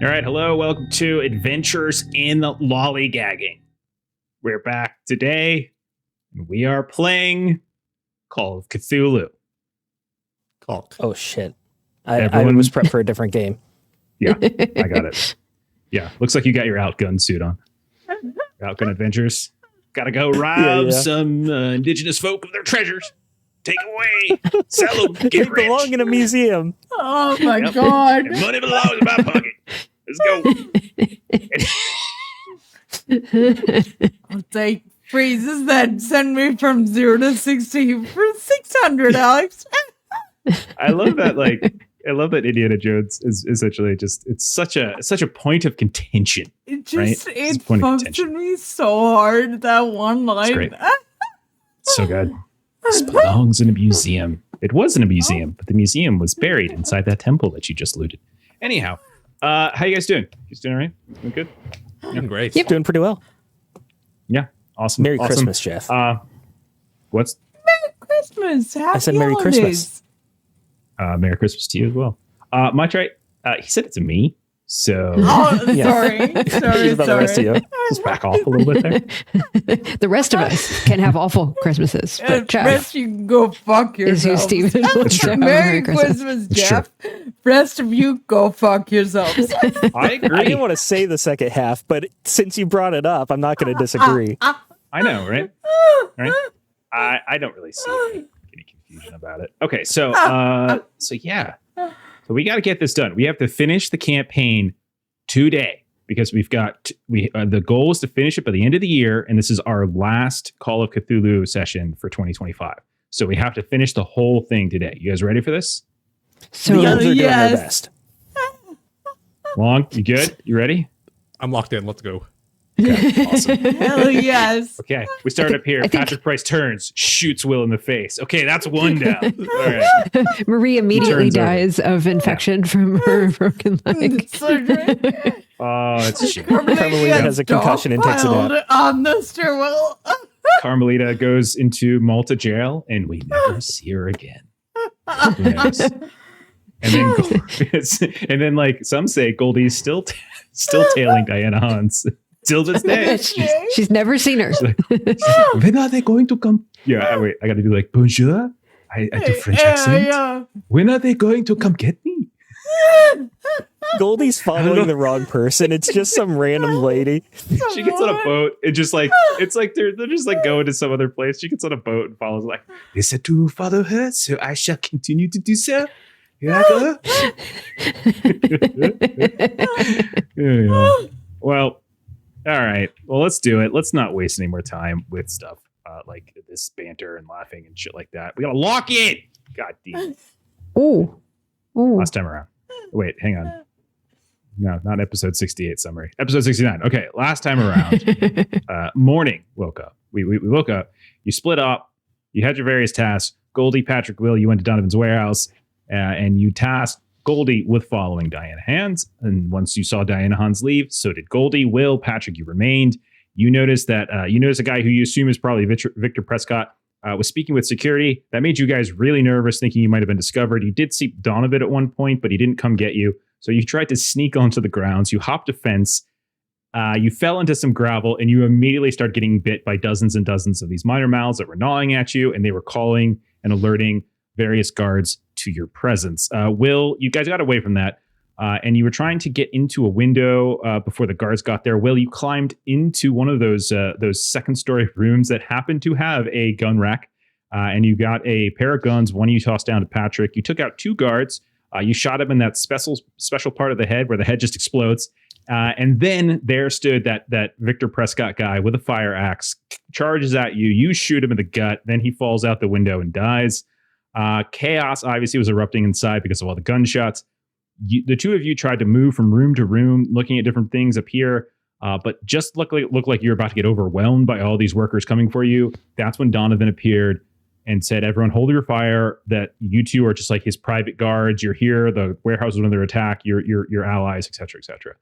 All right, hello, welcome to Adventures in Lollygagging. We're back today, and we are playing Call of Cthulhu. Oh, shit. I was prepped for a different game. Yeah, I got it. Yeah, looks like you got your outgun suit on. Outgun adventures. Gotta go rob some indigenous folk of their treasures. Take away, sell them, get they rich. belong in a museum. Oh my God. And money belongs in my pocket. Let's go. I'll take phrases that send me from 0 to 60 for 600, Alex. I love that. I love that Indiana Jones is essentially just it's such a point of contention. It just right? it fucks with me so hard, that one line. It's great. So good. This belongs in a museum. It was in a museum, but the museum was buried inside that temple that you just looted. Anyhow, how you guys doing? You doing all right? Doing good? Doing great. Yep, doing pretty well. Yeah, awesome. Merry awesome. Christmas, Jeff. Merry Christmas. Happy I said Merry holidays. Christmas. Merry Christmas to you as well. Maitreyi, he said it to me, so sorry. The rest of you. just back off a little bit there. The rest of us can have awful Christmases, but Jeff rest you can go fuck is who yourself. Steven It's true. Merry Christmas, Jeff. Rest of you go fuck yourselves. I agree. I didn't want to say the second half, but since you brought it up, I'm not going to disagree. I know, right? Right? I don't really see any confusion about it. Okay, so yeah. So we got to get this done. We have to finish the campaign today because we've got the goal is to finish it by the end of the year, and this is our last Call of Cthulhu session for 2025. So we have to finish the whole thing today. You guys ready for this? So the elves are doing their best. Long, you good? You ready? I'm locked in. Let's go. Okay, awesome. Hell yes. Okay, we start up here. I think- Patrick Price turns, shoots Will in the face. Okay, that's one down. All right. Marie immediately Turns over. dies of infection from her broken leg. Surgery. Oh, it's a shame. Carmelita has a concussion and takes a nap. On the stairwell. Carmelita goes into Malta jail, and we never see her again. Yes. And then, like some say, Goldie's still tailing Diana Hans till this day. She's never seen her. When are they going to come? Yeah, wait, I got to do like bonjour. I do French accent. Yeah. When are they going to come get me? Goldie's following the wrong person. It's just some random lady. She gets on a boat and just like it's like they're just like going to some other place. She gets on a boat and follows like they said to follow her, so I shall continue to do so. Here I go. Yeah. Well, all right. Well, let's do it. Let's not waste any more time with stuff like this banter and laughing and shit like that. We gotta lock it. God damn it. Ooh. Last time around. Wait, hang on. No, not episode 68 summary. Episode 69. Okay, last time around. Morning, woke up. We woke up. You split up. You had your various tasks. Goldie, Patrick, Will, you went to Donovan's warehouse and you tasked Goldie with following Diana Hans. And once you saw Diana Hans leave, so did Goldie. Will, Patrick, you remained. You noticed that a guy who you assume is probably Victor Prescott was speaking with security. That made you guys really nervous, thinking you might have been discovered. You did see Donovan at one point, but he didn't come get you. So you tried to sneak onto the grounds. You hopped a fence. You fell into some gravel, and you immediately started getting bit by dozens and dozens of these minor mouths that were gnawing at you, and they were calling and alerting various guards to your presence. Will, you guys got away from that, and you were trying to get into a window before the guards got there. Will, you climbed into one of those second-story rooms that happened to have a gun rack, and you got a pair of guns. One you tossed down to Patrick. You took out two guards. You shot him in that special part of the head where the head just explodes. And then there stood that Victor Prescott guy with a fire axe, charges at you. You shoot him in the gut. Then he falls out the window and dies. Chaos obviously was erupting inside because of all the gunshots. The two of you tried to move from room to room, looking at different things up here, but just looked like you're about to get overwhelmed by all these workers coming for you. That's when Donovan appeared and said, everyone hold your fire, that you two are just like his private guards. You're here. The warehouse is under attack. You're allies, et cetera, et cetera.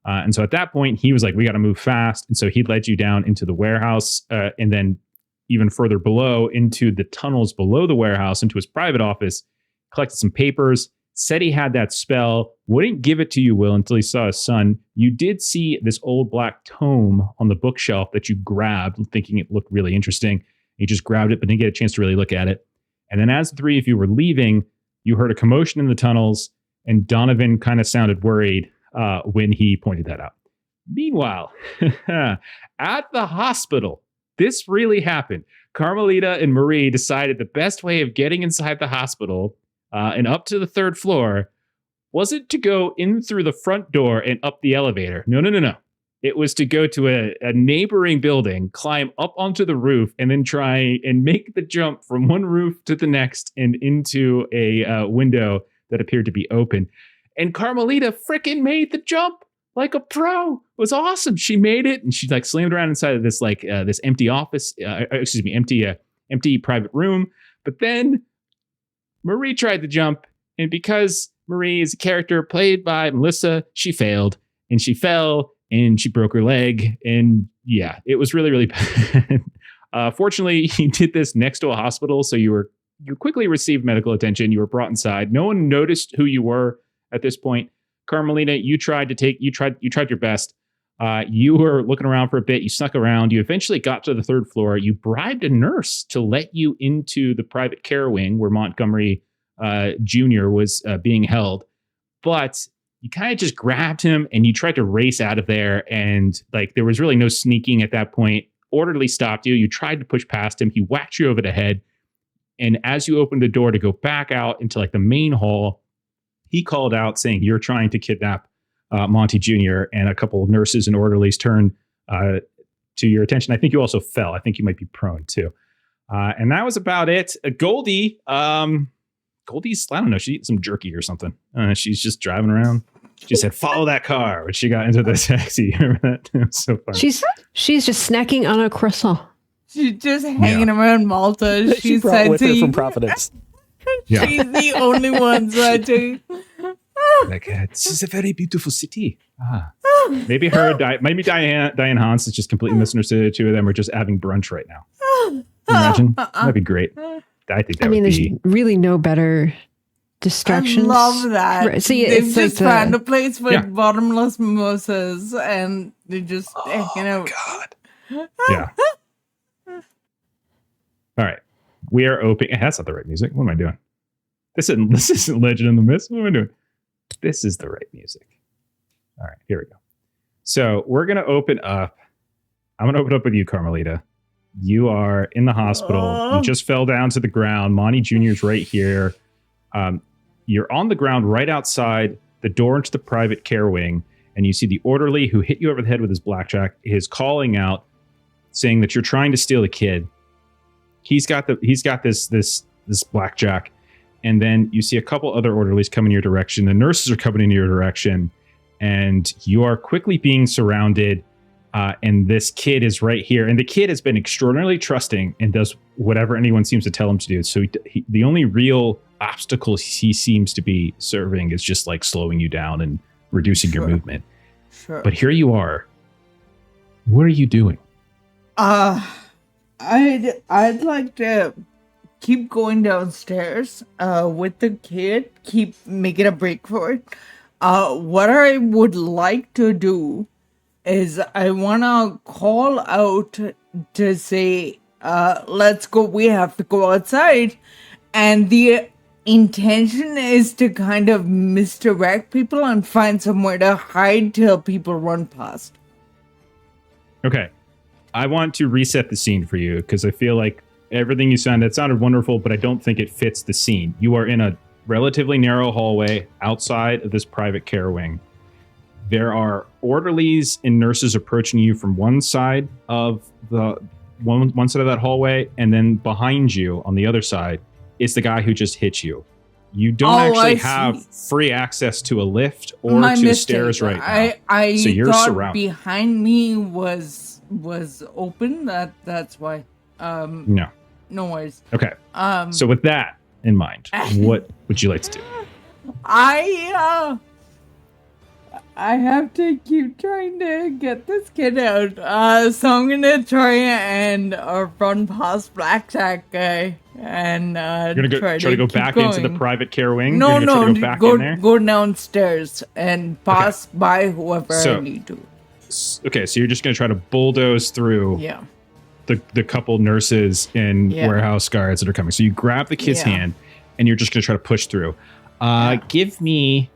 And so at that point, he was like, we got to move fast. And so he led you down into the warehouse and then even further below into the tunnels below the warehouse into his private office, collected some papers, said he had that spell, Wouldn't give it to you, Will, until he saw his son. You did see this old black tome on the bookshelf that you grabbed, thinking it looked really interesting. You just grabbed it, but didn't get a chance to really look at it. And then as the three of you were leaving, you heard a commotion in the tunnels, and Donovan kind of sounded worried when he pointed that out. Meanwhile, at the hospital, this really happened. Carmelita and Marie decided the best way of getting inside the hospital and up to the third floor wasn't to go in through the front door and up the elevator. No. It was to go to a neighboring building, climb up onto the roof, and then try and make the jump from one roof to the next and into a window that appeared to be open. And Carmelita frickin' made the jump like a pro. It was awesome. She made it, and she like slammed around inside of this this empty office, empty private room. But then Marie tried to jump, and because Marie is a character played by Melissa, she failed, and she fell, and she broke her leg, and yeah, it was really, really bad. Fortunately, you did this next to a hospital, so you quickly received medical attention. You were brought inside. No one noticed who you were at this point. Carmelita, you tried your best. You were looking around for a bit. You snuck around. You eventually got to the third floor. You bribed a nurse to let you into the private care wing where Montgomery Jr. was being held. But you kind of just grabbed him and you tried to race out of there. And like there was really no sneaking at that point. Orderly stopped you. You tried to push past him. He whacked you over the head. And as you opened the door to go back out into like the main hall, he called out saying you're trying to kidnap Monty Jr. And a couple of nurses and orderlies turned to your attention. I think you also fell. I think you might be prone too. And that was about it. Goldie, Goldie's, I don't know, she eating some jerky or something. She's just driving around. She said, follow that car. When she got into the taxi. Remember that? It was so funny. She's just snacking on a croissant. She's just hanging around Malta. She brought with her from Providence. Yeah. She's the only one that Like, this is a very beautiful city. Maybe Diane Hans is just completely misunderstood. The two of them are just having brunch right now. Can you imagine? That'd be great. I think that would there's be really no better distractions. I love that. Right. See, They've it's just like found a place with bottomless mimosas and they just hanging out. God. Yeah. All right. We are open. That's not the right music. What am I doing? This isn't Legend in the Mist. What am I doing? This is the right music. All right, here we go. So we're going to open up. I'm going to open up with you, Carmelita. You are in the hospital. You just fell down to the ground. Monty Jr.'s right here. You're on the ground right outside the door into the private care wing, and you see the orderly who hit you over the head with his blackjack is calling out, saying that you're trying to steal a kid. He's got this blackjack, and then you see a couple other orderlies coming your direction. The nurses are coming in your direction, and you are quickly being surrounded. And this kid is right here, and the kid has been extraordinarily trusting and does whatever anyone seems to tell him to do. So the only real obstacle he seems to be serving is just like slowing you down and reducing your movement. Sure. But here you are. What are you doing? I'd like to keep going downstairs with the kid, keep making a break for it. What I would like to do is I want to call out to say, let's go, we have to go outside. And the intention is to kind of misdirect people and find somewhere to hide till people run past. Okay. I want to reset the scene for you because I feel like everything you said, it sounded wonderful, but I don't think it fits the scene. You are in a relatively narrow hallway outside of this private care wing. There are orderlies and nurses approaching you from one side of the one side of that hallway, and then behind you on the other side is the guy who just hit you. You don't actually have free access to a lift or to the stairs right now. I so you're thought surrounded. Behind me was open. That's why. No worries. Okay. So with that in mind, what would you like to do? I have to keep trying to get this kid out. So I'm gonna try and run past Blackjack guy and You're gonna try to go back into the private care wing. No, go back in there? go downstairs and pass by whoever I need to. Okay, so you're just gonna try to bulldoze through. Yeah. The couple nurses and warehouse guards that are coming. So you grab the kid's hand and you're just gonna try to push through. Give me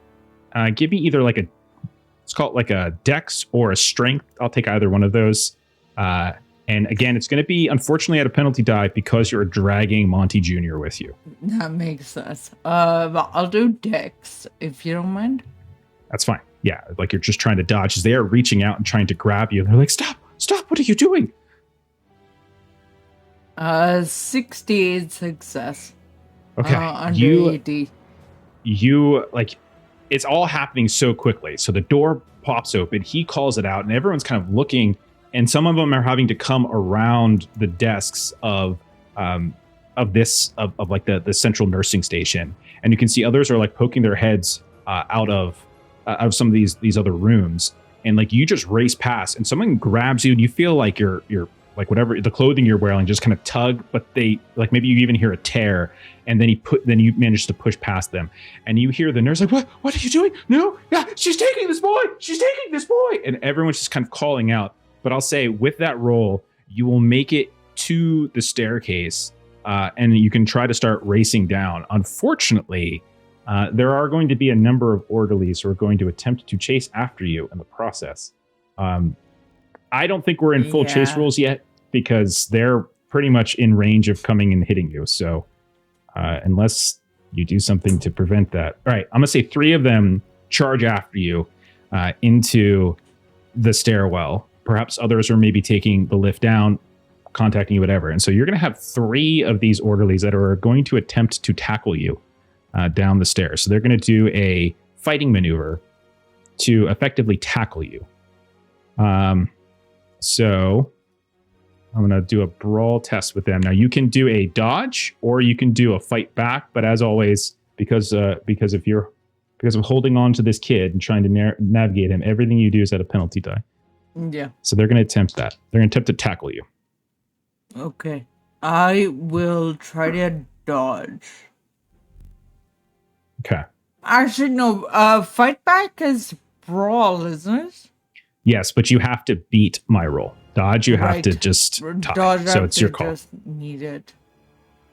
either like let's call it like a dex or a strength. I'll take either one of those. And again, it's going to be unfortunately at a penalty die because you're dragging Monty Jr. with you. That makes sense. I'll do dex if you don't mind. That's fine. Yeah, like you're just trying to dodge as they are reaching out and trying to grab you. They're like, stop, what are you doing? 68 success. Okay. Under 80. You like, it's all happening so quickly. So the door pops open. He calls it out, and everyone's kind of looking. And some of them are having to come around the desks of like the central nursing station, and you can see others are like poking their heads out of some of these other rooms, and like you just race past, and someone grabs you, and you feel like you're like whatever the clothing you're wearing just kind of tug, but they like maybe you even hear a tear, and then you manage to push past them, and you hear the nurse like, what are you doing? No, yeah, she's taking this boy, and everyone's just kind of calling out. But I'll say with that roll, you will make it to the staircase, and you can try to start racing down. Unfortunately, there are going to be a number of orderlies who are going to attempt to chase after you in the process. I don't think we're in full chase rules yet because they're pretty much in range of coming and hitting you. So unless you do something to prevent that. All right, I'm going to say 3 of them charge after you into the stairwell. Perhaps others are maybe taking the lift down, contacting you, whatever. And so you're going to have 3 of these orderlies that are going to attempt to tackle you down the stairs. So they're going to do a fighting maneuver to effectively tackle you. So I'm going to do a brawl test with them. Now you can do a dodge or you can do a fight back. But as always, because of holding on to this kid and trying to navigate him, everything you do is at a penalty die. Yeah. So they're going to attempt that. They're going to attempt to tackle you. Okay. I will try to dodge. Okay. Actually, no. Fight back is brawl, isn't it? Yes, but you have to beat my roll. Dodge, you have to just tie. Dodge, so it's your call. Just need it.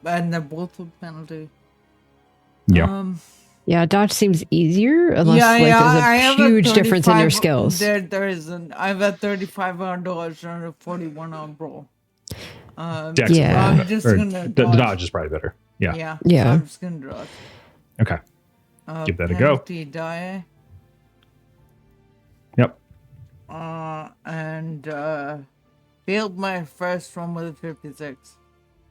And they're both a penalty. Yeah. Yeah, dodge seems easier unless there's a huge difference in your skills. There isn't. I have a 35 on dodge and a 41 on brawl. I'm just gonna the dodge is probably better. Yeah. So I'm just gonna dodge. Okay. Give that a go. Penalty die. Yep. And failed my first one with a 56.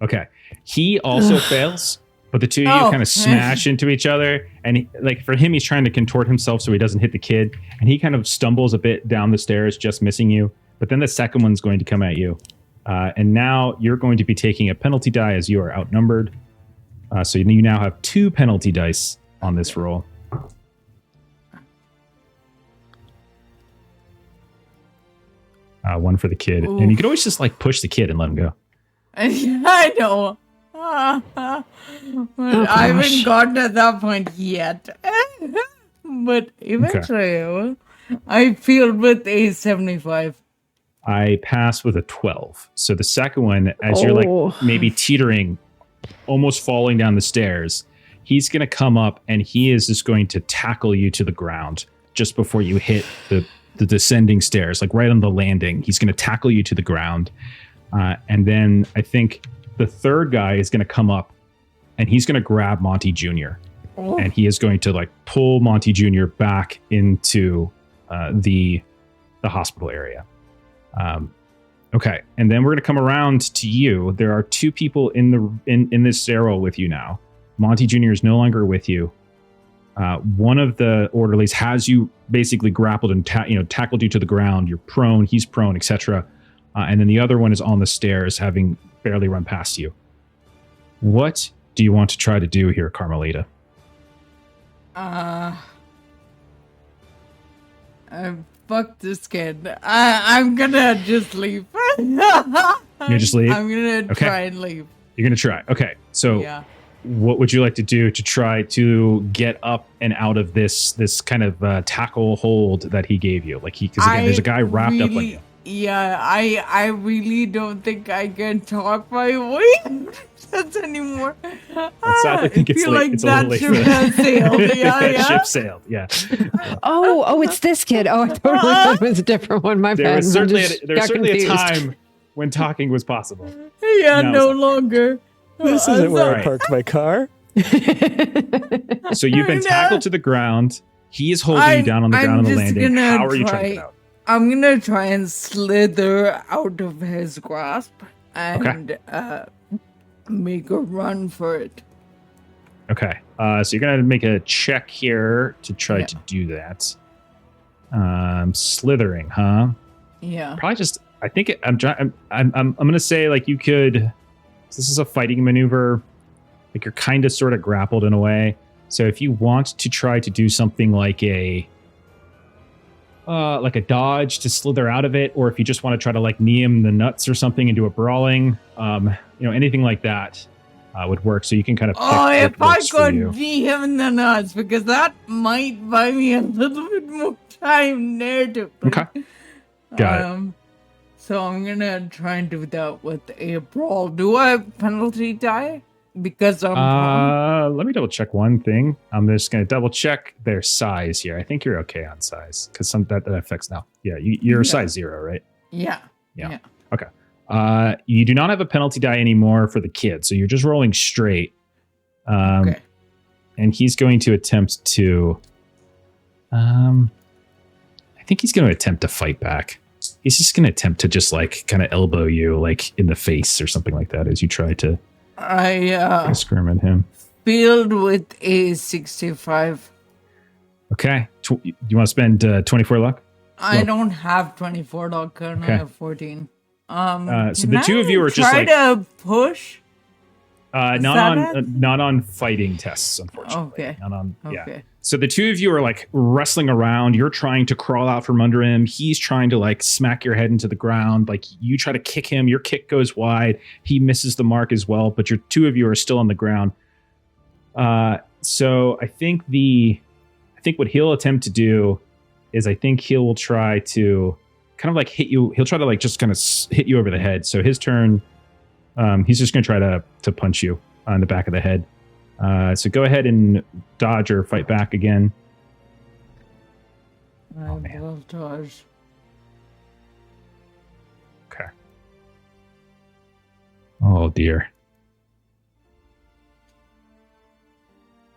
Okay. He also fails. But the two of you kind of smash into each other. And for him, he's trying to contort himself so he doesn't hit the kid. And he kind of stumbles a bit down the stairs, just missing you. But then the second one's going to come at you. And now you're going to be taking a penalty die as you are outnumbered. So you now have 2 penalty dice on this roll. One for the kid. Ooh. And you can always just push the kid and let him go. I know. I haven't gotten to that point yet. But eventually I will. I failed with a 75. I passed with a 12. So the second one, as you're maybe teetering, almost falling down the stairs, he's going to come up and he is just going to tackle you to the ground just before you hit the descending stairs, right on the landing. He's going to tackle you to the ground. And then I think the third guy is going to come up and he's going to grab Monty Jr. And he is going to pull Monty Jr. back into the hospital area. Okay. And then we're going to come around to you. There are 2 people in this stairwell with you now. Monty Jr. is no longer with you. One of the orderlies has you basically grappled and tackled you to the ground. You're prone, he's prone, etc. And then the other one is on the stairs, having barely run past you. What do you want to try to do here, Carmelita? Fuck this kid. I'm gonna just leave. You just leave? I'm gonna try and leave. You're gonna try. Okay. So what would you like to do to try to get up and out of this kind of tackle hold that he gave you? Like because again, there's a guy wrapped up like. Yeah, I really don't think I can talk my way anymore. I think it's late. Like it's that a little ship has sailed. Yeah. Ship sailed. Yeah. Oh, it's this kid. Oh, I totally thought it was a different one. My bad. There was certainly a time when talking was possible. Yeah, no longer. This isn't where I parked my car. So you've been tackled to the ground. He is holding you down on the ground on the landing. How are you trying to get out? I'm gonna try and slither out of his grasp and make a run for it. Okay. So you're gonna make a check here to try to do that. Slithering, huh? Yeah. Probably just. I think I'm gonna say like you could. This is a fighting maneuver. Like you're kind of sort of grappled in a way. So if you want to try to do something like a dodge to slither out of it, or if you just want to try to like knee him in the nuts or something and do a brawling, anything like that would work. So you can kind of pick if I works could knee him in the nuts, because that might buy me a little bit more time narratively. Okay. Got it. So I'm gonna try and do that with a brawl. Do I penalty die? Because I'm let me double check one thing. I'm just gonna double check their size here. I think you're okay on size because that affects now. Yeah, you're size 0, right? Yeah. Okay. You do not have a penalty die anymore for the kid, so you're just rolling straight. Okay. And he's going to attempt to. I think he's going to attempt to fight back. He's just going to attempt to just like kind of elbow you like in the face or something like that as you try to. I scream at him. Filled with a 65. Okay. Do you want to spend 24 luck? I don't have 24 luck. I have 14. So the two of you are just like try to push. Not on fighting tests, unfortunately. Okay. Not on. Okay. Yeah. So the two of you are like wrestling around. You're trying to crawl out from under him. He's trying to like smack your head into the ground. Like you try to kick him. Your kick goes wide. He misses the mark as well. But your two of you are still on the ground. So I think what he'll attempt to do is I think he will try to kind of like hit you. He'll try to like just kind of hit you over the head. So his turn. He's just going to try to punch you on the back of the head. So go ahead and dodge or fight back again. I will dodge. Okay. Oh dear.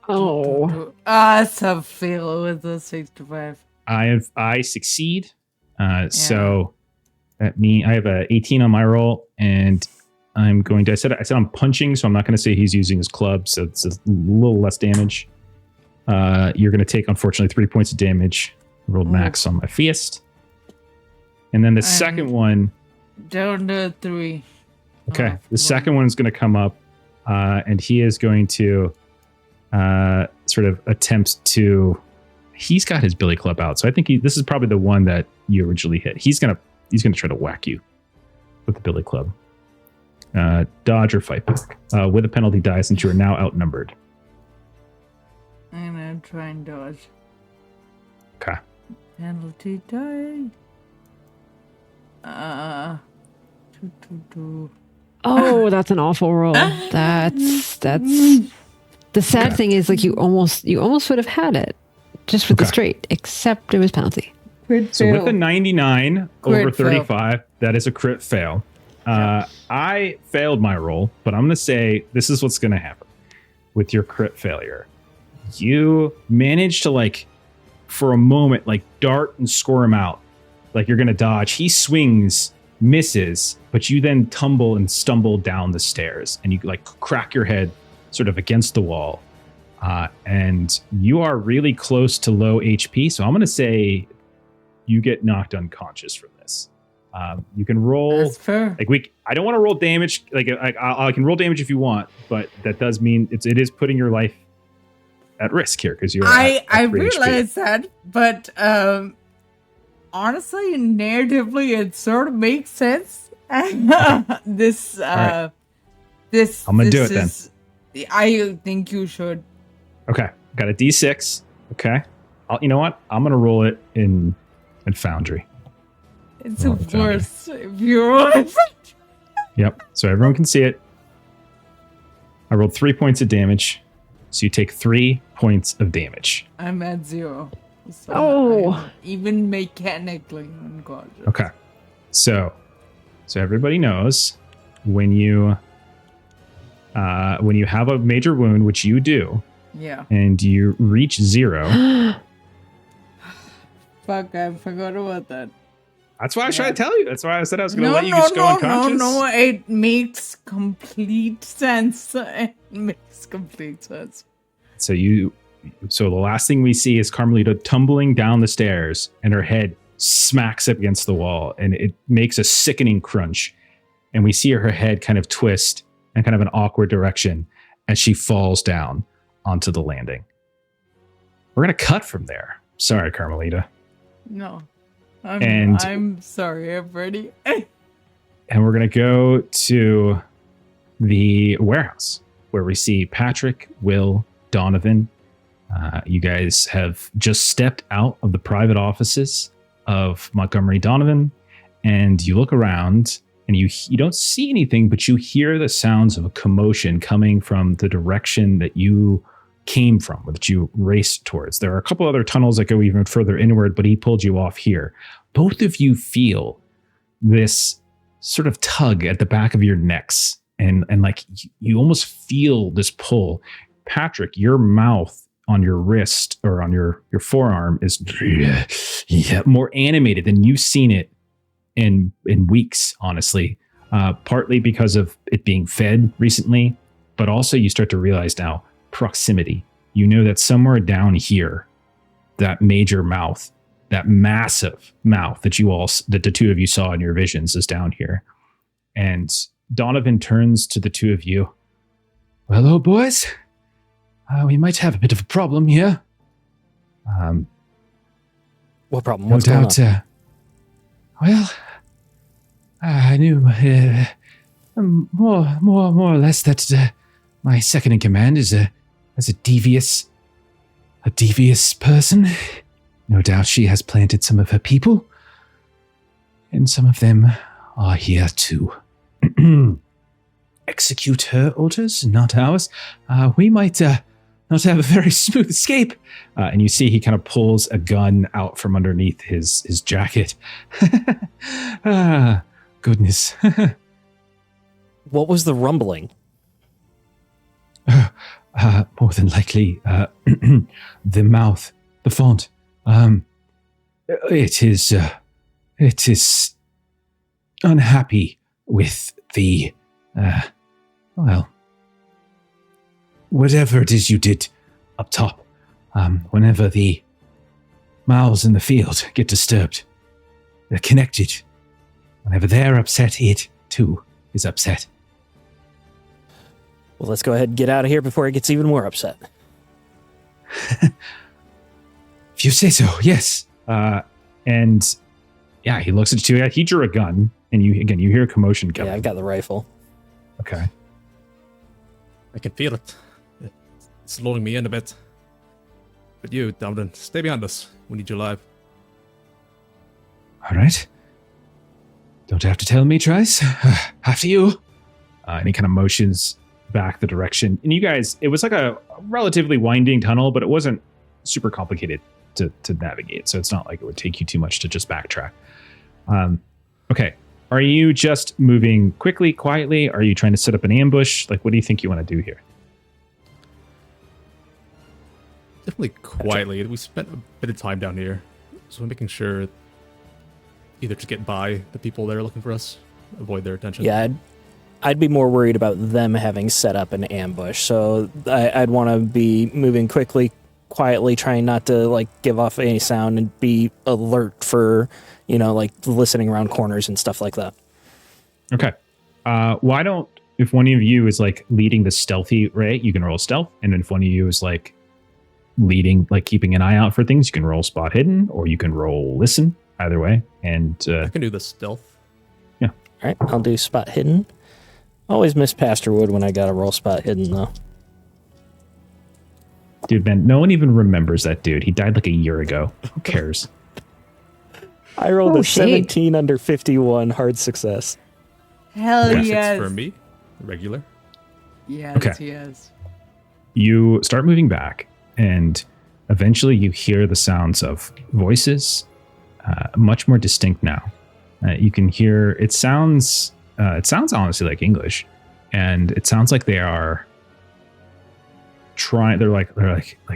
Oh. It's a fail with a 65. I succeed. So that means I have a 18 on my roll, and I'm going to. I said I'm punching, so I'm not going to say he's using his club, so it's a little less damage. You're going to take, unfortunately, 3 points of damage. Rolled max on my fist, and then the second one down to 3. Okay, the second one is going to come up, and he is going to sort of attempt to. He's got his billy club out, so I think this is probably the one that you originally hit. He's gonna try to whack you with the billy club. Dodge or fight back with a penalty die since you are now outnumbered. I'm gonna try and dodge. Okay. Penalty die. Oh, that's an awful roll. That's the sad thing is like you almost would have had it just with the straight, except it was penalty. So with a 99 over 35, that is a crit fail. I failed my roll, but I'm going to say this is what's going to happen with your crit failure. You manage to like, for a moment, like dart and score him out. Like you're going to dodge. He swings, misses, but you then tumble and stumble down the stairs and you like crack your head sort of against the wall. And you are really close to low HP. So I'm going to say you get knocked unconscious from this. You can roll. That's fair. Like I don't want to roll damage. Like I can roll damage if you want, but that does mean it is putting your life at risk here because you're. I realize that, but honestly, narratively, it sort of makes sense. This right. I'm gonna do it then. I think you should. Okay, got a D6. Okay, you know what? I'm gonna roll it in Foundry. It's worse if you roll it. Yep. So everyone can see it. I rolled 3 points of damage, so you take 3 points of damage. I'm at 0. So I'm even mechanically unconscious. Okay. So everybody knows when you have a major wound, which you do, and you reach 0. Fuck, I forgot about that. That's why I was trying to tell you. That's why I said I was going to let you just go unconscious. No, it makes complete sense. It makes complete sense. So the last thing we see is Carmelita tumbling down the stairs, and her head smacks up against the wall, and it makes a sickening crunch. And we see her head kind of twist in kind of an awkward direction as she falls down onto the landing. We're going to cut from there. Sorry, Carmelita. No. I'm sorry, I'm ready. And we're going to go to the warehouse where we see Patrick, Will, Donovan. You guys have just stepped out of the private offices of Montgomery Donovan, and you look around and you don't see anything, but you hear the sounds of a commotion coming from the direction that you came from, that you raced towards. There are a couple other tunnels that go even further inward, but he pulled you off here. Both of you feel this sort of tug at the back of your necks, and like you almost feel this pull. Patrick, your mouth on your wrist or on your forearm is more animated than you've seen it in weeks, honestly. Partly because of it being fed recently, but also you start to realize now proximity. You know that somewhere down here, that major mouth, that massive mouth that the two of you saw in your visions is down here. And Donovan turns to the two of you. Well, hello, boys. We might have a bit of a problem here. What problem? What's going on? Well, I knew more or less that my second in command is a devious person. No doubt she has planted some of her people, and some of them are here to execute her orders, not ours. We might not have a very smooth escape. And you see he kind of pulls a gun out from underneath his jacket. Goodness. What was the rumbling? More than likely, the mouth, the font. It is unhappy with the, whatever it is you did up top. Whenever the mouths in the field get disturbed, they're connected. Whenever they're upset, it too is upset. Well, let's go ahead and get out of here before it gets even more upset. If you say so, yes. And yeah, he looks at you. He drew a gun, and you hear a commotion coming. Yeah, I've got the rifle. Okay. I can feel it. It's slowing me in a bit. But you, Donovan, stay behind us. We need you alive. All right. Don't have to tell me twice. After you. And he kind of motions back the direction. And you guys, it was like a relatively winding tunnel, but it wasn't super complicated to navigate. So it's not like it would take you too much to just backtrack. Okay. Are you just moving quickly, quietly? Are you trying to set up an ambush? Like, what do you think you want to do here? Definitely quietly. We spent a bit of time down here. So I'm making sure either to get by the people that are looking for us, avoid their attention. Yeah, I'd be more worried about them having set up an ambush. So I'd want to be moving quickly, quietly, trying not to like give off any sound and be alert for, like listening around corners and stuff like that. Okay. Why don't, if one of you is like leading the stealthy Ray, you can roll stealth. And if one of you is like leading, like keeping an eye out for things, you can roll spot hidden, or you can roll listen. either way. And I can do the stealth. All right, I'll do spot hidden. Always miss Pastor Wood when I got to roll spot hidden, though. dude, man, no one even remembers that dude. He died like a year ago. Who cares? I rolled Oh, a shade. 17 under 51, hard success. Hell Okay. yes. For me, regular. Yes, Okay. yes. You start moving back, and eventually you hear the sounds of voices, much more distinct now. You can hear it sounds honestly like English, and it sounds like they are trying. They're like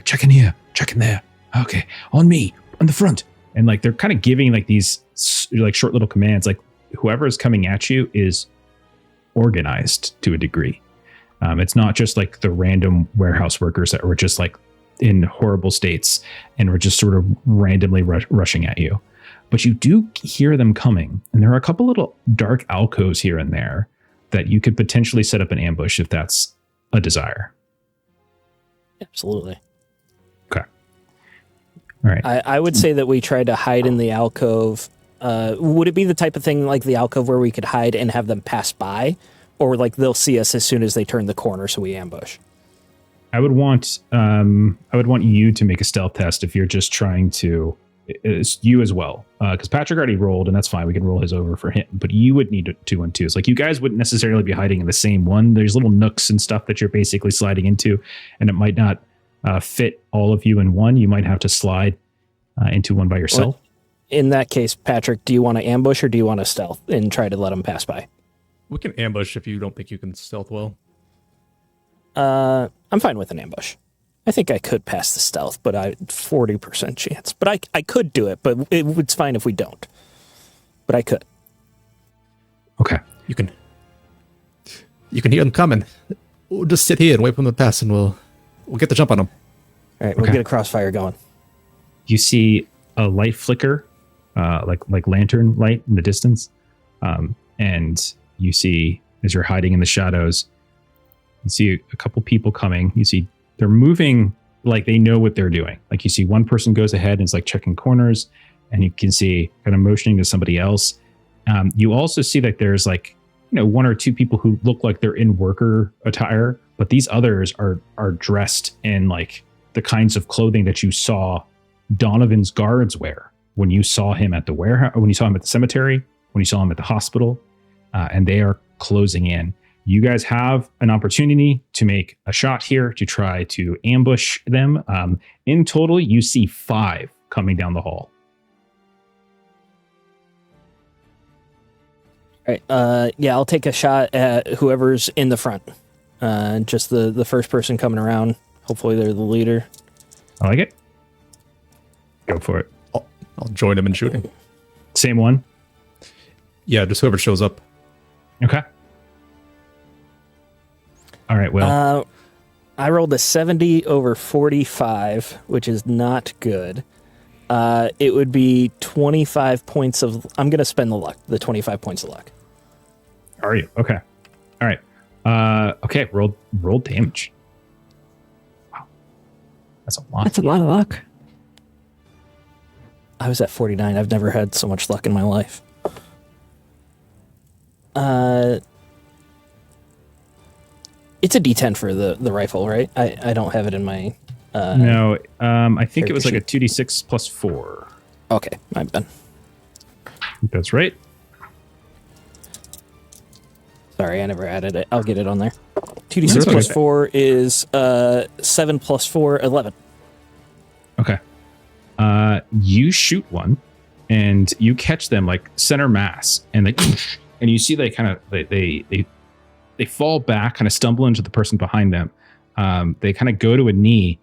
check in here, check in there. Okay, on me, on the front, and like they're kind of giving like these like short little commands. Like whoever is coming at you is organized to a degree. It's not just like the random warehouse workers that were just like in horrible states and were just sort of randomly rushing at you. But you do hear them coming, and there are a couple little dark alcoves here and there that you could potentially set up an ambush if that's a desire. Absolutely. Okay. All right. I would say that we tried to hide in the alcove. Would it be the type of thing like the alcove where we could hide and have them pass by? Or like they'll see us as soon as they turn the corner, so we ambush? I would want you to make a stealth test if you're just trying to. It's you as well, because Patrick already rolled, and that's fine. We can roll his over for him, but you would need 2 and 2s. Like you guys wouldn't necessarily be hiding in the same one. There's little nooks and stuff that you're basically sliding into, and it might not fit all of you in one. You might have to slide into one by yourself. Well, in that case, Patrick, do you want to ambush or do you want to stealth and try to let them pass by? We can ambush if you don't think you can stealth well. I'm fine with an ambush. I think I could pass the stealth, but 40% chance. But I could do it, but it's fine if we don't. But I could. Okay. You can hear them coming. We'll just sit here and wait for them to pass, and we'll get the jump on them. All right, we'll Okay. get a crossfire going. You see a light flicker, like lantern light in the distance, and you see as you're hiding in the shadows, you see a couple people coming. You see they're moving like they know what they're doing. Like you see one person goes ahead and is like checking corners, and you can see kind of motioning to somebody else. You also see that there's like 1 or 2 people who look like they're in worker attire, but these others are dressed in like the kinds of clothing that you saw Donovan's guards wear when you saw him at the warehouse, when you saw him at the cemetery, when you saw him at the hospital, and they are closing in. You guys have an opportunity to make a shot here to try to ambush them. In total, you see 5 coming down the hall. All right, yeah, I'll take a shot at whoever's in the front. Just the first person coming around. Hopefully they're the leader. I like it. Go for it. I'll join him in shooting. Same one. Yeah, just whoever shows up. Okay. All right. Well, I rolled a 70 over 45, which is not good. It would be 25 points of... I'm going to spend the 25 points of luck. are you? Okay. All right. Okay. Roll damage. Wow. That's a lot. That's a lot of luck. I was at 49. I've never had so much luck in my life. It's a D10 for the rifle, right? I don't have it in my... No. I think it was like a character 2d6 plus 4. Okay, my bad. I think that's right. Sorry, I never added it. I'll get it on there. 2d6 okay. plus 4 is 7 plus 4, 11. Okay. You shoot one, and you catch them like center mass, and and you see they kind of they fall back, kind of stumble into the person behind them. They kind of go to a knee,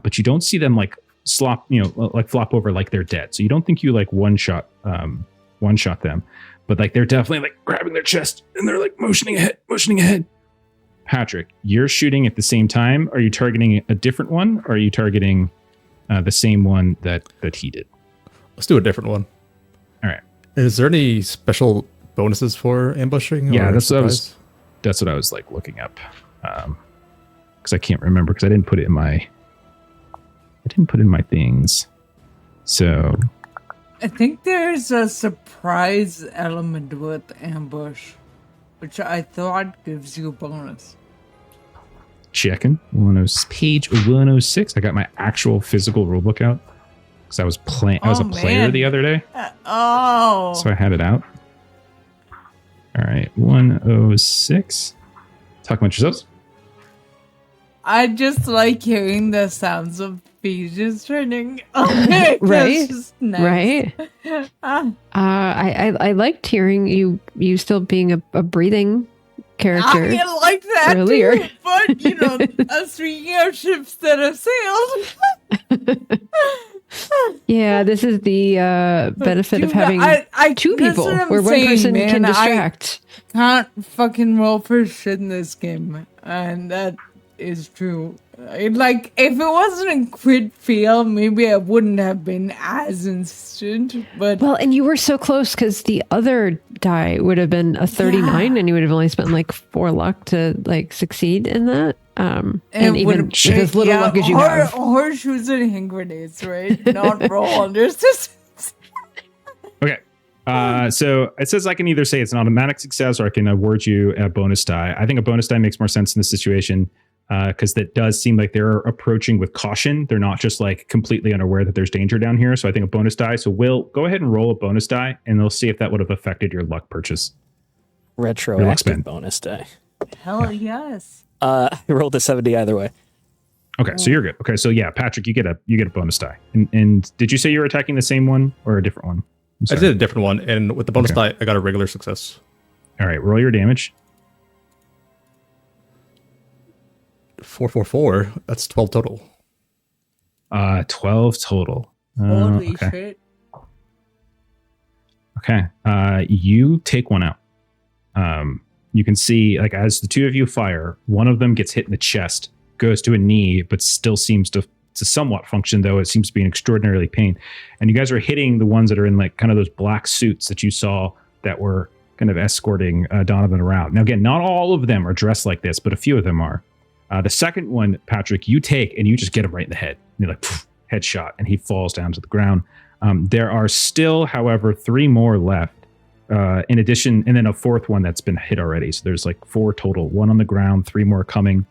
but you don't see them like flop over like they're dead. So you don't think you like one shot them, but like they're definitely like grabbing their chest and they're like motioning ahead. Patrick, you're shooting at the same time. Are you targeting a different one, or are you targeting the same one that he did? Let's do a different one. All right. Is there any special bonuses for ambushing? Yeah, or that's surprise? what I was like looking up, because I can't remember because I didn't put it in my things. So I think there's a surprise element with ambush, which I thought gives you a bonus. Checking. Page 106. I got my actual physical rulebook out because I was playing. I was a player man. the other day, Oh. so I had it out. All right, 106. Talk amongst yourselves. I just like hearing the sounds of pages turning. Okay, Right? that's just nice. Right? Ah, I liked hearing you still being a breathing character. I like that earlier. too, but you know, speaking of ships that have sailed, Yeah, this is the benefit of Dude, having I two that's people what I'm where one saying, person man. can I distract. can't fucking roll for shit in this game, and that is true. Like, if it wasn't a crit fail, maybe I wouldn't have been as insistent, but Well, and you were so close because the other die would have been a 39 and you would have only spent like 4 luck to like succeed in that. And even with as little luck as you have. Horseshoes and hand grenades, right? Not roll under systems. Okay. So it says I can either say it's an automatic success or I can award you a bonus die. I think a bonus die makes more sense in this situation because that does seem like they're approaching with caution. They're not just like completely unaware that there's danger down here. So I think a bonus die. So Will, go ahead and roll a bonus die and they'll see if that would have affected your luck purchase. Retroactive spend. bonus die. Hell yes. I rolled a 70 either way. Okay, so you're good. Okay, so yeah, Patrick, you get a bonus die. And did you say you were attacking the same one or a different one? I did a different one, and with the bonus die, I got a regular success. All right, roll your damage. 444. That's 12 total. 12 total. Holy okay. shit. Okay. You take one out. You can see, like, as the two of you fire, one of them gets hit in the chest, goes to a knee, but still seems to somewhat function, though it seems to be in extraordinarily pain. And you guys are hitting the ones that are in, like, kind of those black suits that you saw that were kind of escorting Donovan around. Now, again, not all of them are dressed like this, but a few of them are. The second one, Patrick, you take and you just get him right in the head. And you're like, headshot, and he falls down to the ground. There are still, however, 3 more left. In addition, and then a fourth one that's been hit already. So there's like 4 total, 1 on the ground, 3 more coming.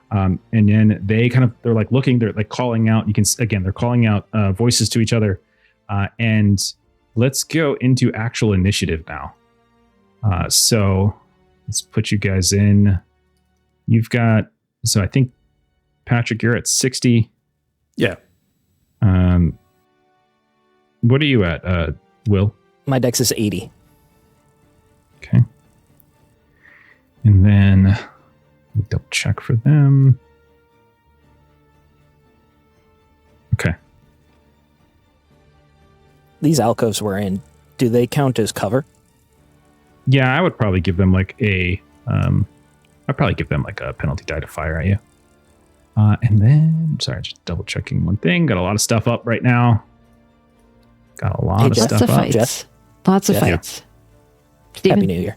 And then they're like looking, they're like calling out. They're calling out voices to each other. And let's go into actual initiative now. So let's put you guys in. So I think, Patrick, you're at 60. Yeah. What are you at, Will? My dex is 80. Okay. And then double check for them. Okay. These alcoves we're in, do they count as cover? Yeah, I would probably give them like a penalty die to fire at you. And then, sorry, just double checking one thing. Got a lot of stuff up right now. Got a lot of Jeff. stuff Lots of up. fights. Jeff? Lots of Jeff? fights. Steven. Happy New Year.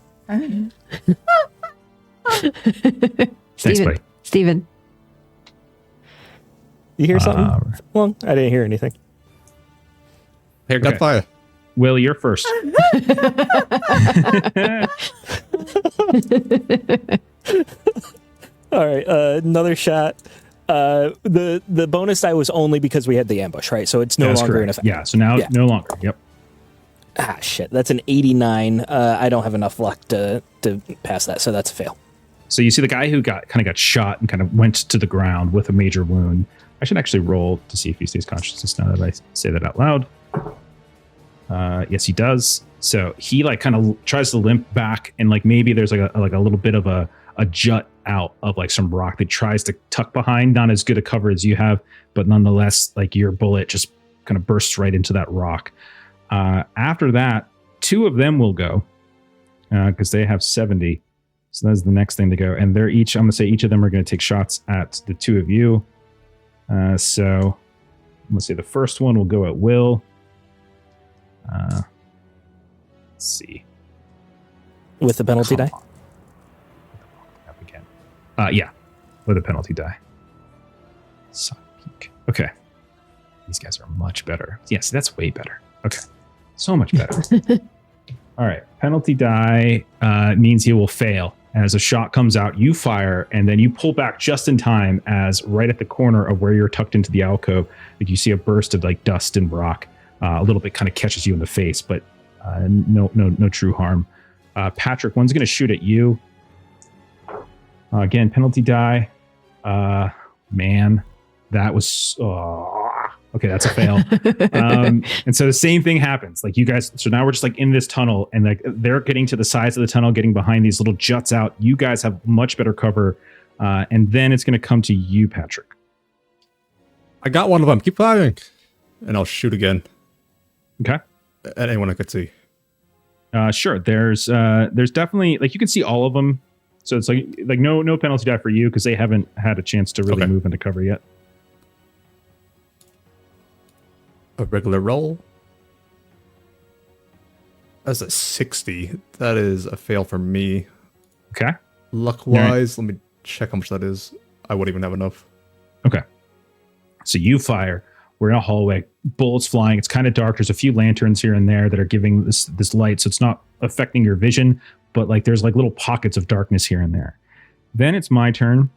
Thanks, buddy. Steven. You hear something? Well, I didn't hear anything. Here, got Okay. fire. Will, you're first. All right, another shot. The bonus die was only because we had the ambush, right? So it's no That's longer correct. in effect. Yeah, so now Yeah. no longer. Yep. Ah, shit. That's an 89. I don't have enough luck to pass that, so that's a fail. So you see the guy who got shot and kind of went to the ground with a major wound. I should actually roll to see if he stays conscious now that I say that out loud. Yes, he does. So he like kind of tries to limp back, and like maybe there's like a little bit of a jut out of like some rock that tries to tuck behind. Not as good a cover as you have, but nonetheless, like your bullet just kind of bursts right into that rock. After that, 2 of them will go because they have 70. So that's the next thing to go. And they're each, I'm going to say each of them are going to take shots at the 2 of you. So let's see, the first one will go at Will. Let's see. With the penalty die? Up again. Yeah, with a penalty die. Okay. These guys are much better. Yeah, see, that's way better. Okay. So much better. All right. Penalty die means he will fail. As a shot comes out, you fire, and then you pull back just in time as right at the corner of where you're tucked into the alcove, like you see a burst of like dust and rock. A little bit kind of catches you in the face, but no true harm. Patrick, one's going to shoot at you. Again, penalty die. Man, that was... okay, that's a fail. And so the same thing happens. Like you guys, so now we're just like in this tunnel, and like they're getting to the sides of the tunnel, getting behind these little juts out. You guys have much better cover. And then it's going to come to you, Patrick. I got one of them. Keep firing. And I'll shoot again. Okay. At anyone I could see. Sure. There's definitely, like, you can see all of them. So it's like no penalty die for you because they haven't had a chance to really move into cover yet. A regular roll. That's a 60. That is a fail for me. Okay. Luck-wise, let me check how much that is. I wouldn't even have enough. Okay. So you fire. We're in a hallway. Bullets flying. It's kind of dark. There's a few lanterns here and there that are giving this light, so it's not affecting your vision, but like there's like little pockets of darkness here and there. Then it's my turn.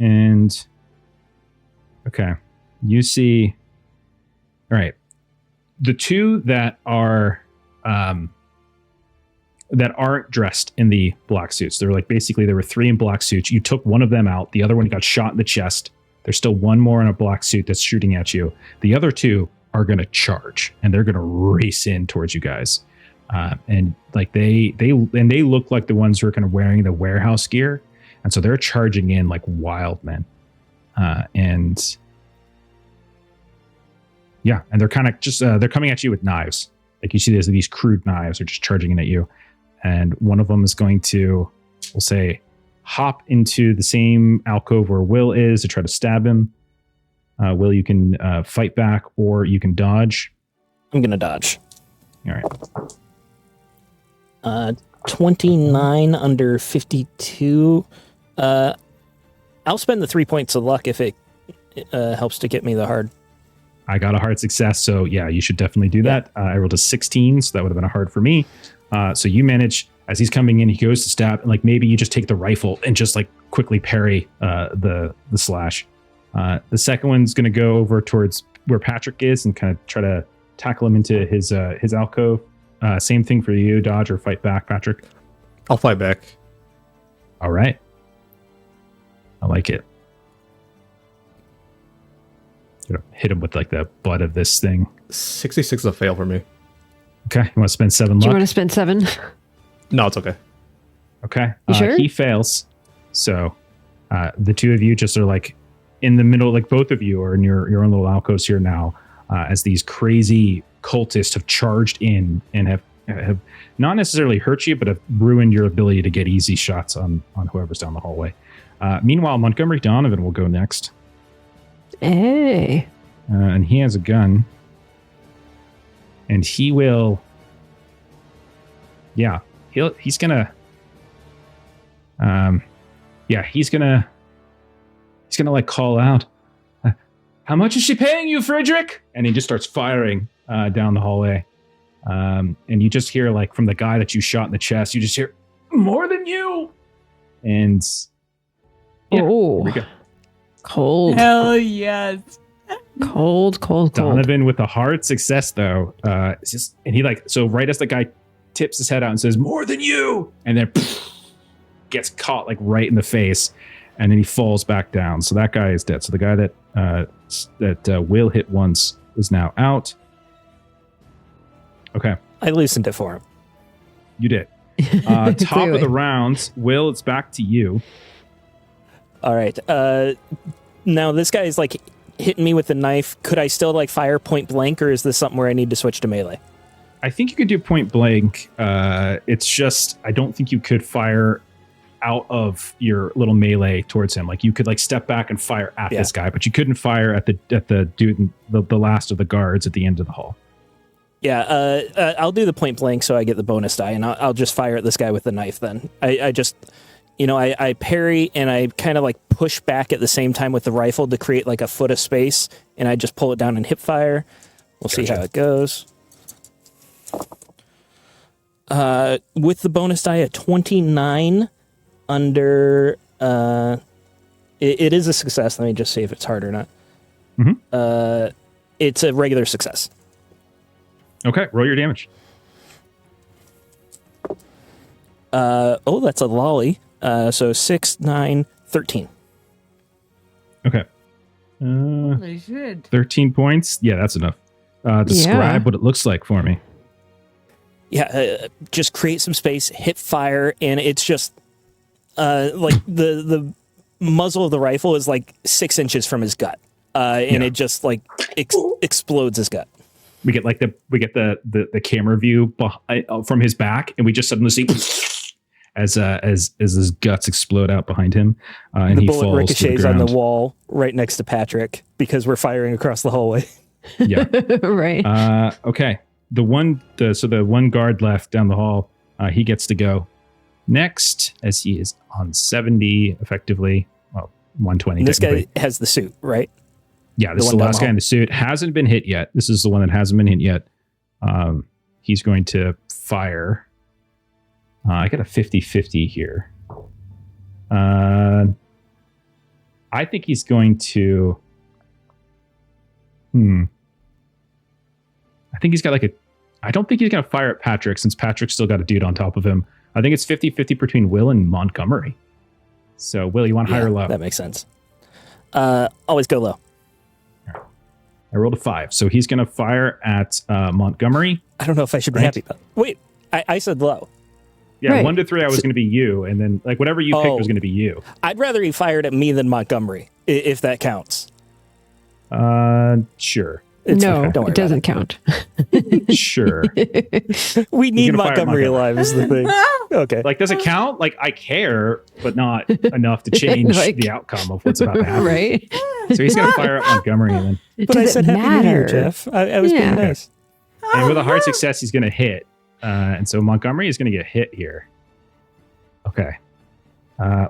And okay. You see... All right. The two that are that aren't dressed in the black suits. They're like, basically there were three in black suits. You took one of them out. The other one got shot in the chest. There's still one more in a black suit that's shooting at you. The other two are going to charge, and they're going to race in towards you guys. And like they look like the ones who are kind of wearing the warehouse gear. And so they're charging in like wild men. And yeah, and they're kind of just, they're coming at you with knives. Like you see these crude knives are just charging in at you. And one of them is going to, we'll say, hop into the same alcove where Will is to try to stab him. Will, you can fight back or you can dodge. I'm going to dodge. All right. 29 under 52. I'll spend the 3 points of luck if it helps to get me the hard. I got a hard success, so yeah, you should definitely do that. I rolled a 16, so that would have been a hard for me. So you manage, as he's coming in, he goes to stab, and like maybe you just take the rifle and just like quickly parry the slash. The second one's going to go over towards where Patrick is and kind of try to tackle him into his alcove. Same thing for you, dodge or fight back, Patrick. I'll fight back. All right. I like it. Hit him with like the butt of this thing. 66 is a fail for me. Okay. You want to spend 7 luck? Do you want to spend 7? No, it's okay. Okay. You sure? He fails. So the two of you just are like in the middle, like both of you are in your own little alcoves here now, as these crazy cultists have charged in and have not necessarily hurt you, but have ruined your ability to get easy shots on whoever's down the hallway. Meanwhile, Montgomery Donovan will go next. Hey. And he has a gun. And he will... Yeah, he's gonna... he's gonna like call out, how much is she paying you, Frederick? And he just starts firing down the hallway. And you just hear, like, from the guy that you shot in the chest, you just hear, more than you! And... Yeah, oh. here we go. Cold. Hell yes. Cold. Donovan with a hard success, though. It's just, and he like, so right as the guy tips his head out and says, more than you! And then gets caught like right in the face. And then he falls back down. So that guy is dead. So the guy that Will hit once is now out. Okay. I loosened it for him. You did. Top of the round. Will, it's back to you. All right. Now this guy is like hitting me with the knife. Could I still like fire point blank, or is this something where I need to switch to melee? I think you could do point blank. It's just, I don't think you could fire out of your little melee towards him. Like you could like step back and fire at this guy, but you couldn't fire at the dude, the last of the guards at the end of the hall. Yeah. I'll do the point blank so I get the bonus die, and I'll just fire at this guy with the knife. Then I just. I parry and I kind of like push back at the same time with the rifle to create like a foot of space, and I just pull it down and hip fire. We'll see how it goes. With the bonus die at 29 under... It is a success. Let me just see if it's hard or not. Mm-hmm. It's a regular success. Okay, roll your damage. That's a lolly. So 6, 9, 13. Okay. Holy shit. 13 points. Yeah, that's enough. Describe what it looks like for me. Yeah, just create some space, hit fire, and it's just like the muzzle of the rifle is like 6 inches from his gut, and it just like explodes his gut. We get like the camera view from his back, and we just suddenly see as his guts explode out behind him, and the he bullet falls ricochets to the on ground. the wall right next to Patrick because we're firing across the hallway. Yeah. Right. Okay. The one guard left down the hall, he gets to go next as he is on 70 effectively. Well, 120. And this guy has the suit, right? Yeah, this is the last guy in the suit. Hasn't been hit yet. This is the one that hasn't been hit yet. He's going to fire. I got a 50-50 here. I think he's going to... I think he's got I don't think he's going to fire at Patrick since Patrick's still got a dude on top of him. I think it's 50-50 between Will and Montgomery. So, Will, you want high or low? That makes sense. Always go low. I rolled a 5. So he's going to fire at Montgomery. I don't know if I should be happy about it. Wait, I said low. Yeah, Right. 1 to 3, I was going to be you. And then, like, whatever you picked was going to be you. I'd rather he fired at me than Montgomery, if that counts. Sure. It's No, okay. Don't worry it doesn't count. Sure. We need gonna fire at Montgomery alive is the thing. Okay. Like, does it count? Like, I care, but not enough to change Like- the outcome of what's about to happen. Right. So he's going to fire at Montgomery. And then, But Does I it said Happy New Year, matter? Jeff. I was being Yeah. nice. and with a hard success, he's going to hit. And so Montgomery is going to get hit here. Okay.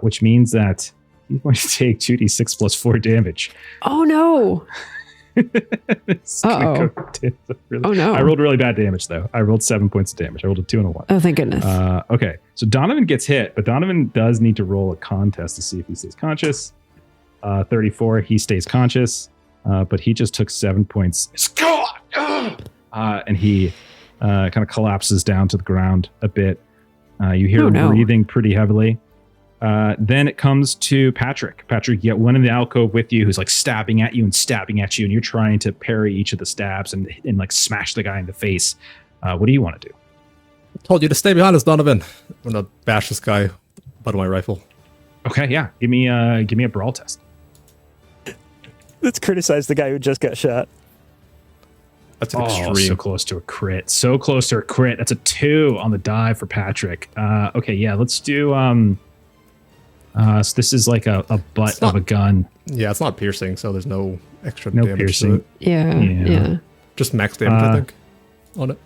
Which means that he's going to take 2d6 plus 4 damage. Oh no. It's gonna Oh, no. I rolled really bad damage, though. I rolled 7 points of damage. I rolled a 2 and a 1. Oh, thank goodness. Okay. So Donovan gets hit, but Donovan does need to roll a contest to see if he stays conscious. 34, he stays conscious, but he just took 7 points. And he kind of collapses down to the ground a bit. You hear Oh, him no. breathing pretty heavily. Then it comes to Patrick. Patrick, you get one in the alcove with you who's like stabbing at you, and you're trying to parry each of the stabs and like smash the guy in the face. What do you want to do? Told you to stay behind us, Donovan. I'm gonna bash this guy with the butt of my rifle. Okay, yeah. Give me a brawl test. Let's criticize the guy who just got shot. That's an extreme. So close to a crit. So close to a crit. That's a 2 on the die for Patrick. Okay, yeah, let's do so this is like a butt of a gun. Yeah, it's not piercing, so there's no extra No damage piercing. to it. Yeah. Just max damage, I think, on it.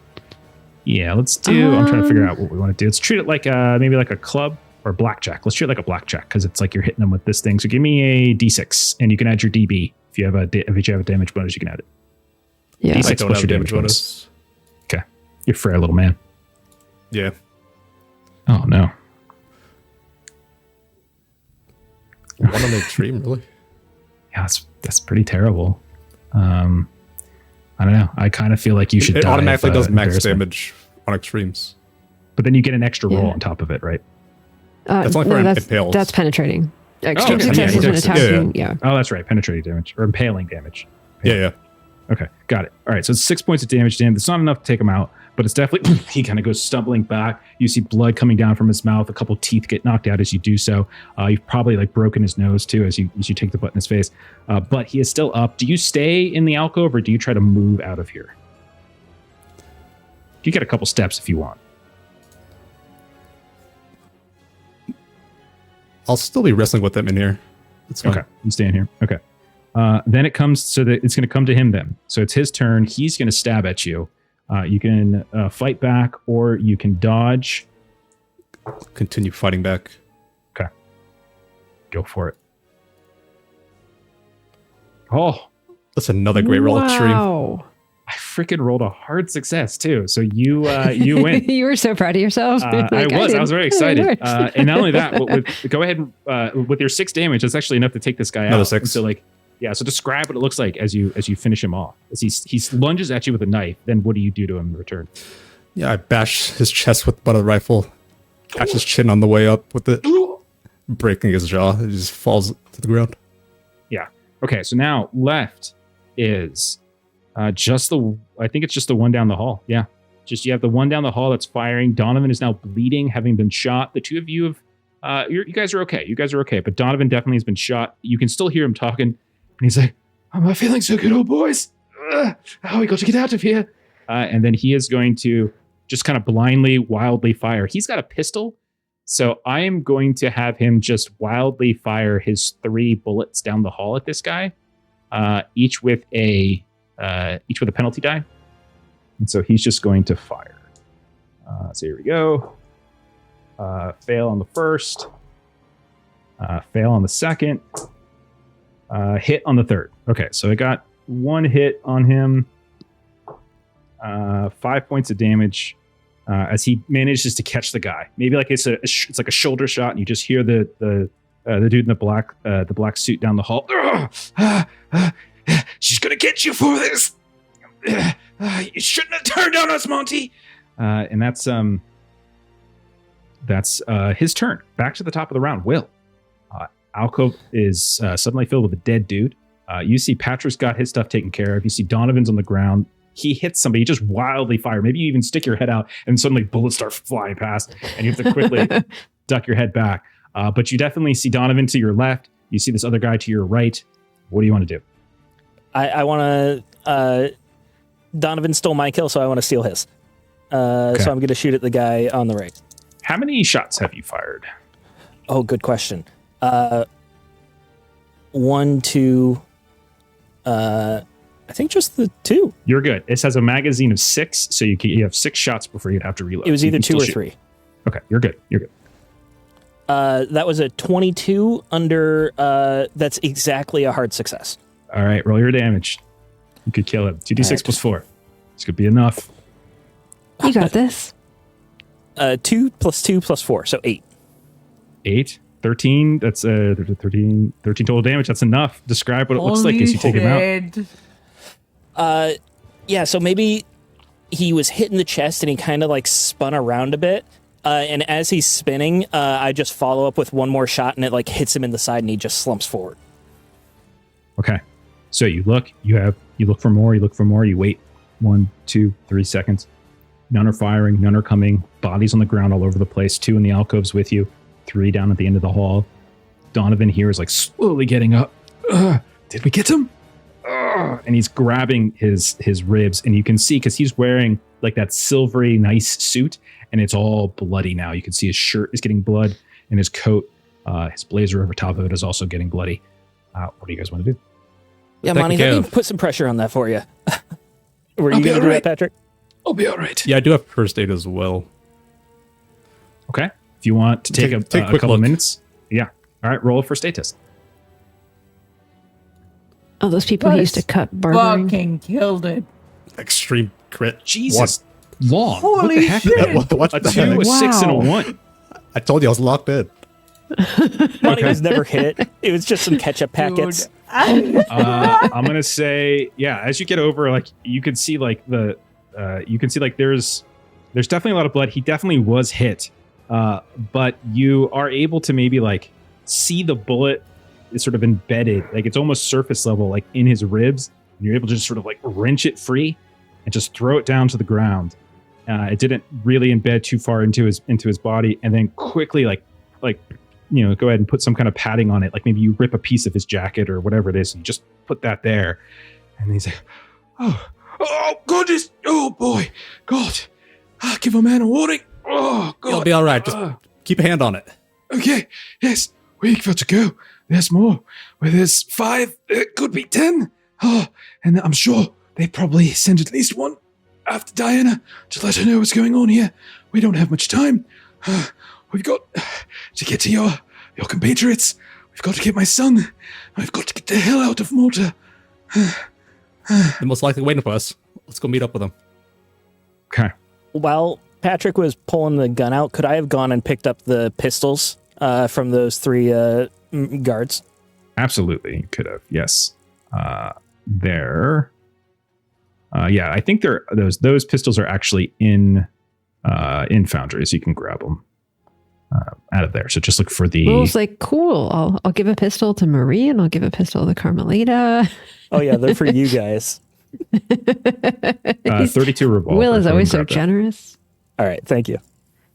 Yeah, let's do. I'm trying to figure out what we want to do. Let's treat it like maybe like a club or blackjack. Let's treat it like a blackjack because it's like you're hitting them with this thing. So give me a d6, and you can add your DB if you have a damage bonus. You can add it. Yeah. D6 I don't plus have your damage bonus. Okay, you're a frail little man. Yeah. Oh no. 1 on the extreme, really? Yeah, that's pretty terrible. I don't know. I kind of feel like you should. It die automatically if, does max embarrassment. damage on extremes. But then you get an extra roll Yeah. on top of it, right? That's only for impales. That's penetrating. Extreme okay. success Yeah, is when yeah, attacking. Yeah. Oh, that's right. Penetrating damage or impaling damage. Yeah. Okay, got it. All right, so it's 6 points of damage to him. It's not enough to take him out, but it's definitely, he kind of goes stumbling back. You see blood coming down from his mouth. A couple teeth get knocked out as you do so. You've probably like broken his nose too as you take the butt in his face. But he is still up. Do you stay in the alcove or do you try to move out of here? You get a couple steps if you want. I'll still be wrestling with them in here. It's fine. Okay, you stay in here. Okay. Then it comes so that it's going to come to him then. So it's his turn. He's going to stab at you. You can fight back or you can dodge. Continue fighting back. Okay. Go for it. Oh, That's another great roll extreme. Wow. I freaking rolled a hard success too. So you win. You were so proud of yourself. I was very excited. And not only that, go ahead and with your 6 damage, that's actually enough to take this guy Another out. 6. So so describe what it looks like as you finish him off. As he lunges at you with a knife, then what do you do to him in return? Yeah, I bash his chest with the butt of the rifle, catch his chin on the way up with it, breaking his jaw. It just falls to the ground. Yeah. Okay, so now left is I think it's just the one down the hall. Yeah. Just you have the one down the hall that's firing. Donovan is now bleeding, having been shot. The two of you have you guys are okay. You guys are okay, but Donovan definitely has been shot. You can still hear him talking, and he's like, "I'm not feeling so good, old boys. We got to get out of here." And then he is going to just kind of blindly, wildly fire. He's got a pistol, so I am going to have him just wildly fire his 3 bullets down the hall at this guy, each with a penalty die. And so he's just going to fire. So here we go. Fail on the first. Fail on the second. Hit on the third. Okay, so I got 1 hit on him. 5 points of damage as he manages to catch the guy. Maybe like it's like a shoulder shot, and you just hear the dude in the black suit down the hall. She's gonna get you for this. You shouldn't have turned on us, Monty. And that's his turn. Back to the top of the round. Will. Alcove is suddenly filled with a dead dude. You see Patrick's got his stuff taken care of. You see Donovan's on the ground. He hits somebody. You just wildly fire. Maybe you even stick your head out and suddenly bullets start flying past and you have to quickly duck your head back. But you definitely see Donovan to your left. You see this other guy to your right. What do you want to do? I want to... Donovan stole my kill, so I want to steal his. Okay. So I'm going to shoot at the guy on the right. How many shots have you fired? Oh, good question. 1, 2... I think just the 2. You're good. This has a magazine of 6, so you have 6 shots before you'd have to reload. It was either 2 or 3. Okay, you're good. You're good. That was a 22 under... that's exactly a hard success. All right, roll your damage. You could kill him. 2d6 right. plus 4. This could be enough. You got this. 2 plus 2 plus 4, so 8. 8? 13? That's 13 total damage. That's enough. Describe what it looks like as you take him out. Yeah, so maybe he was hit in the chest and he kind of like spun around a bit. And as he's spinning, I just follow up with one more shot and it like hits him in the side and he just slumps forward. Okay. So you look for more, you wait 1, 2, 3 seconds. None are firing, none are coming. Bodies on the ground all over the place. 2 in the alcoves with you. 3 down at the end of the hall. Donovan here is like slowly getting up. Did we get him? And he's grabbing his ribs, and you can see because he's wearing like that silvery nice suit, and it's all bloody now. You can see his shirt is getting blood, and his coat, his blazer over top of it is also getting bloody. What do you guys want to do? Yeah, Monty, let me put some pressure on that for you. Were you going to do that, Patrick? I'll be all right. Yeah, I do have first aid as well. Okay. If you want to take a couple of minutes. Yeah. All right, roll a first aid test. Oh, those people who used to cut barbering. Fucking killed it. Extreme crit. Jesus. Long. Holy shit. What A the 2, heck? a 6, and a 1. I told you I was locked in. Monty was never hit it. It was just some ketchup packets. Dude. I'm gonna say, yeah. As you get over, like you can see, like there's definitely a lot of blood. He definitely was hit, but you are able to maybe like see the bullet is sort of embedded, like it's almost surface level, like in his ribs. And you're able to just sort of like wrench it free and just throw it down to the ground. It didn't really embed too far into his body, and then quickly like go ahead and put some kind of padding on it. Like maybe you rip a piece of his jacket or whatever it is, and you just put that there. And he's like, oh goodness, oh boy, God, give a man a warning. Oh God, You'll be all right. Just keep a hand on it. Okay, yes, we've got to go. There's more. Where there's 5, it could be 10. Oh, and I'm sure they probably sent at least one after Diana to let her know what's going on here. We don't have much time. We've got to get to your compatriots. We've got to get my son. I've got to get the hell out of Malta. They're most likely waiting for us. Let's go meet up with them. Okay. While Patrick was pulling the gun out, could I have gone and picked up the pistols from those three guards? Absolutely, you could have. Yes. There. Yeah, I think those pistols are actually in Foundry, so you can grab them out of there. So just look for the. Will's like, cool. I'll give a pistol to Marie, and I'll give a pistol to Carmelita. Oh yeah, they're for you guys. 32 revolver. Will is always so grab that. generous. All right, thank you.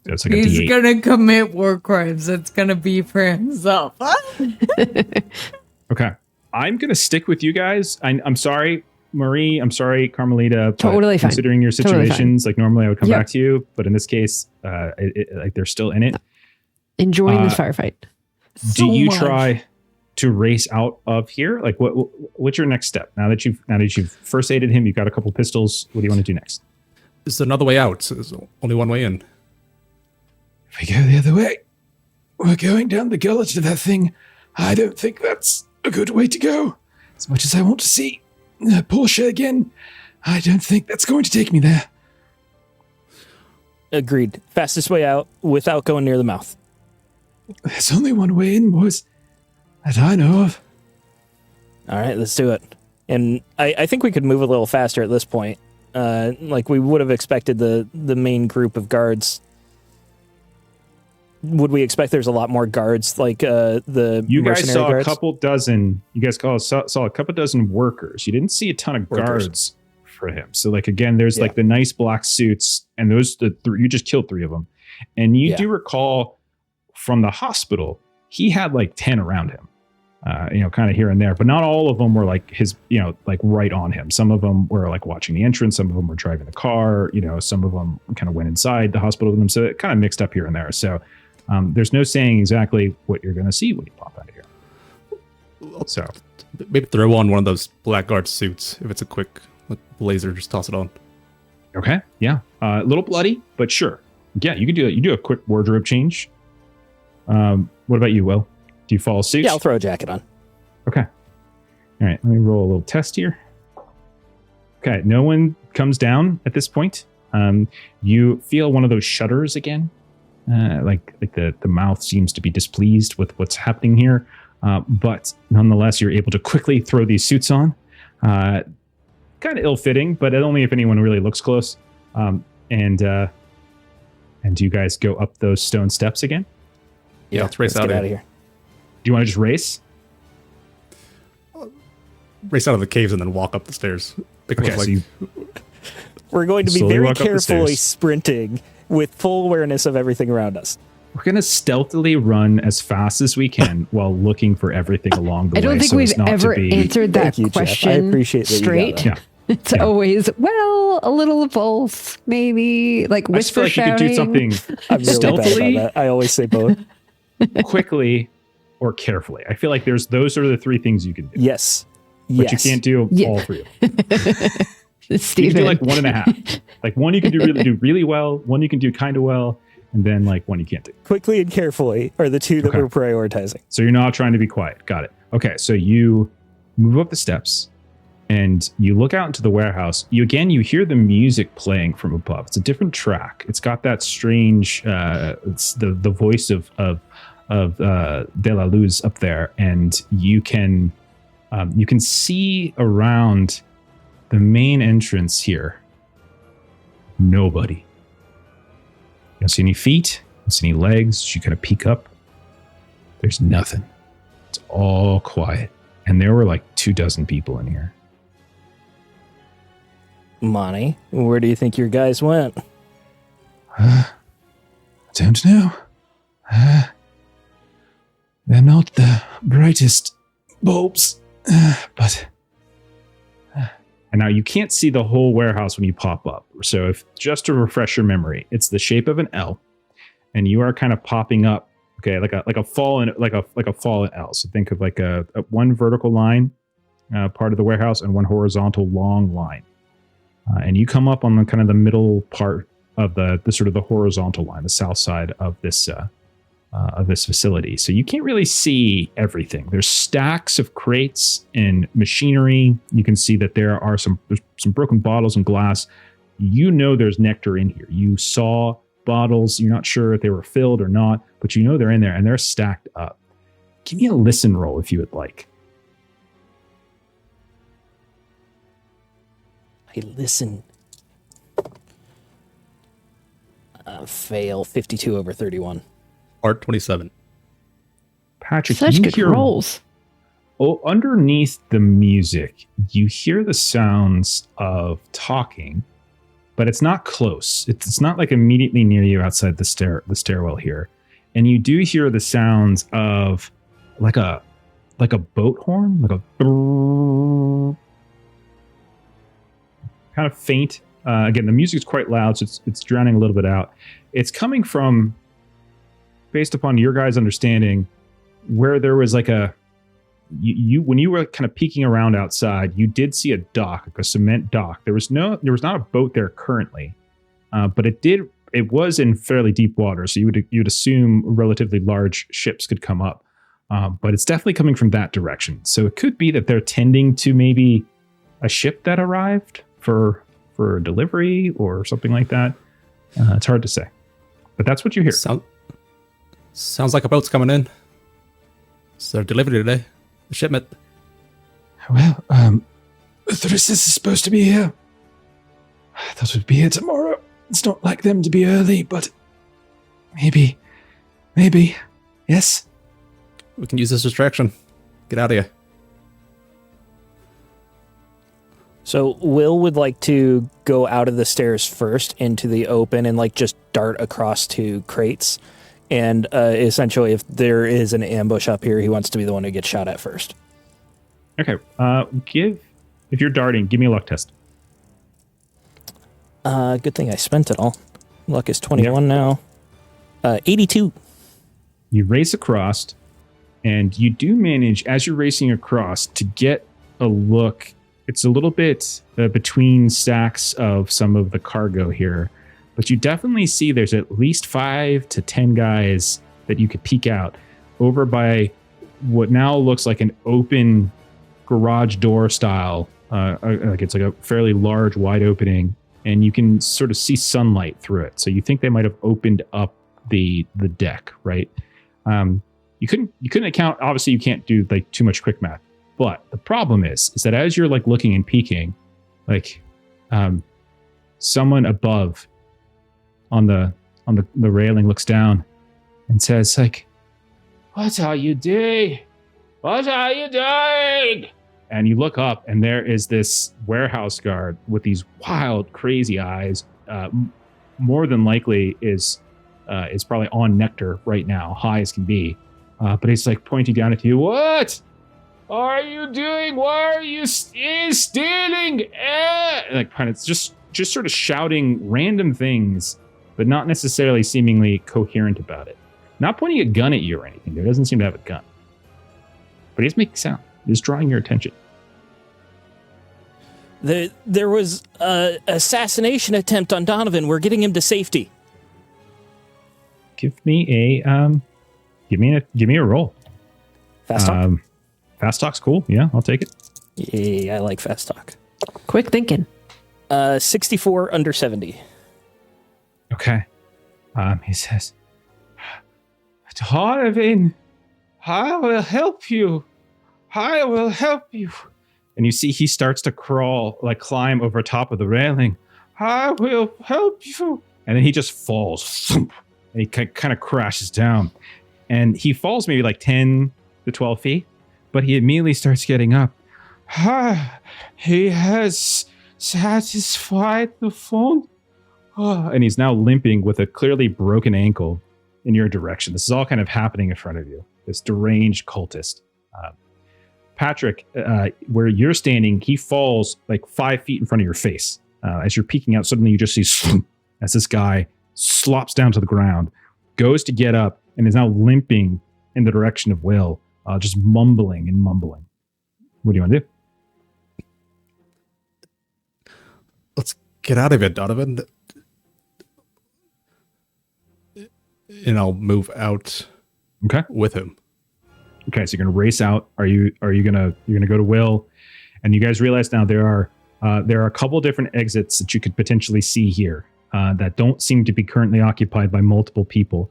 It's like a He's D8. gonna commit war crimes. It's gonna be for himself. Okay. I'm going to stick with you guys. I'm sorry, Marie. I'm sorry, Carmelita. but Totally fine. Considering your Totally situations, like normally I would come Yep. back to you, but in this case, like they're still in it. Enjoying this firefight. Do you much. try to race out of here? Like what's your next step? Now that you've first aided him, you've got a couple pistols. What do you want to do next? Is there another way out? There's only one way in. If we go the other way, we're going down the gullet to that thing. I don't think that's a good way to go. As much as I want to see Portia again, I don't think that's going to take me there. Agreed. Fastest way out without going near the mouth. There's only one way in, boys, that I know of. All right, let's do it. And I think we could move a little faster at this point. Like we would have expected the main group of guards. Would we expect there's a lot more guards like the You guys mercenary saw guards? a couple dozen. You guys saw a couple dozen workers. You didn't see a ton of Workers. guards for him. So like again, there's like the nice black suits, and those you just killed 3 of them. And you do recall from the hospital, he had like 10 around him. Kind of here and there, but not all of them were like his, like right on him. Some of them were like watching the entrance. Some of them were driving the car. Some of them kind of went inside the hospital with them. So it kind of mixed up here and there. So there's no saying exactly what you're going to see when you pop out of here. So Maybe throw on one of those blackguard suits. If it's a quick blazer, just toss it on. okay, yeah, a little bloody, but sure, yeah, you can do it. You do a quick wardrobe change. What about you, Will? Do you follow suit? Yeah, I'll throw a jacket on. Okay. All right, let me roll a little test here. Okay, no one comes down at this point. You feel one of those shudders again. Like the mouth seems to be displeased with what's happening here. But nonetheless, you're able to quickly throw these suits on. Kind of ill-fitting, but only if anyone really looks close. And do you guys go up those stone steps again? Yeah, let's race out get of out of here. here. Do you want to just race? Race out of the caves and then walk up the stairs. Pick them Okay, up, so you We're going to be Slowly very walk up the carefully stairs. sprinting with full awareness of everything around us. We're going to stealthily run as fast as we can while looking for everything along the way. I don't think so as we've not to ever be- answered that Thank you, Jeff. I question appreciate that you got straight. that. Yeah. It's Yeah. always, well, a little of both, maybe, like I just feel whisper like you could shouting. do something I'm really bad stealthily, about that. I always say both. quickly, or carefully. I feel like those are the 3 things you can do. Yes. But yes. you can't do Yeah. all 3 of them. You Steven. can do like 1.5. Like one you can do really well, one you can do kind of well, and then like one you can't do. Quickly and carefully are the 2 that Okay. we're prioritizing. So you're not trying to be quiet. Got it. Okay, so you move up the steps and you look out into the warehouse. You hear the music playing from above. It's a different track. It's got that strange it's the voice of De La Luz up there, and you can see around the main entrance here. Nobody. You don't see any feet, you don't see any legs. You kind of peek up. There's nothing. It's all quiet. And there were like 24 people in here. Monty, where do you think your guys went? I don't know. They're not the brightest bulbs, but... And now you can't see the whole warehouse when you pop up. So if just to refresh your memory, it's the shape of an L, and you are kind of popping up, okay, like a fallen L. So think of like a one vertical line part of the warehouse and one horizontal long line, and you come up on the kind of the middle part of the sort of the horizontal line, the south side of this of this facility. So you can't really see everything. There's stacks of crates and machinery. You can see that there's some broken bottles and glass. You know there's nectar in here. You saw bottles. You're not sure if they were filled or not, but you know they're in there and they're stacked up. Give me a listen roll if you would like. I listen. Fail 52 over 31. Art 27. Patrick, Such you good hear rolls. Oh, underneath the music, you hear the sounds of talking, but it's not close. It's not like immediately near you outside the stairwell here. And you do hear the sounds of like a boat horn, like a kind of faint. Again, the music's quite loud, so it's drowning a little bit out. It's coming from, based upon your guys' understanding, where there was like you when you were kind of peeking around outside, you did see a dock, like a cement dock. There was not a boat there currently, but it was in fairly deep water, so you'd assume relatively large ships could come up. But it's definitely coming from that direction. So it could be that they're tending to maybe a ship that arrived for a delivery or something like that. It's hard to say, but that's what you hear. Sounds like a boat's coming in. It's their delivery today. The shipment. Well, Therese is supposed to be here. I thought we'd be here tomorrow. It's not like them to be early, but maybe. Yes? We can use this distraction. Get out of here. So Will would like to go out of the stairs first into the open and like just dart across to crates. And essentially, if there is an ambush up here, he wants to be the one who gets shot at first. Okay. If you're darting, give me a luck test. Good thing I spent it all. Luck is 21 now. 82. You race across, and you do manage, as you're racing across, to get a look. It's a little bit between stacks of some of the cargo here, but you definitely see there's at least 5 to 10 guys that you could peek out over by what now looks like an open garage door style. Like it's like a fairly large, wide opening, and you can sort of see sunlight through it. So you think they might have opened up the deck, right? You couldn't account. Obviously, you can't do like too much quick math. But the problem is that as you're like looking and peeking, like someone above on the railing looks down and says like, "What are you doing? What are you doing?" And you look up, and there is this warehouse guard with these wild, crazy eyes. More than likely is probably on nectar right now, high as can be. But he's like pointing down at you. What are you doing? Why are you stealing? Like kind of just sort of shouting random things, but not necessarily seemingly coherent about it. Not pointing a gun at you or anything. There doesn't seem to have a gun. But he's making sound. He's drawing your attention. There was an assassination attempt on Donovan. We're getting him to safety. Give me a roll. Fast talk? Fast talk's cool. Yeah, I'll take it. Yeah, I like fast talk. Quick thinking. 64 under 70. Okay. He says, "Donovan, I will help you. I will help you." And you see he starts to climb over top of the railing. "I will help you." And then he just falls. And he kind of crashes down. And he falls maybe like 10 to 12 feet. But he immediately starts getting up. He has satisfied the phone. And he's now limping with a clearly broken ankle in your direction. This is all kind of happening in front of you. This deranged cultist. Patrick, where you're standing, he falls like 5 feet in front of your face. As you're peeking out, suddenly you just see as this guy slops down to the ground, goes to get up, and is now limping in the direction of Will, just mumbling. What do you want to do? Let's get out of it, Donovan. And I'll move out Okay. with him. Okay, so you're gonna race out. You're gonna go to Will, and you guys realize now there are a couple different exits that you could potentially see here that don't seem to be currently occupied by multiple people.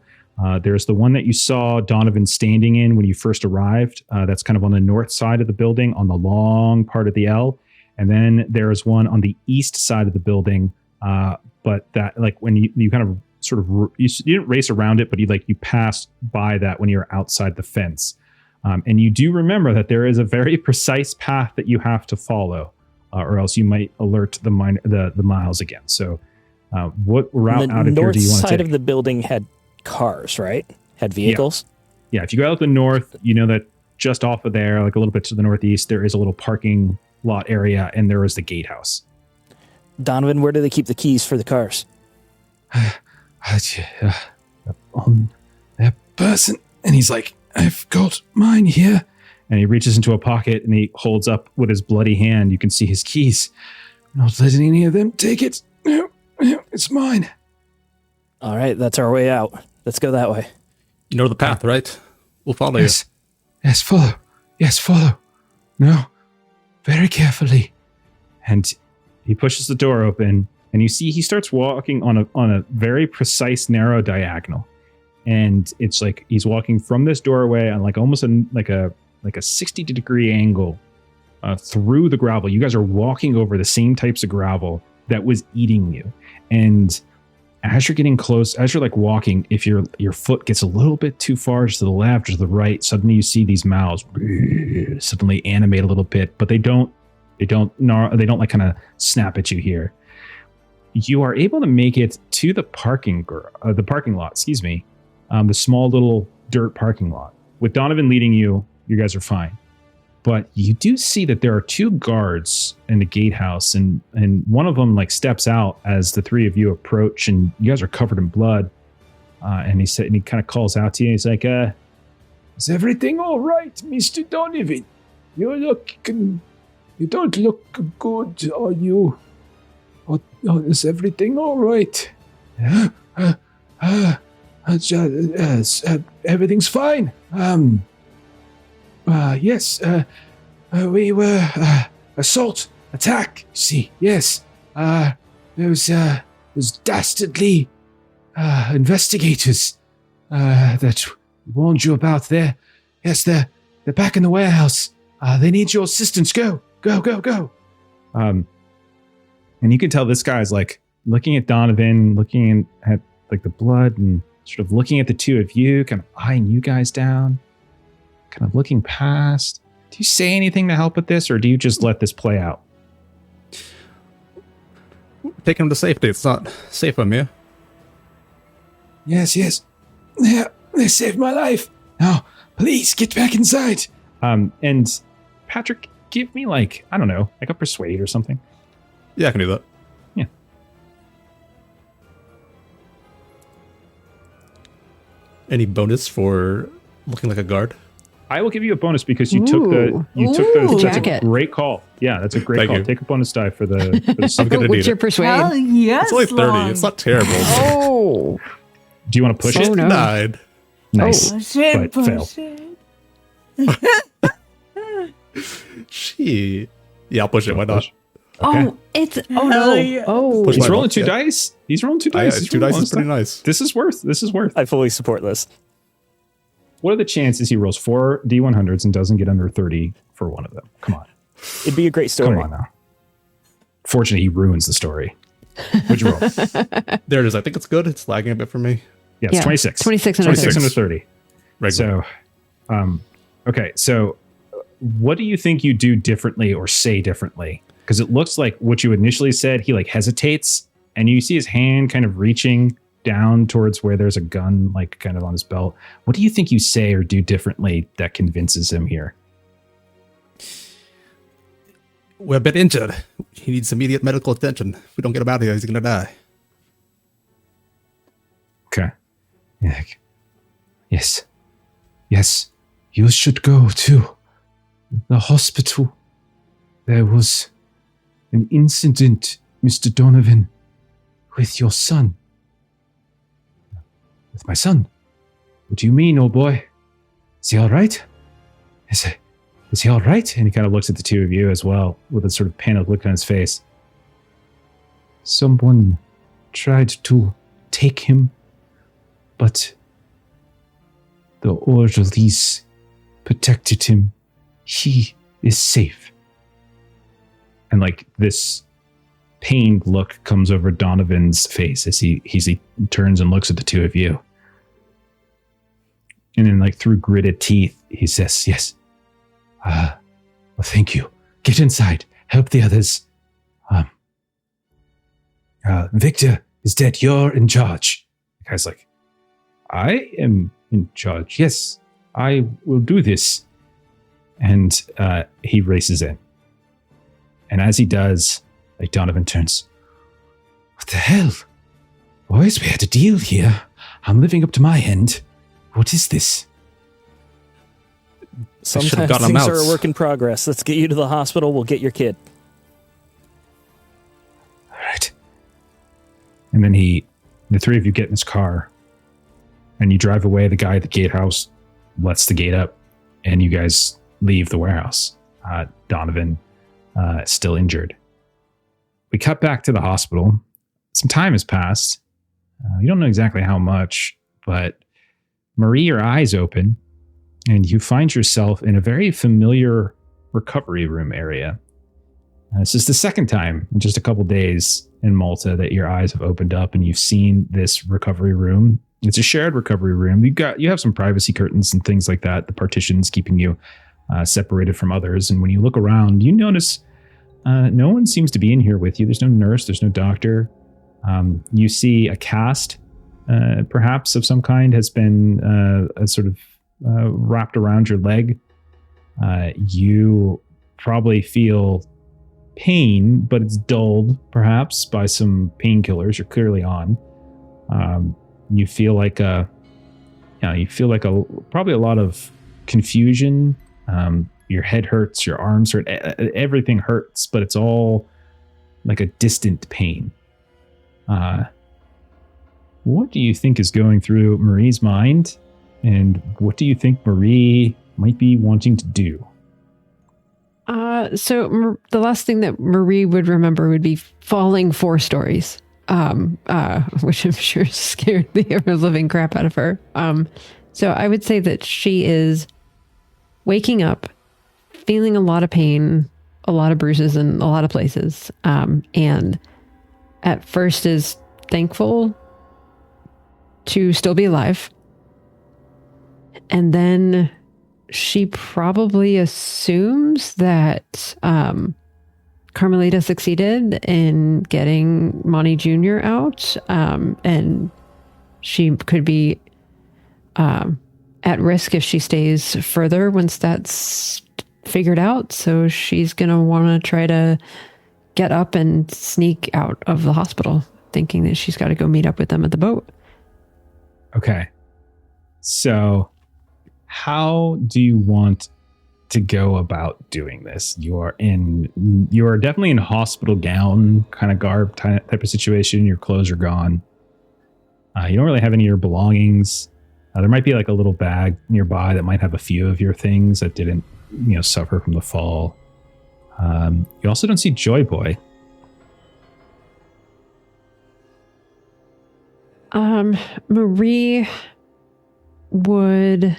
There's the one that you saw Donovan standing in when you first arrived. That's kind of on the north side of the building, on the long part of the L. And then there's one on the east side of the building. But that, like, when you kind of sort of you didn't race around it, but you passed by that when you were outside the fence. And you do remember that there is a very precise path that you have to follow, or else you might alert the miles again. So, what route out of here do you want to take? The north side of the building had cars, right? Had vehicles? Yeah, if you go out the north, you know that just off of there, like a little bit to the northeast, there is a little parking lot area, and there is the gatehouse. Donovan, where do they keep the keys for the cars? On that person. And he's like, I've got mine here. And he reaches into a pocket and he holds up with his bloody hand. You can see his keys. Not letting any of them take it. No, it's mine. All right, that's our way out. Let's go that way. You know the path, right? We'll follow you. Yes, follow. Yes, follow. No, very carefully. And he pushes the door open, and you see he starts walking on a very precise, narrow diagonal. And it's like he's walking from this doorway on like almost like a 60-degree angle through the gravel. You guys are walking over the same types of gravel that was eating you. And as you're getting close, as you're like walking, if your foot gets a little bit too far to the left or to the right, suddenly you see these mouths suddenly animate a little bit, but they don't like kind of snap at you here. You are able to make it to the parking lot, excuse me, the small little dirt parking lot. With Donovan leading you, you guys are fine. But you do see that there are two guards in the gatehouse, and one of them like steps out as the three of you approach, and you guys are covered in blood. And he kind of calls out to you. He's like, "Is everything all right, Mr. Donovan? You don't look good, are you? Oh, is everything all right? Everything's fine. Yes, we were assault, attack. See, yes, those dastardly investigators that warned you about there. Yes, they're back in the warehouse. They need your assistance. Go. And you can tell this guy's like looking at Donovan, looking at like the blood, and sort of looking at the two of you, kind of eyeing you guys down. Kind of looking past. Do you say anything to help with this, or do you just let this play out? Take him to safety. It's not safe from you. Yes. Yeah, they saved my life. Now, please get back inside. And Patrick, give me like, I don't know, like a persuade or something. Yeah, I can do that. Yeah. Any bonus for looking like a guard? I will give you a bonus because you took the that's a great call. Yeah, that's a great Thank call. you. Take a bonus die for the I'm gonna What's need your it. persuade? Hell yes, It's only 30. Long. It's not terrible. Oh, Do you want to push it? no. Denied. Nice. Push it, But fail. push it. Yeah, I'll push it. Why not? oh, it's Hell no. yeah. Oh, Push He's my rolling luck, two yeah. dice. He's rolling two dice. He's Two rolling dice is pretty stuff. nice. This is worth. I fully support this. What are the chances he rolls 4 D100s and doesn't get under 30 for one of them? Come on. It'd be a great story. Come on now. Fortunately, he ruins the story. What'd you roll? There it is. I think it's good. It's lagging a bit for me. Yeah, it's 26. 26 under 26 30. under 30. Regular. So, okay. So, what do you think you do differently or say differently? Because it looks like what you initially said, he like hesitates, and you see his hand kind of reaching down towards where there's a gun, like kind of on his belt. What do you think you say or do differently that convinces him here? We're a bit injured. He needs immediate medical attention. If we don't get him out of here, he's going to die. Okay. Yeah. Yes. You should go to the hospital. There was an incident, Mr. Donovan, with your son. With my son? What do you mean, old boy? Is he all right? Is he all right? And he kind of looks at the two of you as well with a sort of panicked look on his face. Someone tried to take him, but the orderlies protected him. He is safe. And like this pained look comes over Donovan's face as he turns and looks at the two of you. And then like through gritted teeth, he says, yes. Well, thank you. Get inside. Help the others. Victor is dead. You're in charge. The guy's like, I am in charge. Yes, I will do this. And he races in. And as he does, like Donovan turns, what the hell? Boys, we had a deal here. I'm living up to my end. What is this? Sometimes things are a work in progress. Let's get you to the hospital. We'll get your kid. All right. And then the three of you get in his car and you drive away. The guy at the gatehouse lets the gate up and you guys leave the warehouse. Donovan still injured. We cut back to the hospital. Some time has passed. You don't know exactly how much, but Marie, your eyes open and you find yourself in a very familiar recovery room area. This is the second time in just a couple days in Malta that your eyes have opened up and you've seen this recovery room. It's a shared recovery room. You have some privacy curtains and things like that, the partitions keeping you separated from others. And when you look around, you notice no one seems to be in here with you. There's no nurse, there's no doctor. You see a cast, perhaps of some kind, has been sort of wrapped around your leg. You probably feel pain, but it's dulled perhaps by some painkillers you're clearly on. You feel like probably a lot of confusion. Your head hurts, your arms hurt, everything hurts, but it's all like a distant pain. What do you think is going through Marie's mind? And what do you think Marie might be wanting to do? So the last thing that Marie would remember would be falling 4 stories, which I'm sure scared the ever living crap out of her. So I would say that she is waking up, feeling a lot of pain, a lot of bruises in a lot of places, and at first is thankful to still be alive. And then she probably assumes that Carmelita succeeded in getting Monty Jr. out, and she could be at risk if she stays further once that's figured out. So she's going to want to try to get up and sneak out of the hospital, thinking that she's got to go meet up with them at the boat. Okay. So how do you want to go about doing this? You are definitely in hospital gown kind of garb type of situation. Your clothes are gone. You don't really have any of your belongings. There might be like a little bag nearby that might have a few of your things that didn't, suffer from the fall. You also don't see Joy Boy. Marie would...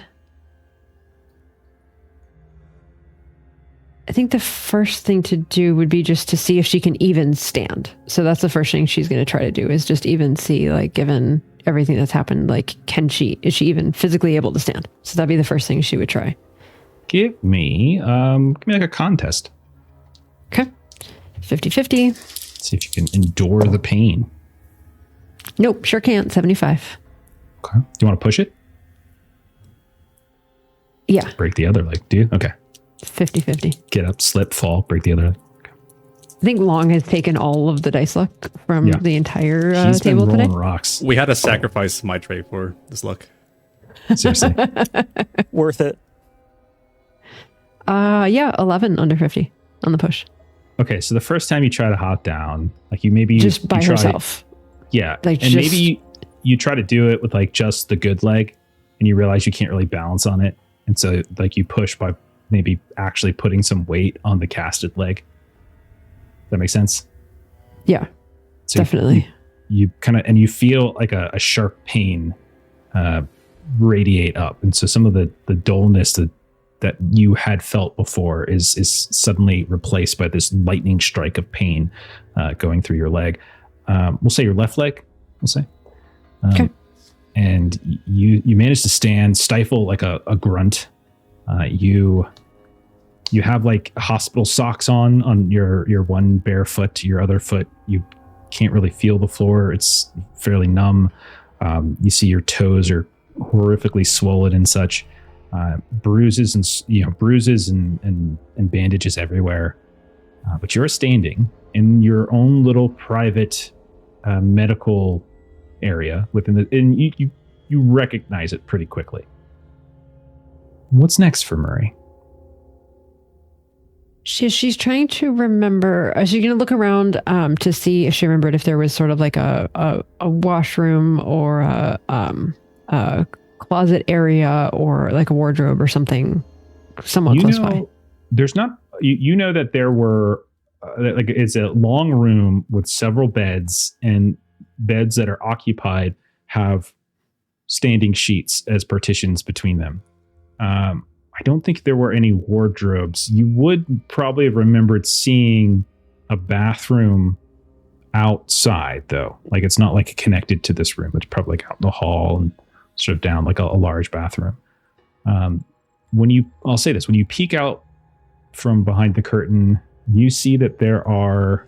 I think the first thing to do would be just to see if she can even stand. So that's the first thing she's going to try to do, is just even see, like, given everything that's happened, like, is she even physically able to stand? So that'd be the first thing she would try. Give me like a contest. Okay. 50-50. See if you can endure the pain. Nope, sure can't. 75. Okay. Do you want to push it? Yeah. Break the other leg, do you? Okay. 50-50. Get up, slip, fall, break the other leg. Okay. I think Long has taken all of the dice luck from the entire He's table been rolling today. Rocks. We had to sacrifice Maitreyi for this luck. Seriously. Worth it. 11 under 50 on the push. Okay, so the first time you try to hop down, like you just by herself. Yeah, like and maybe you try to do it with like just the good leg, and you realize you can't really balance on it. And so like you push by maybe actually putting some weight on the casted leg. Does that make sense? Yeah, So definitely. You kind of, and you feel like a sharp pain radiate up. And so some of the dullness that you had felt before is suddenly replaced by this lightning strike of pain going through your leg. We'll say your left leg, we'll say. Okay. And you manage to stand, stifle like a grunt. You have like hospital socks on your one bare foot. Your other foot, you can't really feel the floor. It's fairly numb. You see your toes are horrifically swollen and such. Bruises and bandages everywhere. But you're standing in your own little private medical area and you recognize it pretty quickly. What's next for Murray? She's trying to remember. She's going to look around to see if she remembered if there was sort of like a washroom or a closet area or like a wardrobe or something somewhat close by. There's not. You know that there were like it's a long room with several beds, and beds that are occupied have standing sheets as partitions between them. I don't think there were any wardrobes. You would probably have remembered seeing a bathroom outside, though. Like it's not like connected to this room. It's probably like out in the hall and sort of down like a large bathroom. I'll say this, when you peek out from behind the curtain, you see that there are,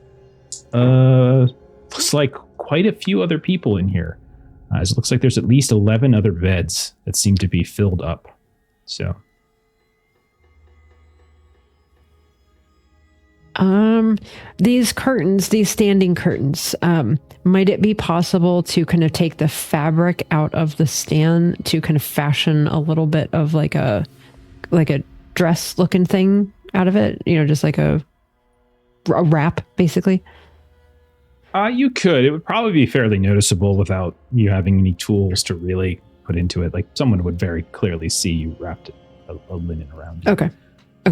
looks like quite a few other people in here. It looks like there's at least 11 other beds that seem to be filled up. So. These curtains, these standing curtains, might it be possible to kind of take the fabric out of the stand to kind of fashion a little bit of like a dress looking thing out of it? You know, just like a wrap, basically. You could. It would probably be fairly noticeable without you having any tools to really put into it. Like someone would very clearly see you wrapped a linen around you. Okay.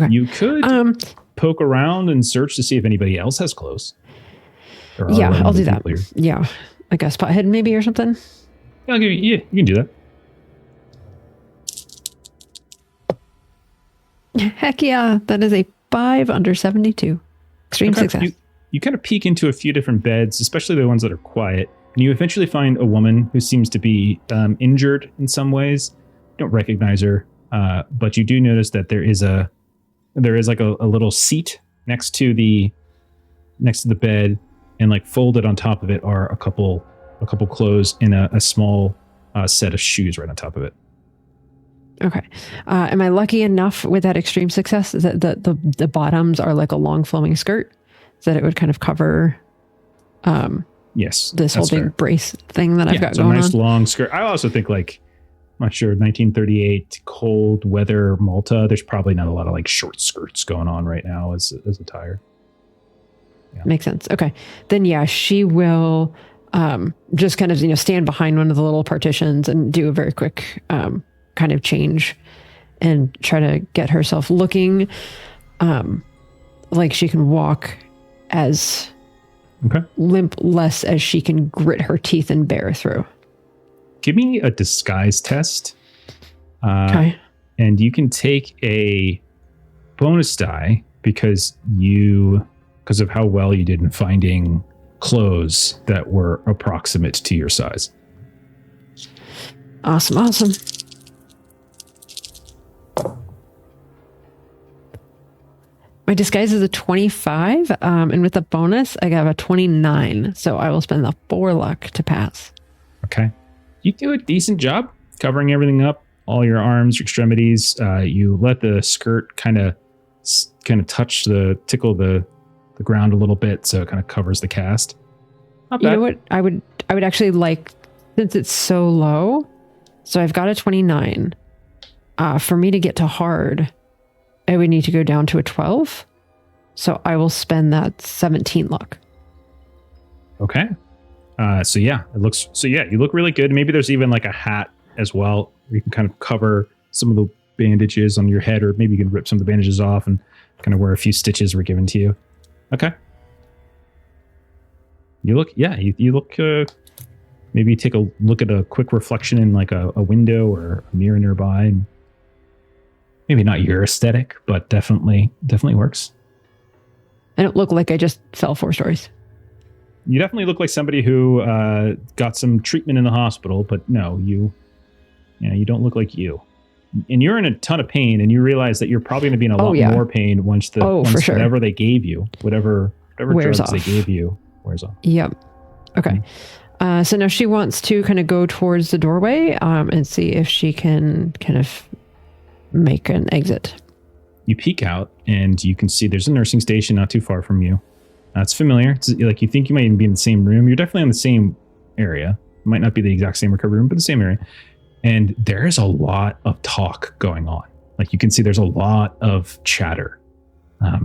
You could poke around and search to see if anybody else has clothes. Yeah, I'll do that. Here. Yeah, like a spot head maybe or something. Yeah, you can do that. Heck yeah, that is a 5 under 72. Extreme success. You kind of peek into a few different beds, especially the ones that are quiet, and you eventually find a woman who seems to be injured in some ways. You don't recognize her, but you do notice that there is like a little seat next to the bed, and like folded on top of it are a couple clothes and a small set of shoes right on top of it. Okay. Am I lucky enough with that extreme success that the bottoms are like a long flowing skirt so that it would kind of cover yes, this whole big brace thing that I've got going on? It's a nice long skirt. I also think like, I'm not sure, 1938 cold weather Malta, there's probably not a lot of like short skirts going on right now as attire. Yeah. Makes sense. Okay. Then yeah, she will just kind of, stand behind one of the little partitions and do a very quick kind of change and try to get herself looking like she can walk as limp-less as she can grit her teeth and bear through. Give me a disguise test. Okay. And you can take a bonus die because of how well you did in finding clothes that were approximate to your size. Awesome. My disguise is a 25, and with a bonus, I got a 29. So I will spend the 4 luck to pass. Okay. You do a decent job covering everything up, all your arms, your extremities. You let the skirt kind of tickle the ground a little bit, so it kind of covers the cast. Not bad. You know what? I would actually like, since it's so low, so I've got a 29. For me to get to hard, I would need to go down to a 12. So I will spend that 17 luck. Okay. You look really good. Maybe there's even like a hat as well. You can kind of cover some of bandages on your head, or maybe you can rip some of the bandages off and kind of where a few stitches were given to you. Okay. You look, you look, maybe you take a look at a quick reflection in like a window or a mirror nearby. And maybe not your aesthetic, but definitely works. I don't look like I just fell 4 stories. You definitely look like somebody who got some treatment in the hospital, but no, you don't look like you. And you're in a ton of pain, and you realize that you're probably going to be in a lot more pain once for sure. whatever they gave you, whatever Wears drugs off. they gave you, wears off. Yep. Okay. So now she wants to kind of go towards the doorway and see if she can kind of make an exit. You peek out, and you can see there's a nursing station not too far from you. It's familiar. It's like you think you might even be in the same room. You're definitely in the same area. It might not be the exact same recovery room, but the same area. And there is a lot of talk going on. Like you can see there's a lot of chatter,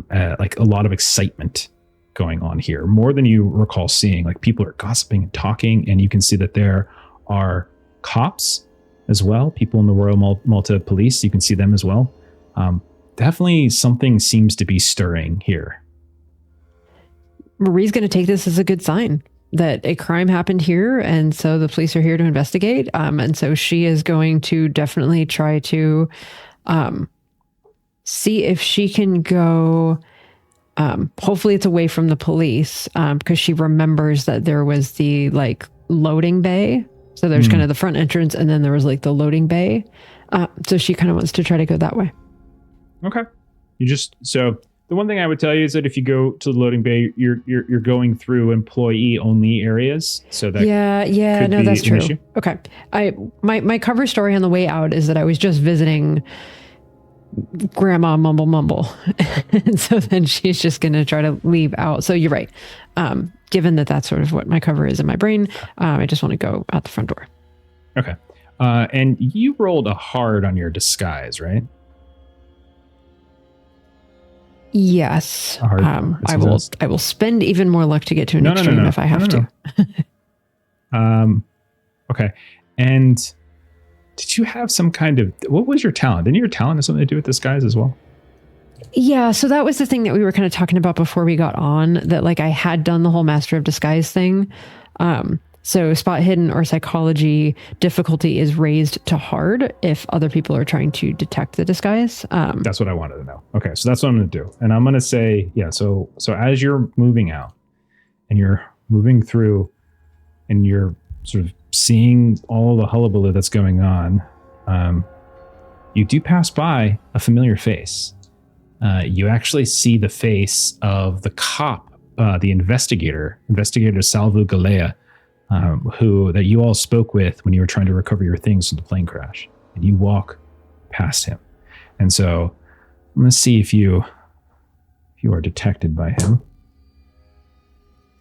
like a lot of excitement going on here, more than you recall seeing. Like people are gossiping and talking, and you can see that there are cops as well, people in the Royal Malta Police. You can see them as well. Definitely something seems to be stirring here. Marie's going to take this as a good sign that a crime happened here, and so the police are here to investigate. And so she is going to definitely try to see if she can go. Hopefully, it's away from the police because she remembers that there was the like loading bay. So there's kind of the front entrance, and then there was like the loading bay. So she kind of wants to try to go that way. Okay. So the one thing I would tell you is that if you go to the loading bay, you're going through employee only areas. So that no, that's true. Issue. Okay. My cover story on the way out is that I was just visiting Grandma Mumble. And so then she's just going to try to leave out. So you're right. Given that that's sort of what my cover is in my brain, I just want to go out the front door. Okay. And you rolled a hard on your disguise, right? Yes. I will spend even more luck to get to an extreme if I have to. Okay. And did you have some kind of, what was your talent? Didn't your talent have something to do with disguise as well? Yeah, so that was the thing that we were kind of talking about before we got on, that like I had done the whole Master of Disguise thing. So spot hidden or psychology difficulty is raised to hard if other people are trying to detect the disguise. That's what I wanted to know. Okay, so that's what I'm going to do. And I'm going to say, so as you're moving out and you're moving through and you're sort of seeing all the hullabaloo that's going on, you do pass by a familiar face. You actually see the face of the cop, the investigator Salvo Galea, who that you all spoke with when you were trying to recover your things from the plane crash. And you walk past him. And so I'm going to see if you are detected by him.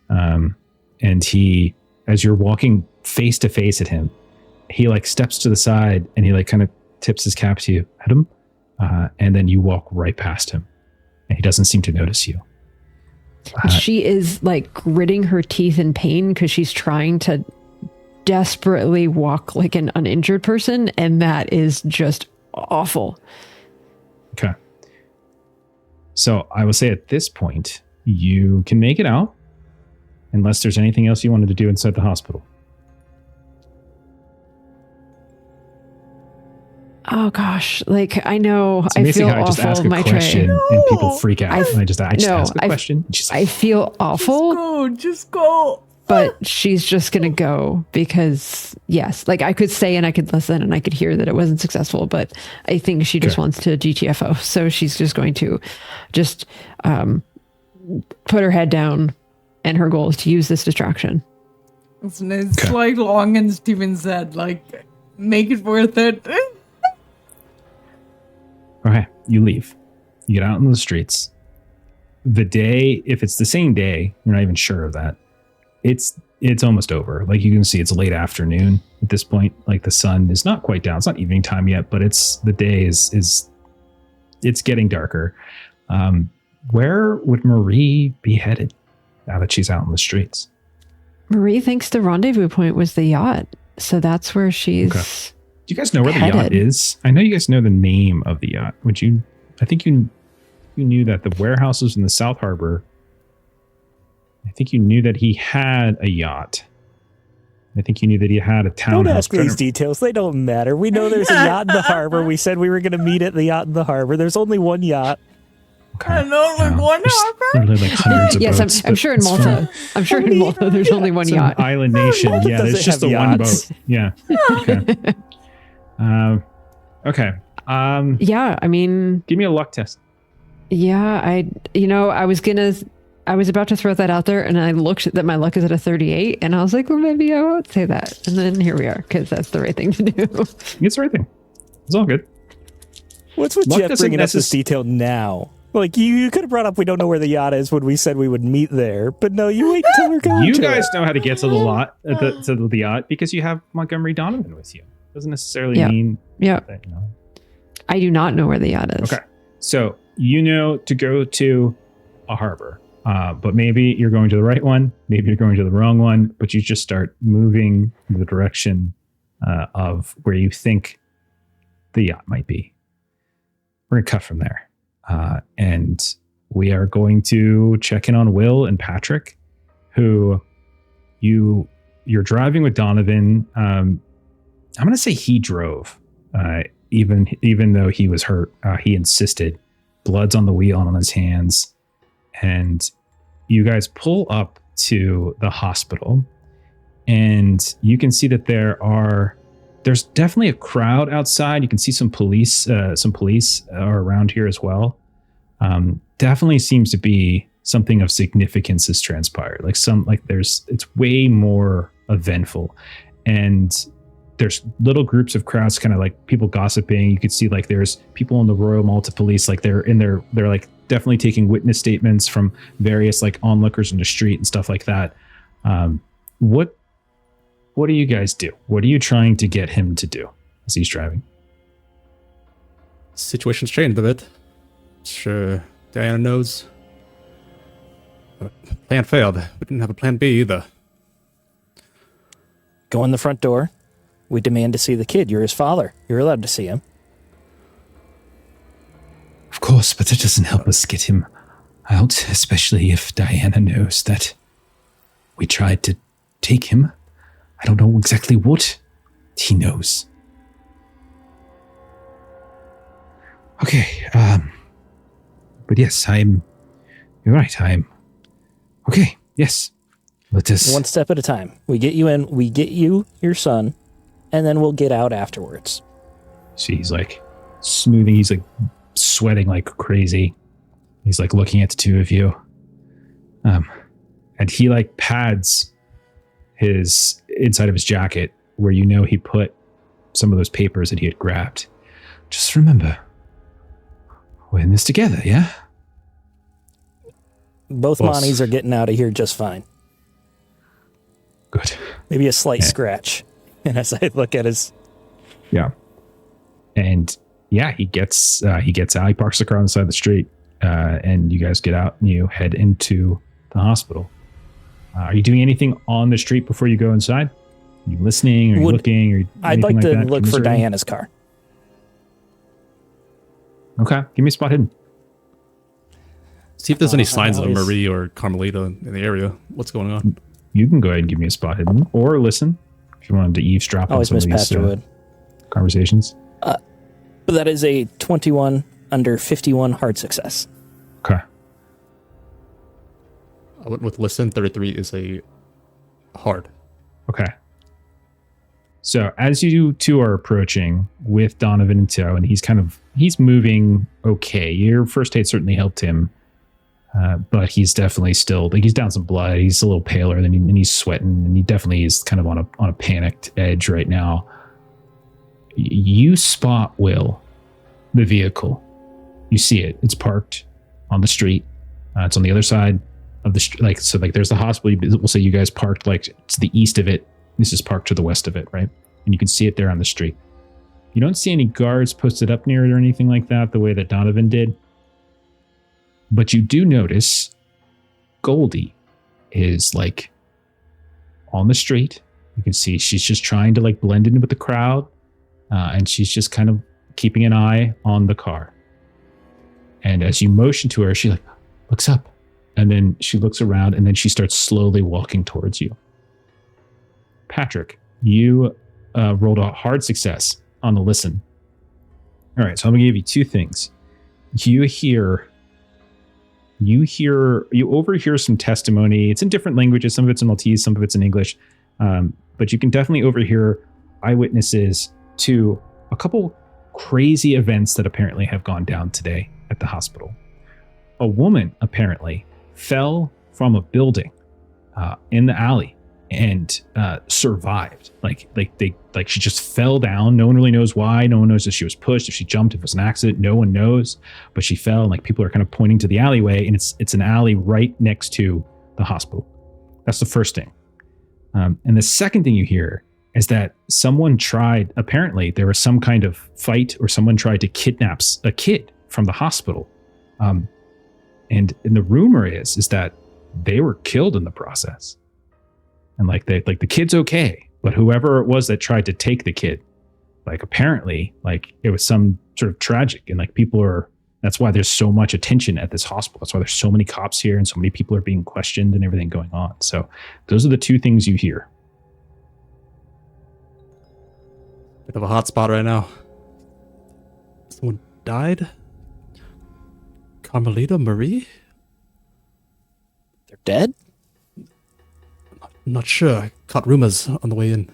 And he, as you're walking face to face at him, he like steps to the side and he like kind of tips his cap to you at him. And then you walk right past him and he doesn't seem to notice you. She is like gritting her teeth in pain because she's trying to desperately walk like an uninjured person. And that is just awful. Okay. So I will say at this point, you can make it out unless there's anything else you wanted to do inside the hospital. Oh gosh, like I know it's I feel how I just awful. ask a question and people freak out. I just ask a question. I feel awful. Just go. But she's just gonna go because yes, like I could stay and I could listen and I could hear that it wasn't successful, but I think she just wants to GTFO. So she's just going to just put her head down, and her goal is to use this distraction. It's like Long and Steven said, like make it worth it. Okay, you leave. You get out in the streets. The day, if it's the same day, you're not even sure of that. It's almost over. Like you can see, it's late afternoon at this point. Like the sun is not quite down. It's not evening time yet, but the day is it's getting darker. Where would Marie be headed now that she's out in the streets? Marie thinks the rendezvous point was the yacht, so that's where she's. Okay. Do you guys know where the Headed. yacht is? I know you guys know the name of the yacht. Would you? I think you knew that the warehouse was in the South Harbor. I think you knew that he had a yacht. I think you knew that he had a townhouse. Don't ask these details. They don't matter. We know there's a yacht in the harbor. We said we were going to meet at the yacht in the harbor. There's only one yacht. I know, like one harbor. Literally like hundreds of Yes, boats. I'm sure in Malta. I'm sure in Malta there's only one It's an yacht. island nation. Malta Yeah, doesn't there's just have the one yachts. boat. Yeah. Okay. Okay. Yeah, I mean, Give me a luck test. yeah, I was about to throw that out there, and I looked that my luck is at a 38, and I was like, well, maybe I won't say that. And then here we are, because that's the right thing to do. It's the right thing. It's all good. What's with Luck Jeff doesn't bringing up this detail now? Like, you could have brought up we don't know where the yacht is when we said we would meet there. But no, you wait until we're going You to guys it. know how to get to the lot, to the yacht, because you have Montgomery Donovan with you. Doesn't necessarily Yeah. mean Yeah, that, I do not know where the yacht is. Okay. So you know to go to a harbor, but maybe you're going to the right one, maybe you're going to the wrong one, but you just start moving in the direction of where you think the yacht might be. We're going to cut from there. And we are going to check in on Will and Patrick, who you're driving with Donovan. I'm going to say he drove, even though he was hurt. He insisted. Blood's on the wheel and on his hands. And you guys pull up to the hospital, and you can see that there's definitely a crowd outside. You can see some police are around here as well. Definitely seems to be something of significance has transpired. It's way more eventful, and there's little groups of crowds, kind of like people gossiping. You could see like there's people in the Royal Malta Police, like they're like definitely taking witness statements from various like onlookers in the street and stuff like that. What do you guys do? What are you trying to get him to do as he's driving? Situation's changed a bit. Sure, Diana knows. Plan failed. We didn't have a plan B either. Go in the front door. We demand to see the kid. You're his father. You're allowed to see him. Of course, but it doesn't help us get him out, especially if Diana knows that we tried to take him. I don't know exactly what he knows. Okay, but yes, you're right, okay, yes. Let us... One step at a time. We get you in, we get you your son, and then we'll get out afterwards. See, he's like smoothing, he's like sweating like crazy. He's like looking at the two of you. And he like pads his inside of his jacket where you know he put some of those papers that he had grabbed. Just remember, we're in this together, yeah? Both Well, Monties are getting out of here just fine. Good. Maybe a slight Yeah. scratch. And as I look at his... Yeah. And yeah, he gets out, he parks the car on the side of the street, and you guys get out and you head into the hospital. Are you doing anything on the street before you go inside? Are you listening? Are you looking? Or I'd like to that? look for Commiserating? Diana's car. Okay, give me a spot hidden. See if there's any I signs of always- Marie or Carmelita in the area. What's going on? You can go ahead and give me a spot hidden, or listen if you wanted to eavesdrop on Always some of miss these Pastor Wood. conversations. But that is a 21 under 51 hard success. Okay. I went with listen. 33 is a hard. Okay. So as you two are approaching with Donovan in tow, and he's moving okay. Your first aid certainly helped him, but he's definitely still like he's down some blood. He's a little paler and he's sweating, and he definitely is kind of on a panicked edge right now. You spot Will, the vehicle. You see it. It's parked on the street. It's on the other side of the street. Like there's the hospital. We'll say you guys parked like to the east of it. This is parked to the west of it, right? And you can see it there on the street. You don't see any guards posted up near it or anything like that, the way that Donovan did. But you do notice Goldie is like on the street. You can see she's just trying to like blend in with the crowd. and she's just kind of keeping an eye on the car. And as you motion to her, she like looks up, and then she looks around, and then she starts slowly walking towards you. Patrick, you rolled a hard success on the listen. All right, so I'm gonna give you two things. You overhear some testimony. It's in different languages. Some of it's in Maltese, some of it's in English. But you can definitely overhear eyewitnesses to a couple crazy events that apparently have gone down today at the hospital. A woman apparently fell from a building in the alley and survived. Like she just fell down. No one really knows why. No one knows if she was pushed, if she jumped, if it was an accident. No one knows. But she fell, and like people are kind of pointing to the alleyway, and it's an alley right next to the hospital. That's the first thing. And the second thing you hear is that someone tried, apparently there was some kind of fight, or someone tried to kidnap a kid from the hospital. And the rumor is that they were killed in the process. And the kid's okay, but whoever it was that tried to take the kid, like apparently like it was some sort of tragic, and like that's why there's so much attention at this hospital. That's why there's so many cops here and so many people are being questioned and everything going on. So those are the two things you hear. Bit of a hot spot right now. Someone died? Carmelita, Marie? They're dead? I'm not sure. I caught rumors on the way in.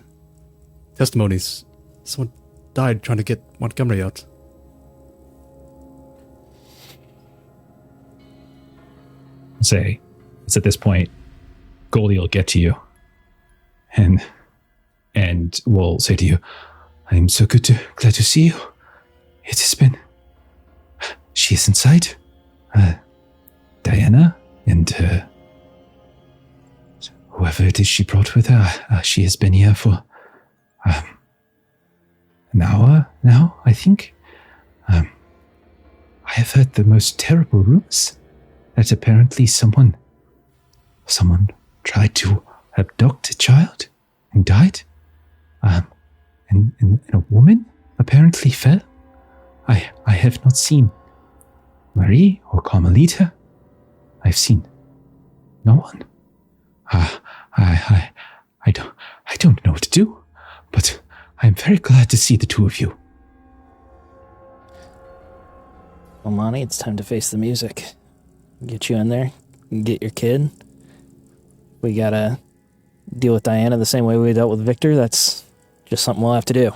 Testimonies. Someone died trying to get Montgomery out. Say, it's at this point, Goldie will get to you and will say to you, I'm so glad to see you. It has been... She is inside. Diana and whoever it is she brought with her, she has been here for an hour now, I think. I have heard the most terrible rumors that apparently someone tried to abduct a child and died. And a woman apparently fell. I have not seen Marie or Carmelita. I've seen no one. I don't know what to do, but I'm very glad to see the two of you. Well, Monty, it's time to face the music. Get you in there, get your kid. We gotta deal with Diana the same way we dealt with Victor. That's just something we'll have to do.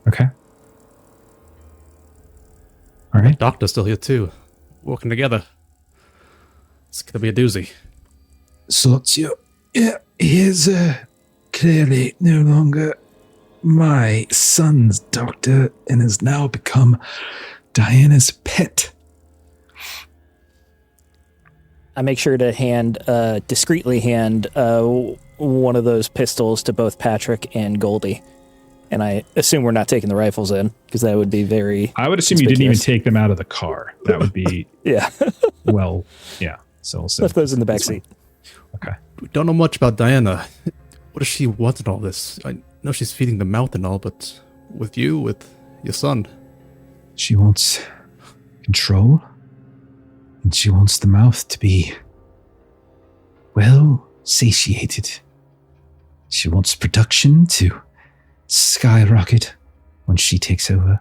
Okay. All right. Doctor's still here too, working together. It's gonna be a doozy. Slotio, yeah, he is clearly no longer my son's doctor and has now become Diana's pet. I make sure to discreetly hand one of those pistols to both Patrick and Goldie. And I assume we're not taking the rifles in, because that would be very I would assume you didn't even take them out of the car. That would be... yeah. Well, yeah. So left those in the backseat. Okay. We don't know much about Diana. What does she want in all this? I know she's feeding the mouth and all, but with your son. She wants control, and she wants the mouth to be, well, satiated. She wants production to skyrocket when she takes over.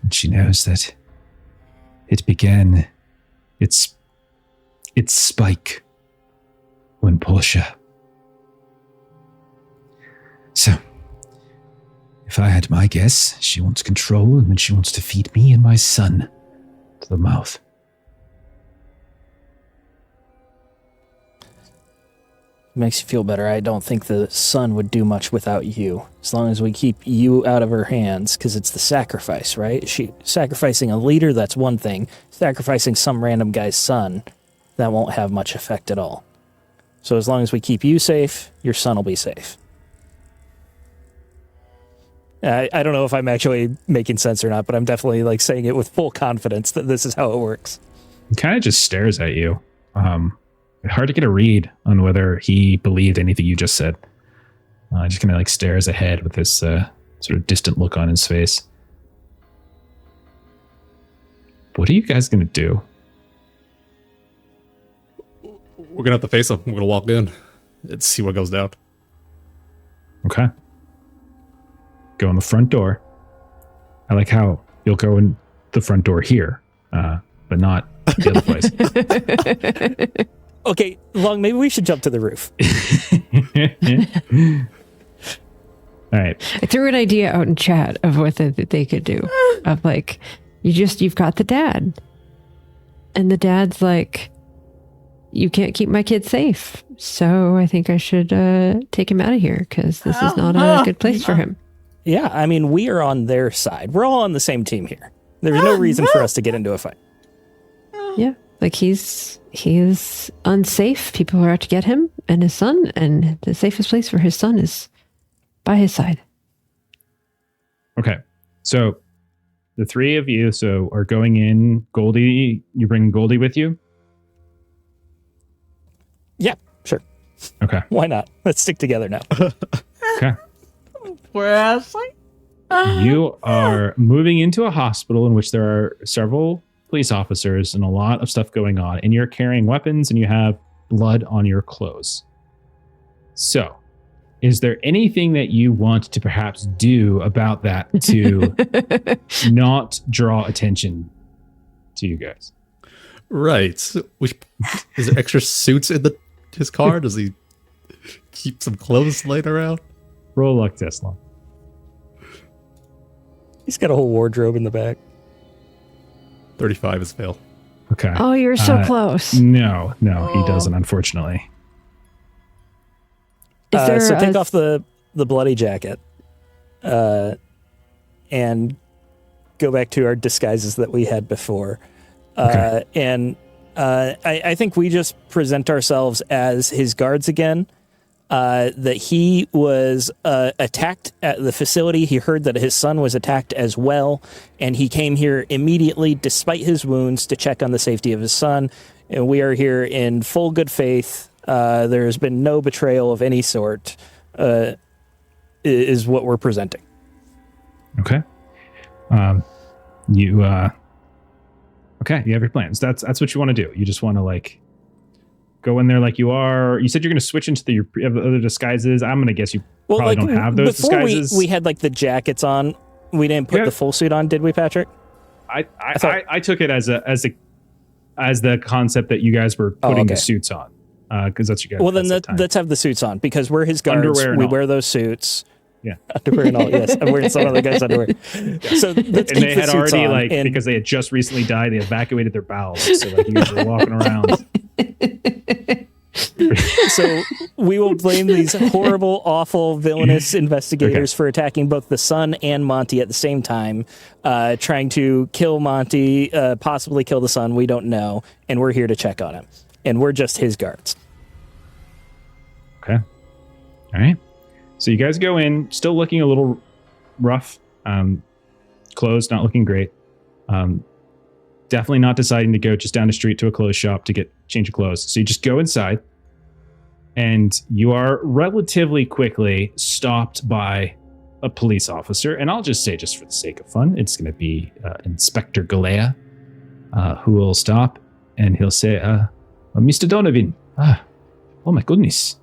And she knows that it began its spike when Portia. So, if I had my guess, she wants control, and then she wants to feed me and my son to the mouth. Makes you feel better. I don't think the son would do much without you, as long as we keep you out of her hands, because it's the sacrifice, right? Sacrificing a leader, that's one thing. Sacrificing some random guy's son, that won't have much effect at all. So as long as we keep you safe, your son will be safe. I don't know if I'm actually making sense or not, but I'm definitely saying it with full confidence that this is how it works. He kind of just stares at you. Hard to get a read on whether he believed anything you just said. Just kind of like stares ahead with this sort of distant look on his face. What are you guys going to do? We're going to have to face him. We're going to walk in and see what goes down. Okay. Go in the front door. I like how you'll go in the front door here, but not the other place. Okay, Long, maybe we should jump to the roof. All right. I threw an idea out in chat of what they could do. Of like, you've got the dad. And the dad's like, you can't keep my kid safe. So I think I should take him out of here because this is not a good place for him. Yeah, I mean, we are on their side. We're all on the same team here. There's no reason for us to get into a fight. Yeah, like he is unsafe. People are out to get him and his son, and the safest place for his son is by his side. Okay. So the three of you are going in. Goldie, you bring Goldie with you? Yeah, sure. Okay. Why not? Let's stick together now. Okay. Presley? You are moving into a hospital in which there are several police officers and a lot of stuff going on, and you're carrying weapons and you have blood on your clothes. So, is there anything that you want to perhaps do about that to not draw attention to you guys? Right. Which is there extra suits in his car? Does he keep some clothes laying around? Roll luck test, Long. He's got a whole wardrobe in the back. 35 is fail. Okay. Oh, you're so close. No, he doesn't, unfortunately. So take off the bloody jacket and go back to our disguises that we had before. Okay. I think we just present ourselves as his guards again. That he was attacked at the facility. He heard that his son was attacked as well, and he came here immediately, despite his wounds, to check on the safety of his son. And we are here in full good faith. There has been no betrayal of any sort, is what we're presenting. Okay. You have your plans. That's what you want to do. You just want to like go in there like you are. You said you're going to switch into your other disguises. I'm going to guess you probably don't have those disguises. We had like the jackets on. We didn't put the full suit on, did we, Patrick? I took it as the concept that you guys were putting the suits on, because that's your guys. Well, then let's have the suits on because we're his guards. We wear those suits. Yeah, underwear and all. Yes, I'm wearing some other guy's underwear. So let's keep they had suits already on, because they had just recently died. They evacuated their bowels, so like you guys were walking around. So we will blame these horrible, awful, villainous investigators for attacking both the son and Monty at the same time, trying to kill Monty, possibly kill the son. We don't know, and we're here to check on him, and we're just his guards. Okay. All right. So you guys go in, still looking a little rough. Clothes not looking great. Definitely not deciding to go just down the street to a clothes shop to get change of clothes. So you just go inside, and you are relatively quickly stopped by a police officer. And I'll just say, just for the sake of fun, it's going to be Inspector Galea, who will stop, and he'll say, Mr. Donovan, oh my goodness,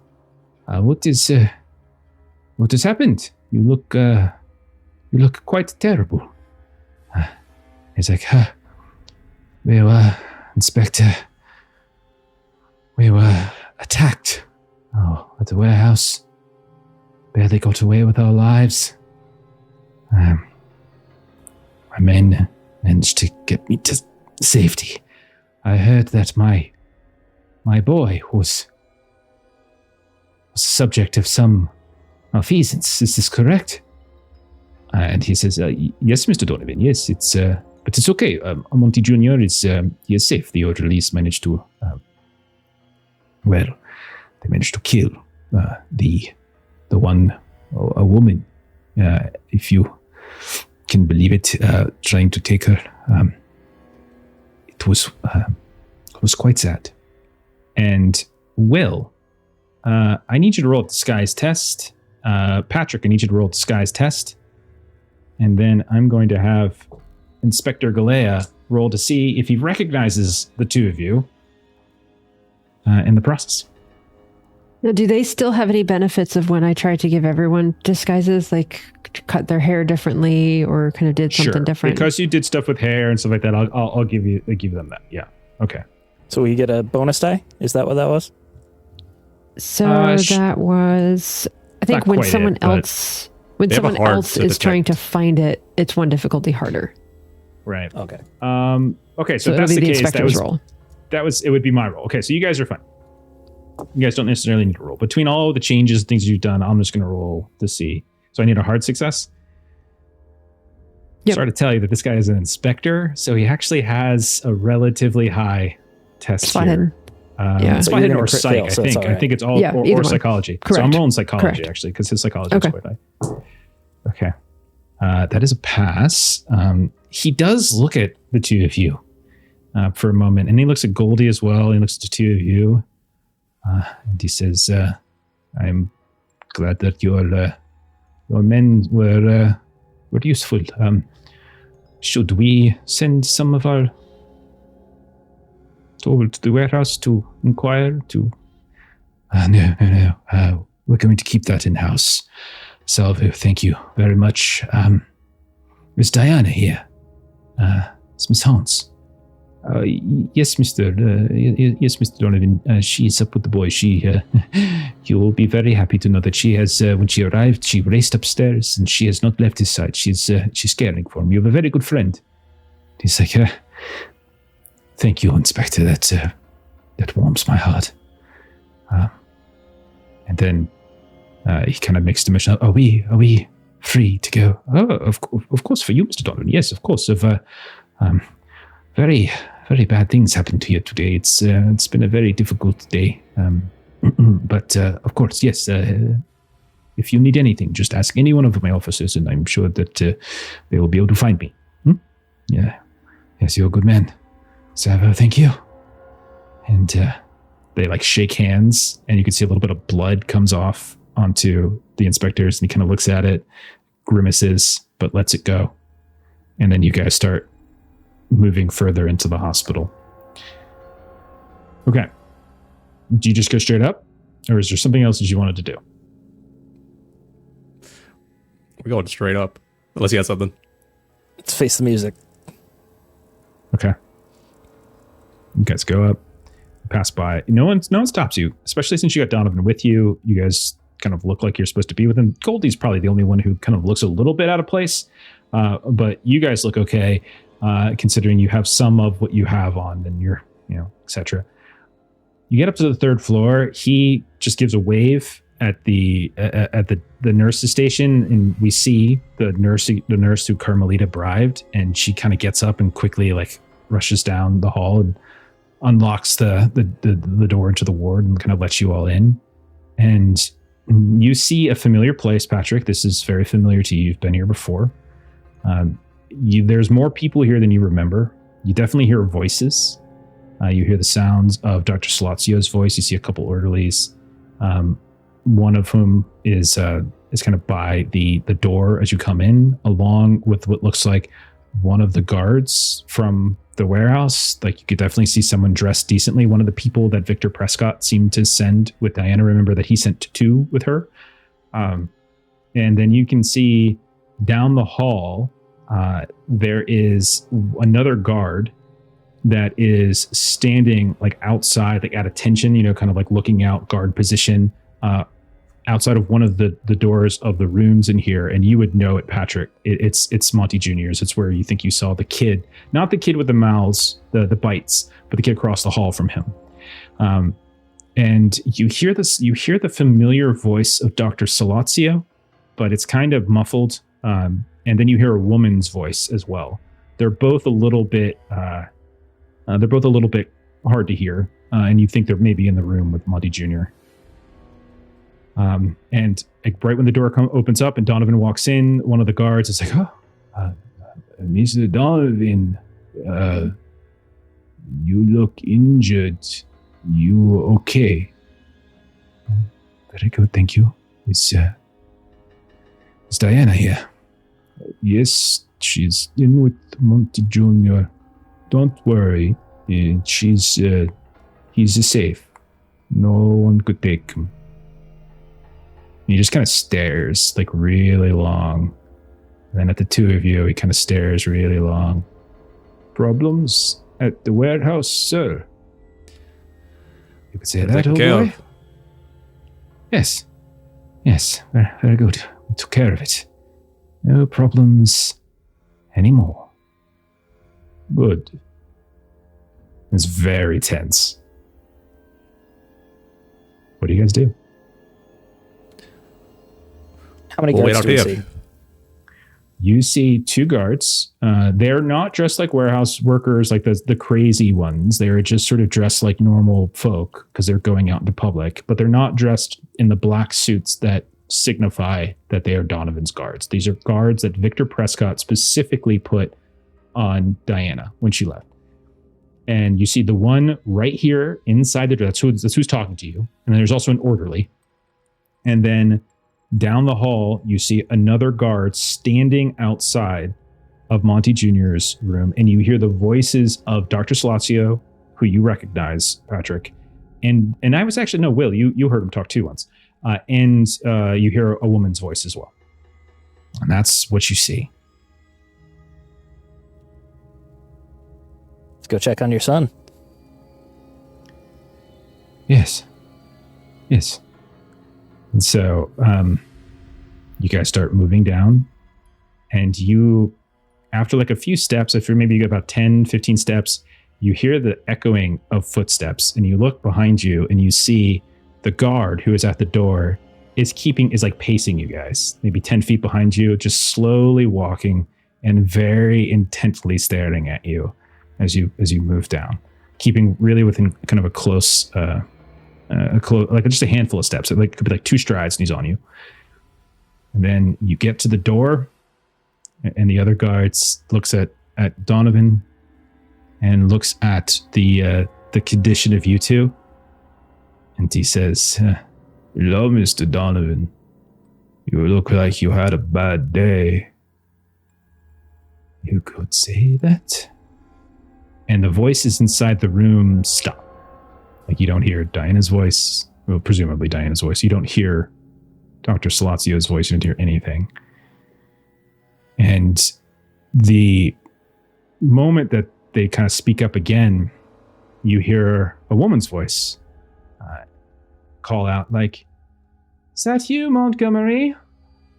what has happened? You look quite terrible. He's like, well, Inspector, we were attacked. At the warehouse. Barely got away with our lives. My men managed to get me to safety. I heard that my boy was subject of some malfeasance. Is this correct? And he says, yes, Mr. Donovan, yes, but it's okay. Monty Jr. he is safe. The orderlies managed to, they managed to kill a woman, if you can believe it, trying to take her. It was quite sad. And Will, I need you to roll a disguise test. Patrick, I need you to roll a disguise test. And then I'm going to have Inspector Galea roll to see if he recognizes the two of you in the process. Now, do they still have any benefits of when I tried to give everyone disguises, like cut their hair differently or kind of did something different? Because you did stuff with hair and stuff like that, I'll give them that. Yeah. Okay. So we get a bonus die? Is that what that was? So that was, I think, when someone else is trying to find it, it's one difficulty harder. Right. Okay. Okay. So if that's the case, it would be my roll. Okay. So you guys are fine. You guys don't necessarily need to roll. Between all the changes, things you've done, I'm just going to roll to see. So I need a hard success. Yep. Sorry to tell you that this guy is an inspector, so he actually has a relatively high test Spot here. Spot hidden or psych, I think. I think it's all or psychology. Correct. So I'm rolling psychology actually, because his psychology is quite high. Okay. That is a pass. He does look at the two of you for a moment, and he looks at Goldie as well. He looks at the two of you. And he says, I'm glad that your men were useful. Should we send some of our over to the warehouse to inquire? No. We're going to keep that in-house. Salvo, thank you very much. Is Diana here? It's Miss Hans. Yes, Mr. Donovan. She is up with the boy. You will be very happy to know that she has, when she arrived, she raced upstairs and she has not left his side. She's caring for him. You have a very good friend. He's like, thank you, Inspector. That warms my heart. And then he kind of makes the mission. Are we free to go? Oh, of course, for you, Mr. Donovan. Yes, of course. Very, very bad things happened to you today. It's been a very difficult day. But of course, yes. If you need anything, just ask any one of my officers, and I'm sure that they will be able to find me. Yeah. Yes, you're a good man. Salvo, thank you. And they like shake hands, and you can see a little bit of blood comes off onto the inspectors, and he kind of looks at it, grimaces, but lets it go. And then you guys start moving further into the hospital. Okay. Do you just go straight up? Or is there something else that you wanted to do? We're going straight up. Unless you had something. Let's face the music. Okay. You guys go up, pass by. No one stops you, especially since you got Donovan with you. You guys kind of look like you're supposed to be with him. Goldie's probably the only one who kind of looks a little bit out of place. But you guys look okay. Considering you have some of what you have on and you're, etc. You get up to the third floor. He just gives a wave at the nurse's station, and we see the nurse who Carmelita bribed, and she kind of gets up and quickly like rushes down the hall and unlocks the door into the ward and kind of lets you all in. And you see a familiar place, Patrick. This is very familiar to you. You've been here before. There's more people here than you remember. You definitely hear voices. You hear the sounds of Dr. Salazio's voice. You see a couple orderlies, one of whom is kind of by the door as you come in, along with what looks like one of the guards from the warehouse. Like, you could definitely see someone dressed decently. One of the people that Victor Prescott seemed to send with Diana. Remember that he sent two with her. And then you can see down the hall, there is another guard that is standing like outside, like at attention, kind of like looking out, guard position, outside of one of the doors of the rooms in here. And you would know it, Patrick. It's Monty Jr.'s. It's where you think you saw the kid, not the kid with the mouths, the bites, but the kid across the hall from him. And you hear the familiar voice of Dr. Salazio, but it's kind of muffled. And then you hear a woman's voice as well. They're both a little bit hard to hear, and you think they're maybe in the room with Monty Jr. And like, right when the door opens up and Donovan walks in, one of the guards is like, Mr. Donovan, you look injured. You okay? Very good, thank you. Is Diana here? Yes, she's in with Monty Jr. Don't worry. He's safe. No one could take him. He just kind of stares, like, really long. And then at the two of you, he kind of stares really long. Problems at the warehouse, sir? You could say that, old boy? Yes. Yes, very, very good. We took care of it. No problems anymore. Good. It's very tense. What do you guys do? How many We'll wait guards out do we here. see? You see two guards. They're not dressed like warehouse workers, like the crazy ones. They're just sort of dressed like normal folk because they're going out into public, but they're not dressed in the black suits that signify that they are Donovan's guards. These are guards that Victor Prescott specifically put on Diana when she left. And you see the one right here inside the door. That's who's talking to you. And then there's also an orderly. And then down the hall, you see another guard standing outside of Monty Jr.'s room. And you hear the voices of Dr. Salazio, who you recognize, Patrick. And I was actually, no, Will, you heard him talk too once. And you hear a woman's voice as well. And that's what you see. Let's go check on your son. Yes. Yes. And so you guys start moving down, and you, after like a few steps, after maybe you get about 10, 15 steps, you hear the echoing of footsteps, and you look behind you and you see the guard who is at the door is like pacing you guys, maybe 10 feet behind you, just slowly walking and very intently staring at you as you move down, keeping really within kind of a close, like just a handful of steps. It could be like 2 strides and he's on you. And then you get to the door, and the other guard looks at Donovan and looks at the condition of you two. And he says, "Hello, Mr. Donovan. You look like you had a bad day." You could say that. And the voices inside the room stop. Like, you don't hear Diana's voice. Well, presumably Diana's voice. You don't hear Dr. Salazio's voice. You don't hear anything. And the moment that they kind of speak up again, you hear a woman's voice call out, like, "Is that you, Montgomery?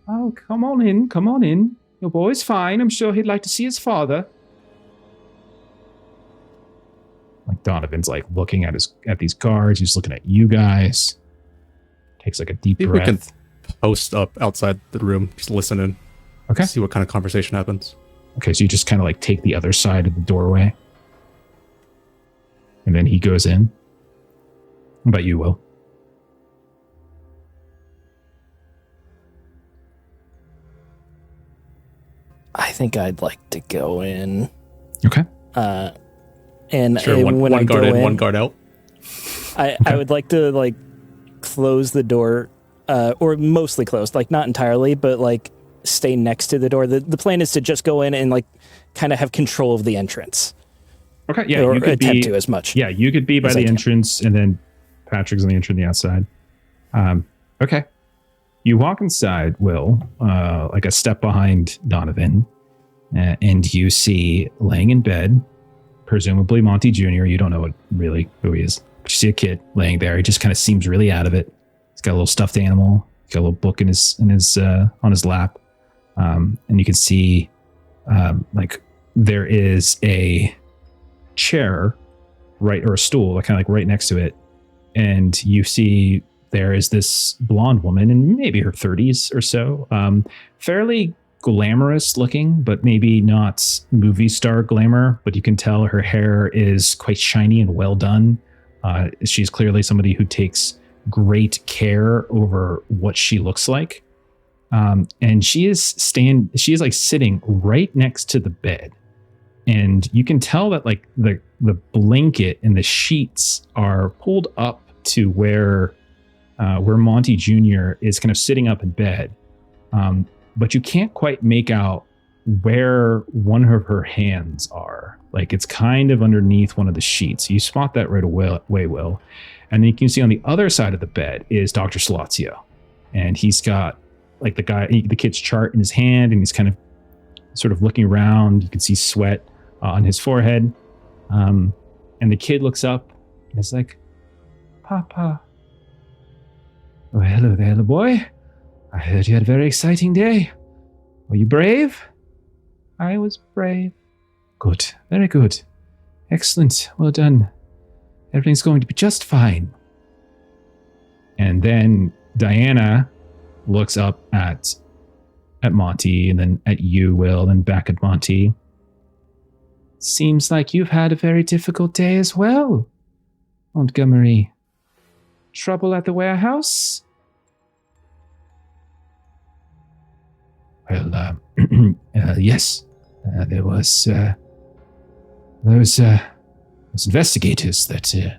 Oh, come on in, come on in. Your boy's fine. I'm sure he'd like to see his father." Like, Donovan's like looking at these guards. He's looking at you guys. Takes like a deep Maybe breath. we can post up outside the room, just listen in. Okay. See what kind of conversation happens. Okay, so you just kind of like take the other side of the doorway. And then he goes in. What about you, Will? I think I'd like to go in. Okay. And Sure, when one I guard go in, one guard out. I would like to like close the door, or mostly closed, like not entirely, but like stay next to the door. The plan is to just go in and like kind of have control of the entrance. Okay, yeah, or you could attempt be, to as much. Yeah, you could be by as the I can. entrance, and then Patrick's on the entrance on the outside. Okay. You walk inside, Will, like a step behind Donovan, and you see laying in bed, presumably Monty Jr. You don't know who he is. But you see a kid laying there. He just kind of seems really out of it. He's got a little stuffed animal. He's got a little book on his lap, and you can see like there is a chair, or a stool, kind of like right next to it, and you see there is this blonde woman in maybe her 30s or so, fairly glamorous looking, but maybe not movie star glamour. But you can tell her hair is quite shiny and well done. She's clearly somebody who takes great care over what she looks like. And she is like sitting right next to the bed. And you can tell that like the blanket and the sheets are pulled up to where Monty Jr. is kind of sitting up in bed. but you can't quite make out where one of her hands are. Like it's kind of underneath one of the sheets. You spot that right away, Will. And then you can see on the other side of the bed is Dr. Salazio. And he's got like the kid's chart in his hand, and he's kind of sort of looking around. You can see sweat on his forehead. And the kid looks up and is like, Papa. Oh, hello there, little boy. I heard you had a very exciting day. Were you brave? I was brave. Good. Very good. Excellent. Well done. Everything's going to be just fine. And then Diana looks up at Monty, and then at you, Will, and back at Monty. Seems like you've had a very difficult day as well, Montgomery. Trouble at the warehouse? Well, yes. There was those investigators that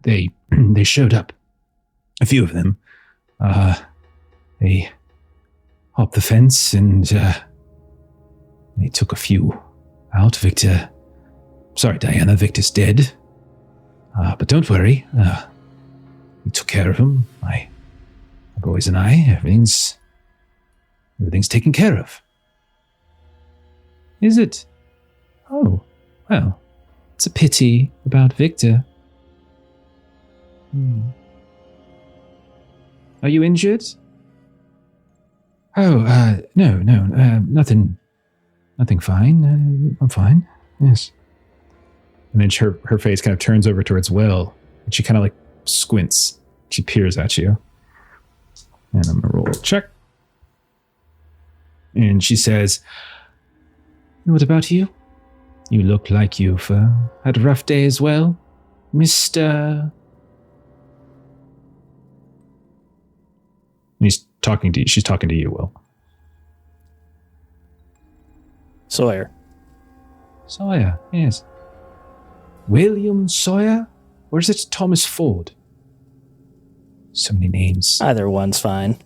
they showed up. A few of them. They hopped the fence and they took a few out. Diana, Victor's dead. But don't worry. We took care of him. My boys and I. Everything's taken care of. Is it? Oh, well, it's a pity about Victor. Are you injured? Oh, no, nothing fine. I'm fine, yes. And then her face kind of turns over towards Will, and she kind of like squints. She peers at you. And I'm going to roll a check. And she says, what about you? You look like you've had a rough day as well, Mr. And he's talking to you. She's talking to you, Will. Sawyer, yes. William Sawyer? Or is it Thomas Ford? So many names. Either one's fine.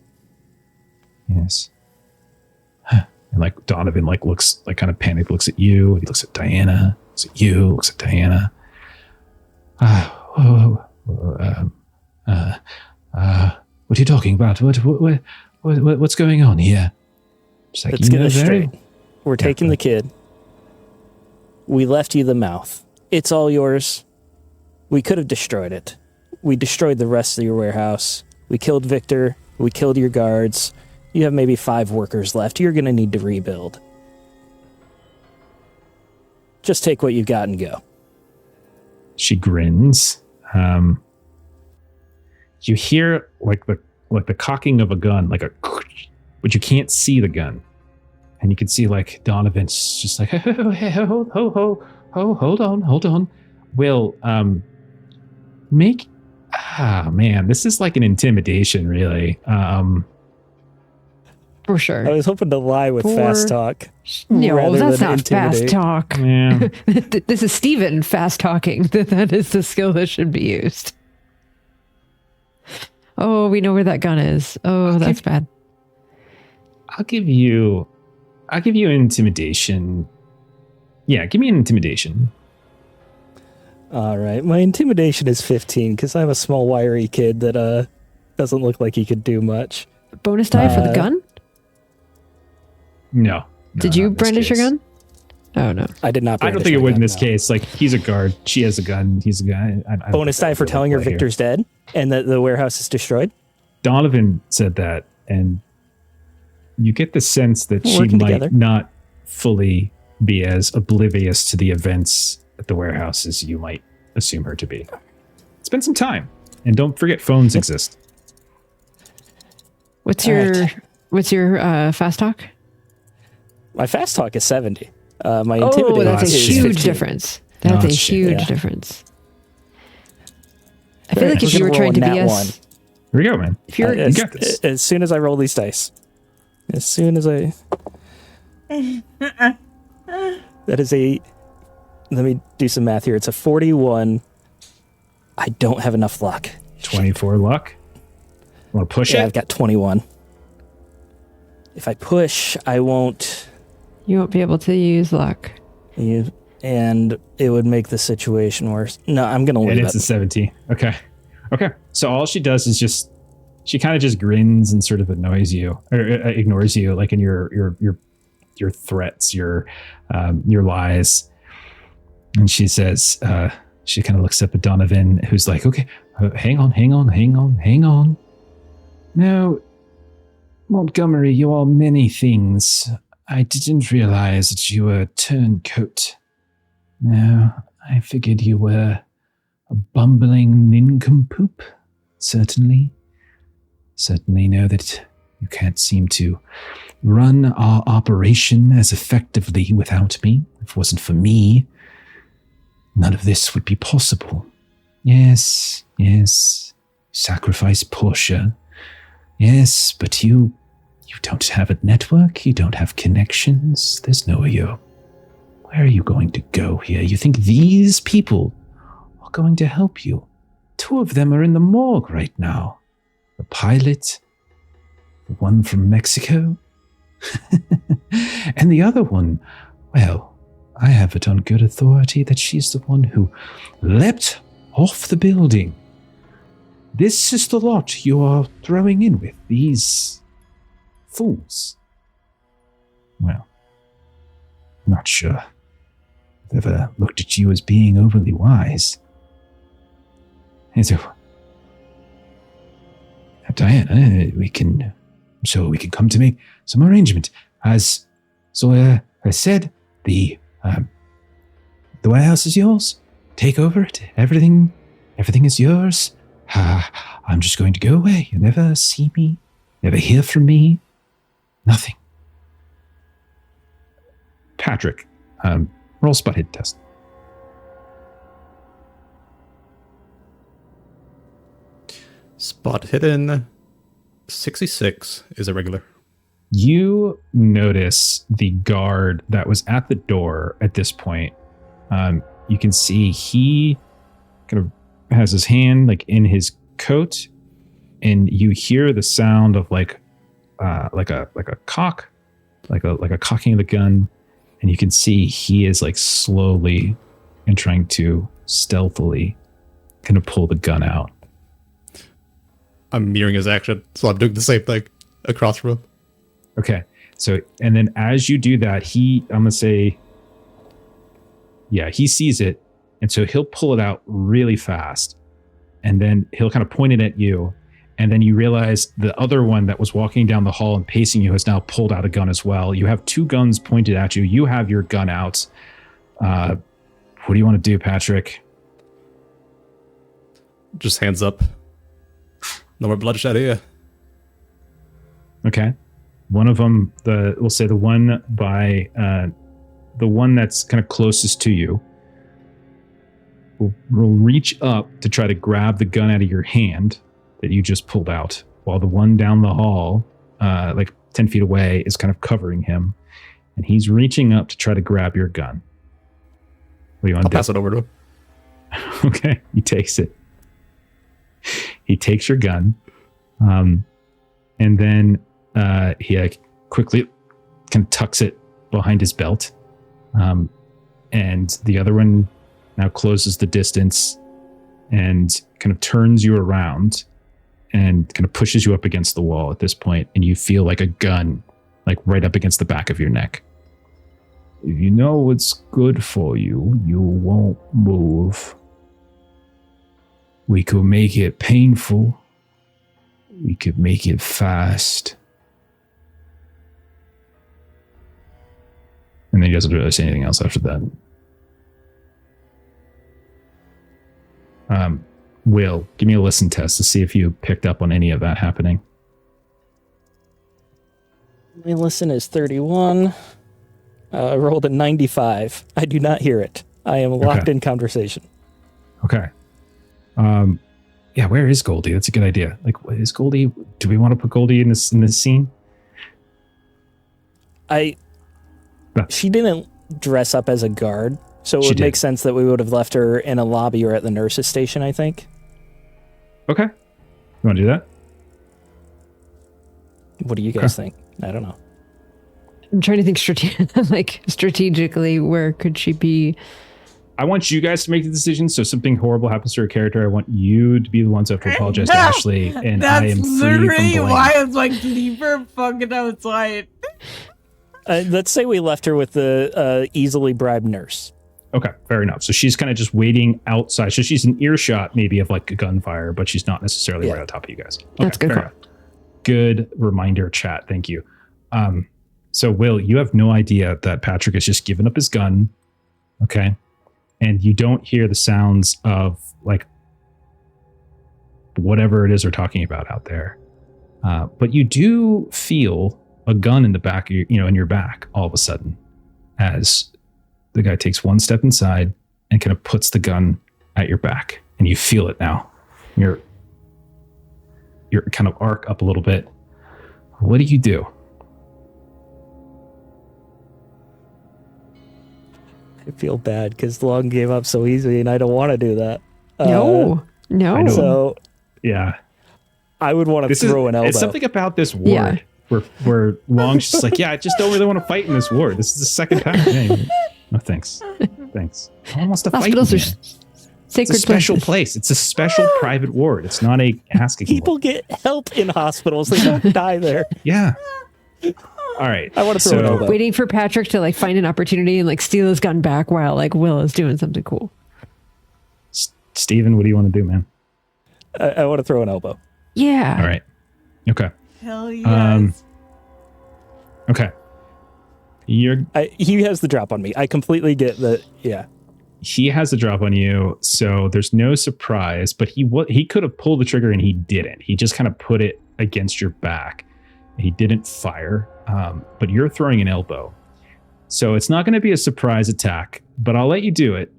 Yes. And like Donovan like looks like kind of panicked, looks at you, he looks at Diana, looks at you, looks at Diana. What are you talking about? What's going on here? Like, let's get this straight. We're taking the kid. We left you the mouth. It's all yours. We could have destroyed it. We destroyed the rest of your warehouse. We killed Victor. We killed your guards. You have maybe 5 workers left. You're going to need to rebuild. Just take what you've got and go. She grins. You hear like the cocking of a gun, like but you can't see the gun. And you can see like Donovan's just like, hold on. Will, this is like an intimidation, really. For sure. I was hoping to lie with fast talk. No, that's not intimidate. fast talk. Yeah. This is Steven fast talking. That is the skill that should be used. Oh, we know where that gun is. Oh, that's bad. I'll give you an intimidation. Yeah, give me an intimidation. All right. My intimidation is 15 because I'm a small, wiry kid that doesn't look like he could do much. Bonus die for the gun? No. Did you brandish your gun? Oh, no. I did not. I don't think it would in this case. Like, he's a guard. She has a gun. He's a guy. Bonus die for telling her Victor's dead and that the warehouse is destroyed? Donovan said that, and you get the sense that she might not fully be as oblivious to the events at the warehouse as you might assume her to be. Spend some time, and don't forget phones exist. What's your fast talk? My fast talk is 70. My intimidation that's a is huge 15. difference. That's a huge difference. I feel like if We're you were gonna trying to roll a be nat us, Here we go, man. if you're You got this. As soon as I roll these dice. As soon as I... That is a... Let me do some math here. It's a 41. I don't have enough luck. 24 luck. Want to push it? I've got 21. if I push, I won't. You won't be able to use luck. And it would make the situation worse. No, I'm going to leave it. And it's a 17. Okay. So all she does is she kind of just grins and sort of annoys you or ignores you, like in your threats, your lies. And she says, she kind of looks up at Donovan, who's like, okay, hang on. Now, Montgomery, you are many things. I didn't realize that you were a turncoat. No, I figured you were a bumbling nincompoop. Certainly know that you can't seem to run our operation as effectively without me. If it wasn't for me, none of this would be possible. Yes, sacrifice Portia. Yes, but you don't have a network, you don't have connections, there's no way. Where are you going to go here? You think these people are going to help you? 2 of them are in the morgue right now. The pilot, the one from Mexico, and the other one, well, I have it on good authority that she's the one who leapt off the building. This is the lot you are throwing in with, these fools. Well, not sure I've ever looked at you as being overly wise. And so, Diana, we can come to make some arrangement. As Sawyer has said, the warehouse is yours. Take over it. Everything is yours. I'm just going to go away. You'll never see me, never hear from me. Nothing. Patrick, roll spot hit test. Spot hidden. 66 is a regular. You notice the guard that was at the door at this point. You can see he kind of has his hand like in his coat, and you hear the sound of like a cock, like a cocking of the gun, and you can see he is like slowly and trying to stealthily kind of pull the gun out. I'm mirroring his action, so I'm doing the same thing across the room. Okay. So, and then as you do that, I'm going to say, yeah, he sees it. And so he'll pull it out really fast. And then he'll kind of point it at you. And then you realize the other one that was walking down the hall and pacing you has now pulled out a gun as well. You have 2 guns pointed at you. You have your gun out. What do you want to do, Patrick? Just hands up. No more bloodshed here. Okay. One of them, we'll say the one by the one that's kind of closest to you will reach up to try to grab the gun out of your hand that you just pulled out, while the one down the hall, like 10 feet away, is kind of covering him, and he's reaching up to try to grab your gun. What do you want to do? I'll pass it over to him. Okay, he takes it. He takes your gun, and then he quickly kind of tucks it behind his belt, and the other one now closes the distance and kind of turns you around and kind of pushes you up against the wall at this point, and you feel like a gun like right up against the back of your neck. If you know what's good for you, you won't move. We could make it painful. We could make it fast. And then he doesn't really say anything else after that. Will, give me a listen test to see if you picked up on any of that happening. My listen is 31. I rolled a 95. I do not hear it. I am locked in conversation. Okay. Yeah, where is Goldie? That's a good idea. Like, what is Goldie? Do we want to put Goldie in this scene? She didn't dress up as a guard, so it would make sense that we would have left her in a lobby or at the nurse's station, I think. Okay. You want to do that? What do you guys think? I don't know. I'm trying to think strategically, where could she be? I want you guys to make the decision. So something horrible happens to her character. I want you to be the ones who have to apologize to Ashley, and I am free from literally blame. why I was like, leave her fucking outside. Let's say we left her with the easily bribed nurse. Okay, fair enough. So she's kind of just waiting outside. So she's in earshot maybe of like a gunfire, but she's not necessarily right on top of you guys. Okay, That's good. fair enough. Good reminder, chat. Thank you. So Will, you have no idea that Patrick has just given up his gun. Okay. And you don't hear the sounds of like whatever it is they're talking about out there. But you do feel a gun in the back of your, in your back all of a sudden as the guy takes one step inside and kind of puts the gun at your back, and you feel it now. You're kind of arc up a little bit. What do you do? I feel bad because Long gave up so easily, and I don't want to do that. No. So Yeah. I would want to throw an elbow. It's something about this ward where Long's just like, I just don't really want to fight in this ward. This is the second time. Hey, no, thanks. Thanks. No one wants to fight. Hospitals are sacred It's a special places. place. It's a special private ward. It's not a asking. People get help in hospitals. They don't die there. Yeah. All right. I want to throw an elbow. Waiting for Patrick to like find an opportunity and like steal his gun back while like Will is doing something cool. Steven, what do you want to do, man? I want to throw an elbow. Yeah. All right. Okay. Hell yes. Okay. He has the drop on me. I completely get that. Yeah. He has a drop on you, so there's no surprise, but he could have pulled the trigger and he didn't. He just kind of put it against your back. He didn't fire, but you're throwing an elbow. So it's not going to be a surprise attack, but I'll let you do it,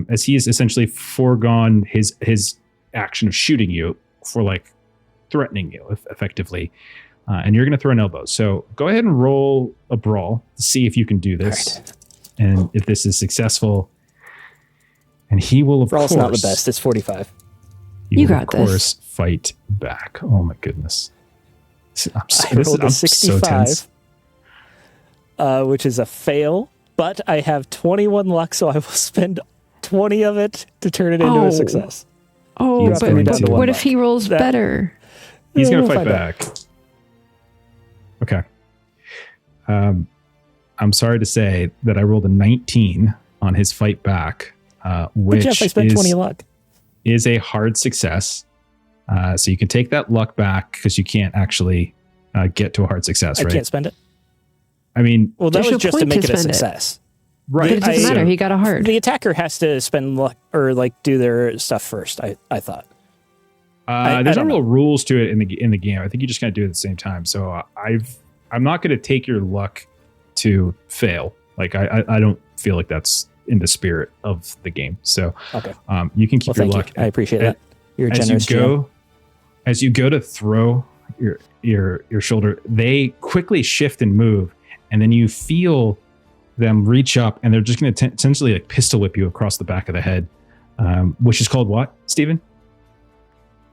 as he has essentially foregone his action of shooting you for like threatening you effectively. And you're going to throw an elbow. So go ahead and roll a brawl to see if you can do this. Right. And if this is successful, and he will, of Brawl's course... not the best. It's 45. You got this. Of course, fight back. Oh, my goodness. I rolled a 65, which is a fail, but I have 21 luck, so I will spend 20 of it to turn it into a success. Oh, but what if he rolls better? He's going to fight back. Okay. I'm sorry to say that I rolled a 19 on his fight back, which Jeff, I spent 20 luck. Is a hard success. So you can take that luck back because you can't actually get to a hard success, right? I can't spend it. I mean... Well, that was just to make it a success. Right. But it doesn't matter. He got a heart. The attacker has to spend luck or like do their stuff first, I thought. There's no real rules to it in the game. I think you just gotta do it at the same time. So I'm not gonna take your luck to fail. Like I don't feel like that's in the spirit of the game. So okay. You can keep your luck. I appreciate that. You're a generous. As you go to throw your shoulder, they quickly shift and move, and then you feel them reach up, and they're just going to essentially like pistol whip you across the back of the head, which is called what, Steven?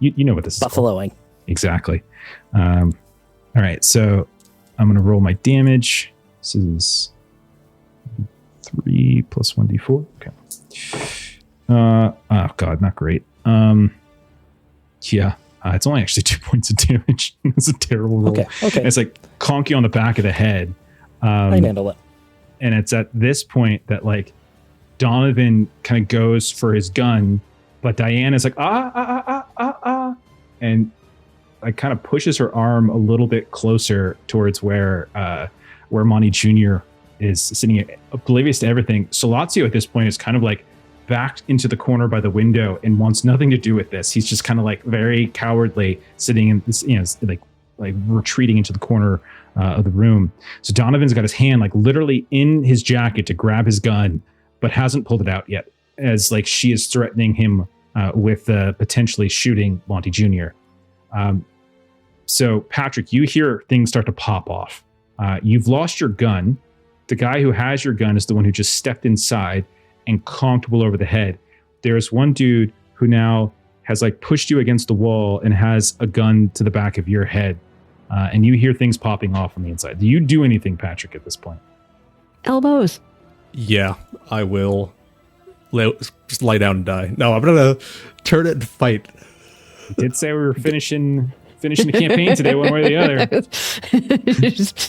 You know what this is buffaloing. Called. Exactly. All right, so I'm going to roll my damage. This is 3 plus 1d4. Okay. Oh god, not great. Yeah, it's only actually 2 points of damage. It's a terrible roll. Okay. It's like conk you on the back of the head. I handle it. And it's at this point that like Donovan kind of goes for his gun, but Diane is like and like kind of pushes her arm a little bit closer towards where Monty Jr. is sitting, oblivious to everything. Solazio at this point is kind of like backed into the corner by the window and wants nothing to do with this. He's just kind of like very cowardly sitting in this, like retreating into the corner of the room. So Donovan's got his hand like literally in his jacket to grab his gun, but hasn't pulled it out yet, as like she is threatening him with potentially shooting Monty Jr. So Patrick, you hear things start to pop off. You've lost your gun. The guy who has your gun is the one who just stepped inside and conked Will over the head. There's one dude who now has like pushed you against the wall and has a gun to the back of your head. and you hear things popping off on the inside. Do you do anything, Patrick, at this point? Elbows. Yeah, I will just lie down and die. No, I'm gonna turn it and fight. You did say we were finishing the campaign today, one way or the other.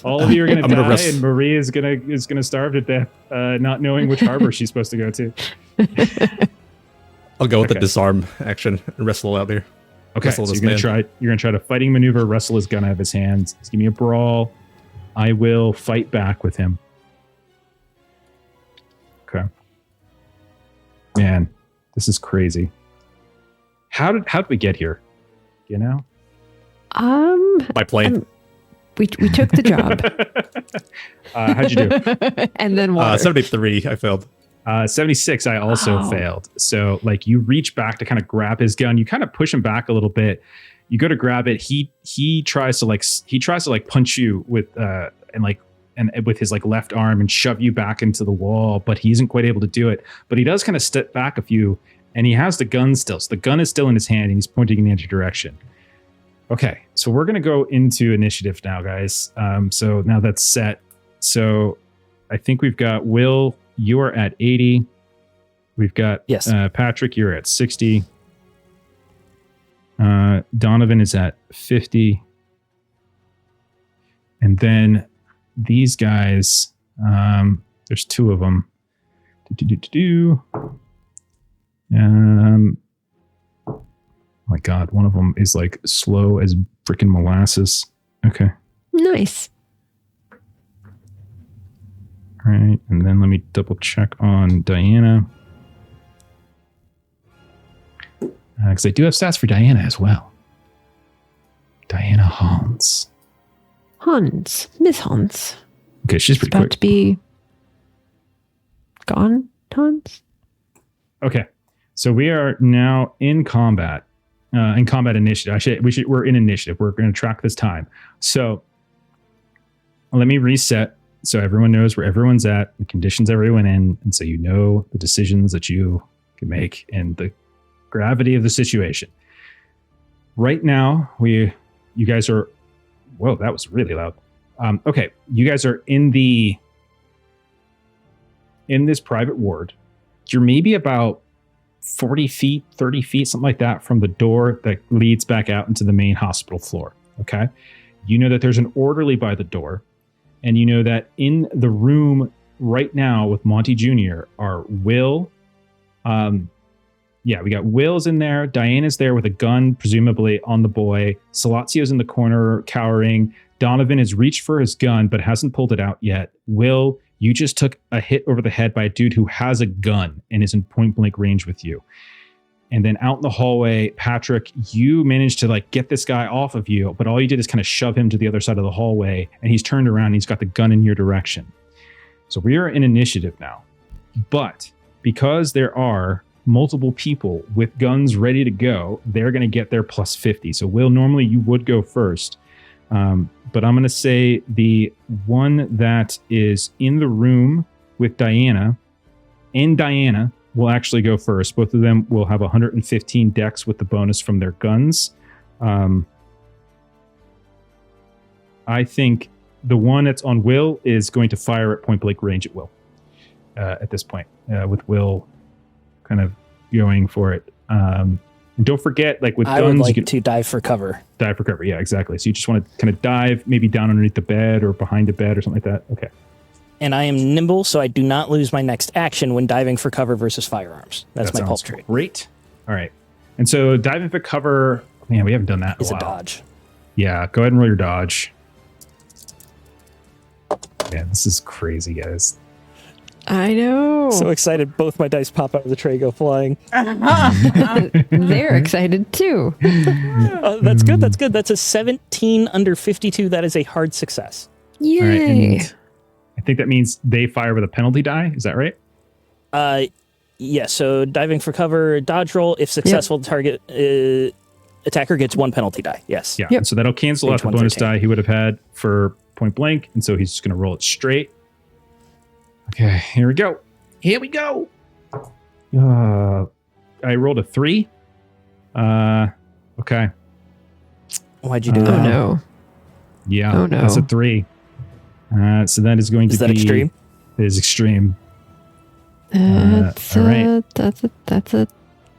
All of you are going to die, and Marie is gonna starve to death, not knowing which harbor she's supposed to go to. I'll go with the disarm action and wrestle out there. Okay, so you're gonna try to fighting maneuver, wrestle his gun out of his hands. Just give me a brawl. I will fight back with him. Okay. Man, this is crazy. How did we get here? You know? By plane. We took the job. How'd you do? And then water. 73, I failed. 76, I also failed. So, like, you reach back to kind of grab his gun. You kind of push him back a little bit. You go to grab it. He tries to punch you with with his like left arm and shove you back into the wall, but he isn't quite able to do it. But he does kind of step back a few, and he has the gun still. So the gun is still in his hand, and he's pointing in the other direction. Okay, so we're gonna go into initiative now, guys. So now that's set. So I think we've got Will. You are at 80. We've got Patrick. You're at 60. Donovan is at 50, and then these guys. There's two of them. Oh my God, one of them is like slow as freaking molasses. Okay. Nice. All right, and then let me double check on Diana. Because I do have stats for Diana as well. Diana Hans. Miss Hans. Okay, she's pretty about quick. To be gone, Hans. Okay, so we are now in combat. In combat initiative. We're in initiative. We're going to track this time. So let me reset so everyone knows where everyone's at, the conditions everyone in, and so you know the decisions that you can make and the gravity of the situation. Right now, you guys are. Whoa, that was really loud. Okay, you guys are in this private ward. You're maybe about 40 feet, 30 feet, something like that from the door that leads back out into the main hospital floor. Okay. You know that there's an orderly by the door, and you know that in the room right now with Monty Jr. are Will. We got Will's in there. Diana's there with a gun, presumably on the boy. Salazio's in the corner cowering. Donovan has reached for his gun, but hasn't pulled it out yet. Will, you just took a hit over the head by a dude who has a gun and is in point blank range with you. And then out in the hallway, Patrick, you managed to like get this guy off of you, but all you did is kind of shove him to the other side of the hallway, and he's turned around and he's got the gun in your direction. So we are in initiative now. But because there are multiple people with guns ready to go, they're going to get their plus 50. So Will, normally you would go first. But I'm going to say the one that is in the room with Diana and Diana will actually go first. Both of them will have 115 dex with the bonus from their guns. I think the one that's on Will is going to fire at point blank range at Will at this point, with Will kind of going for it. And don't forget, like with guns, I would like you can to dive for cover. Dive for cover, yeah, exactly. So you just want to kind of dive, maybe down underneath the bed or behind a bed or something like that. Okay. And I am nimble, so I do not lose my next action when diving for cover versus firearms. That's my pulse trait. Great. All right. And so diving for cover, man, we haven't done that in a while. Is a dodge. Yeah, go ahead and roll your dodge. Yeah, this is crazy, guys. I know. So excited, both my dice pop out of the tray, go flying. They're excited too. That's good. That's good. That's a 17 under 52. That is a hard success. Yay. All right, and I think that means they fire with a penalty die. Is that right? Yeah, so diving for cover, dodge roll. If successful, target attacker gets one penalty die. Yes. Yeah. Yep. So that'll cancel out the bonus die he would have had for point blank. And so he's just going to roll it straight. Okay, here we go. Here we go. I rolled a 3. Okay. Why'd you do that? Oh, no. Yeah, Oh, no. that's a 3. So that is going to Is that be extreme? It is extreme. That's all right.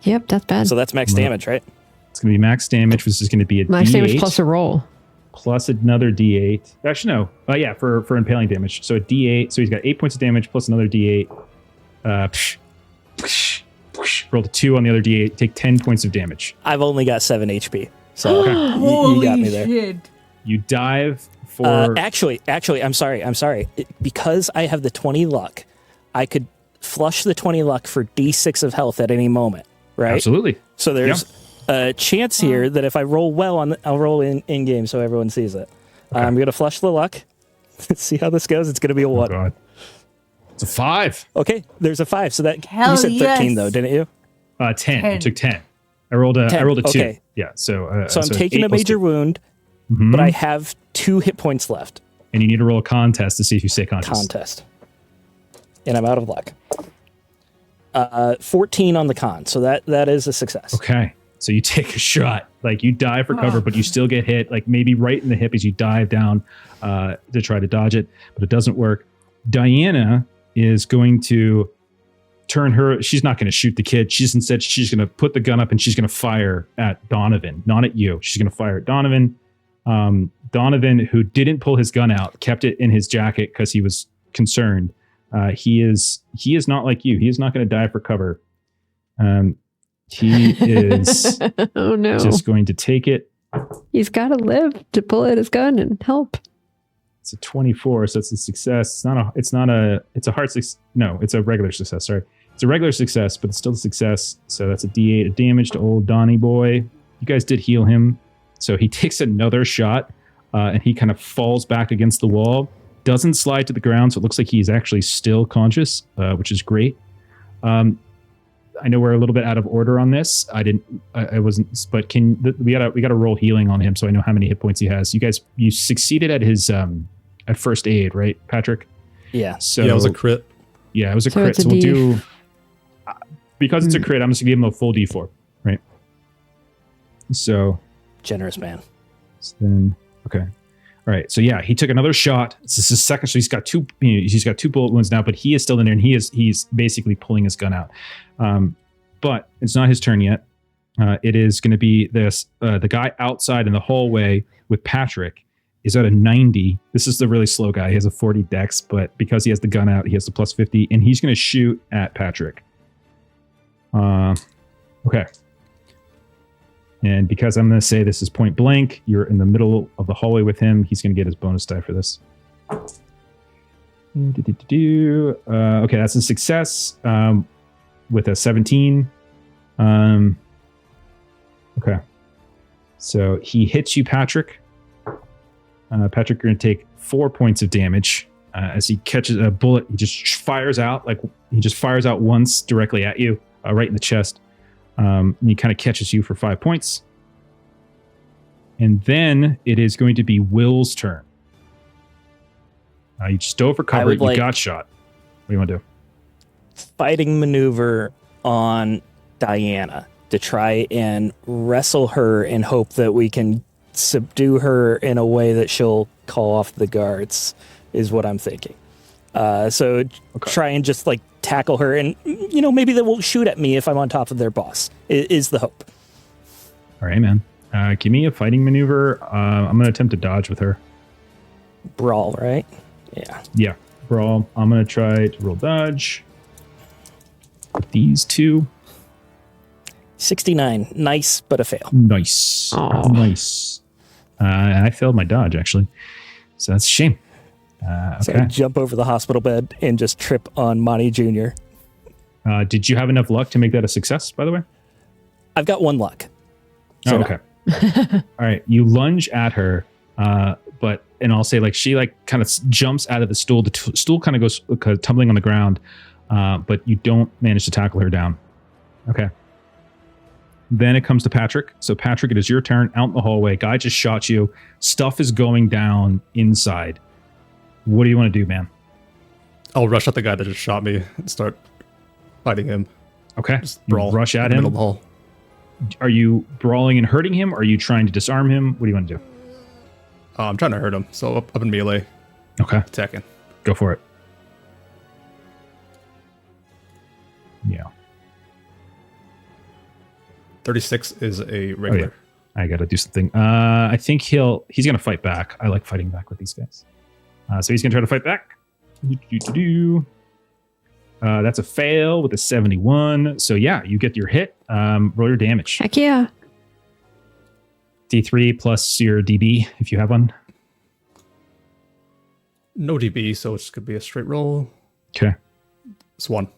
Yep, that's bad. So that's max damage, right? It's going to be max damage, which is going to be a Max D8 damage plus a roll. plus another D8. Actually, no. Yeah, for impaling damage. So a D8. So he's got 8 points of damage plus another D8. Roll a 2 on the other D8. Take 10 points of damage. I've only got 7 HP. So you Holy got me there. shit. You dive for... Actually, I'm sorry. Because I have the 20 luck, I could flush the 20 luck for D6 of health at any moment, right? Absolutely. So there's a chance here that if I roll well, I'll roll in game so everyone sees it. I'm going to flush the luck. See how this goes? It's going to be a 1. Oh, God. It's a 5. Okay, there's a 5. So that Hell you said 13 yes. though, didn't you? 10. 10. You took 10. I rolled a 10. 2. Okay. Yeah, so... So I'm so taking 8 a plus major 2. wound, Mhm. but I have 2 hit points left. And you need to roll a contest to see if you stay conscious. Contest. And I'm out of luck. 14 on the con, so that is a success. Okay. So you take a shot, like you dive for cover, but you still get hit, like maybe right in the hip as you dive down to try to dodge it, but it doesn't work. Diana is going to turn her, she's not going to shoot the kid. She's going to put the gun up and she's going to fire at Donovan, not at you. She's going to fire at Donovan. Donovan, who didn't pull his gun out, kept it in his jacket because he was concerned. He is not like you. He is not going to dive for cover. He is Oh no. just going to take it. He's got to live to pull out his gun and help. It's a 24, so it's a success. It's a hard success. No, it's a regular success. Sorry. It's a regular success, but it's still a success. So that's a D8 of damage to old Donnie boy. You guys did heal him. So he takes another shot, and he kind of falls back against the wall. Doesn't slide to the ground, so it looks like he's actually still conscious, which is great. I know we're a little bit out of order on this. I wasn't, but we got to roll healing on him so I know how many hit points he has. You succeeded at his at first aid, right, Patrick? Yeah. So Yeah, it was a crit. Yeah, it was a So crit. it's a So we'll D. do because it's a crit. I'm just gonna give him a full D4, right? So Generous man. then okay. All right, so yeah, he took another shot. This is his second, so he's got 2 bullet wounds now, but he is still in there, and he's basically pulling his gun out. But it's not his turn yet. It is going to be the guy outside in the hallway with Patrick is at a 90. This is the really slow guy. He has a 40 dex, but because he has the gun out, he has the plus 50, and he's going to shoot at Patrick. Okay. And because I'm going to say this is point blank, you're in the middle of the hallway with him. He's going to get his bonus die for this. Okay, that's a success with a 17. Okay. So he hits you, Patrick. Patrick, you're going to take 4 points of damage as he catches a bullet. He just fires out once directly at you, right in the chest. And he kind of catches you for 5 points. And then it is going to be Will's turn. You just dove for cover. You got shot. What do you want to do? Fighting maneuver on Diana to try and wrestle her and hope that we can subdue her in a way that she'll call off the guards is what I'm thinking. So try and just like tackle her and, maybe they won't shoot at me if I'm on top of their boss is the hope. All right, man. Give me a fighting maneuver. I'm going to attempt to dodge with her. Brawl, right? Yeah. Yeah, brawl. I'm going to try to roll dodge. With these 2. 69. Nice, but a fail. Nice. Aw. Nice. And I failed my dodge, actually. So that's a shame. So Okay. I jump over the hospital bed and just trip on Monty Jr. Did you have enough luck to make that a success, by the way? I've got 1 luck. Oh, okay. All right. You lunge at her, and I'll say she kind of jumps out of the stool. The stool kind of goes tumbling on the ground, but you don't manage to tackle her down. Okay. Then it comes to Patrick. So Patrick, it is your turn out in the hallway. Guy just shot you. Stuff is going down inside. What do you want to do, man? I'll rush at the guy that just shot me and start fighting him. Okay. Just You brawl. rush at in the him. middle of the hall. Are you brawling and hurting him? Or are you trying to disarm him? What do you want to do? I'm trying to hurt him, so up in melee, Okay, attacking. go for it. Yeah. 36 is a regular. I got to do something. I think he's going to fight back. I like fighting back with these guys. So he's going to try to fight back. That's a fail with a 71. So yeah, you get your hit. Roll your damage. Heck yeah. D3 plus your DB if you have one. No DB, so it's going to be a straight roll. Okay. It's 1.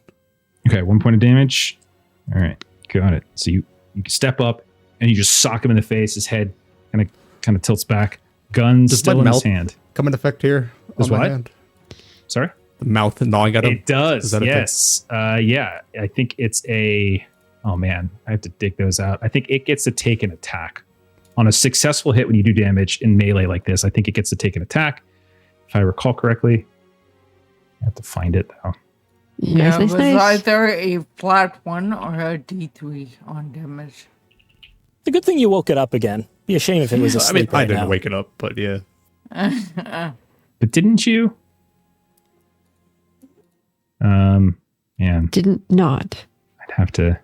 Okay, 1 point of damage. All right, got it. So you step up and you just sock him in the face. His head kind of tilts back. Gun Does still my in his mouth hand. come into effect here? Does on my what? hand? Sorry? The mouth gnawing at him? It does, Is that a thing? yes. Yeah, I think it's a... Oh, man, I have to dig those out. I think it gets to take an attack. On a successful hit when you do damage in melee like this, I think it gets to take an attack. If I recall correctly. I have to find it, though. Nice, it was nice. either a flat 1 or a D3 on damage. It's a good thing you woke it up again. Be a shame if it was I mean, asleep I right didn't now. wake it up, but yeah. But didn't you? Man, Didn't not. I'd have to...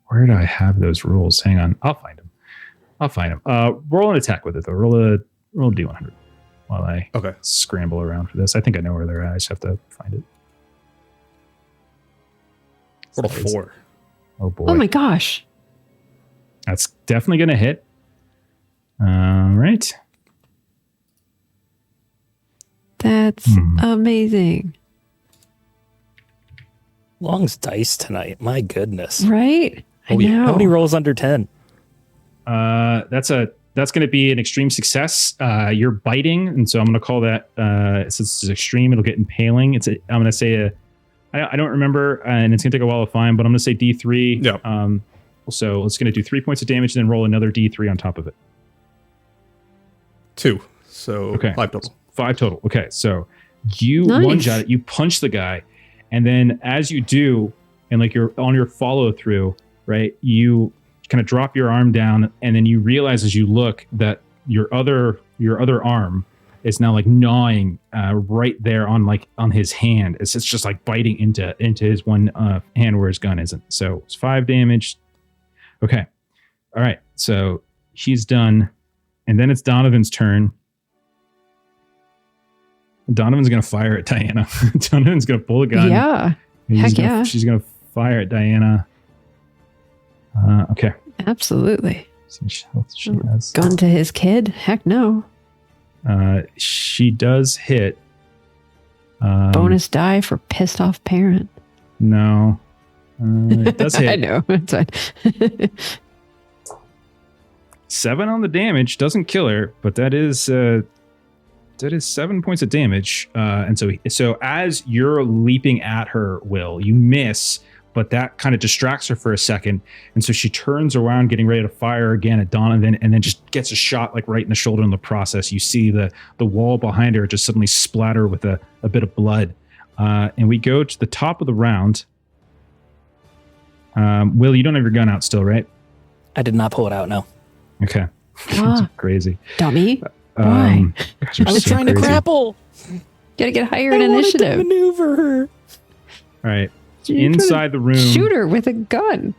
Where do I have those rules? Hang on. I'll find them. Roll an attack with it, though. Roll a D100 while I Okay. scramble around for this. I think I know where they're at. I just have to find it. Roll a 4. Oh, boy. Oh my gosh. That's definitely going to hit. All right. That's amazing. Long's dice tonight. My goodness. Right? I yeah. know. How many rolls under 10? That's going to be an extreme success. You're biting, and so I'm going to call that, since it's extreme, it'll get impaling. I'm going to say I don't remember, and it's going to take a while to find, but I'm going to say D3. Yeah. So it's going to do 3 points of damage, and then roll another D3 on top of it. 2. So Okay. 5 total. 5 total. Okay, so you Nice. lunge at it, you punch the guy, and then as you do, and like you're on your follow through, right? You kind of drop your arm down, and then you realize as you look that your other arm is now like gnawing right there on his hand. It's just like biting into his one hand where his gun isn't. So it's 5 damage. Okay, all right. So he's done, and then it's Donovan's turn. Donovan's going to fire at Diana. Donovan's going to pull a gun. Yeah. Heck yeah. She's going to fire at Diana. Okay. Absolutely. See what health she has. Gun to his kid? Heck no. She does hit. Bonus die for pissed off parent. No. It does hit. I know. It's fine. 7 on the damage. Doesn't kill her, but that is 7 points of damage. And so as you're leaping at her, Will, you miss, but that kind of distracts her for a second. And so she turns around, getting ready to fire again at Donovan, and then just gets a shot like right in the shoulder in the process. You see the wall behind her just suddenly splatter with a bit of blood. And we go to the top of the round. Will, you don't have your gun out still, right? I did not pull it out, no. Okay. Ah, Crazy. dummy. Why? Gosh, you're I was so trying to crazy. grapple. Gotta get higher I in wanted to initiative. maneuver her. All right. You're trying to Inside the room. Shoot her with a gun.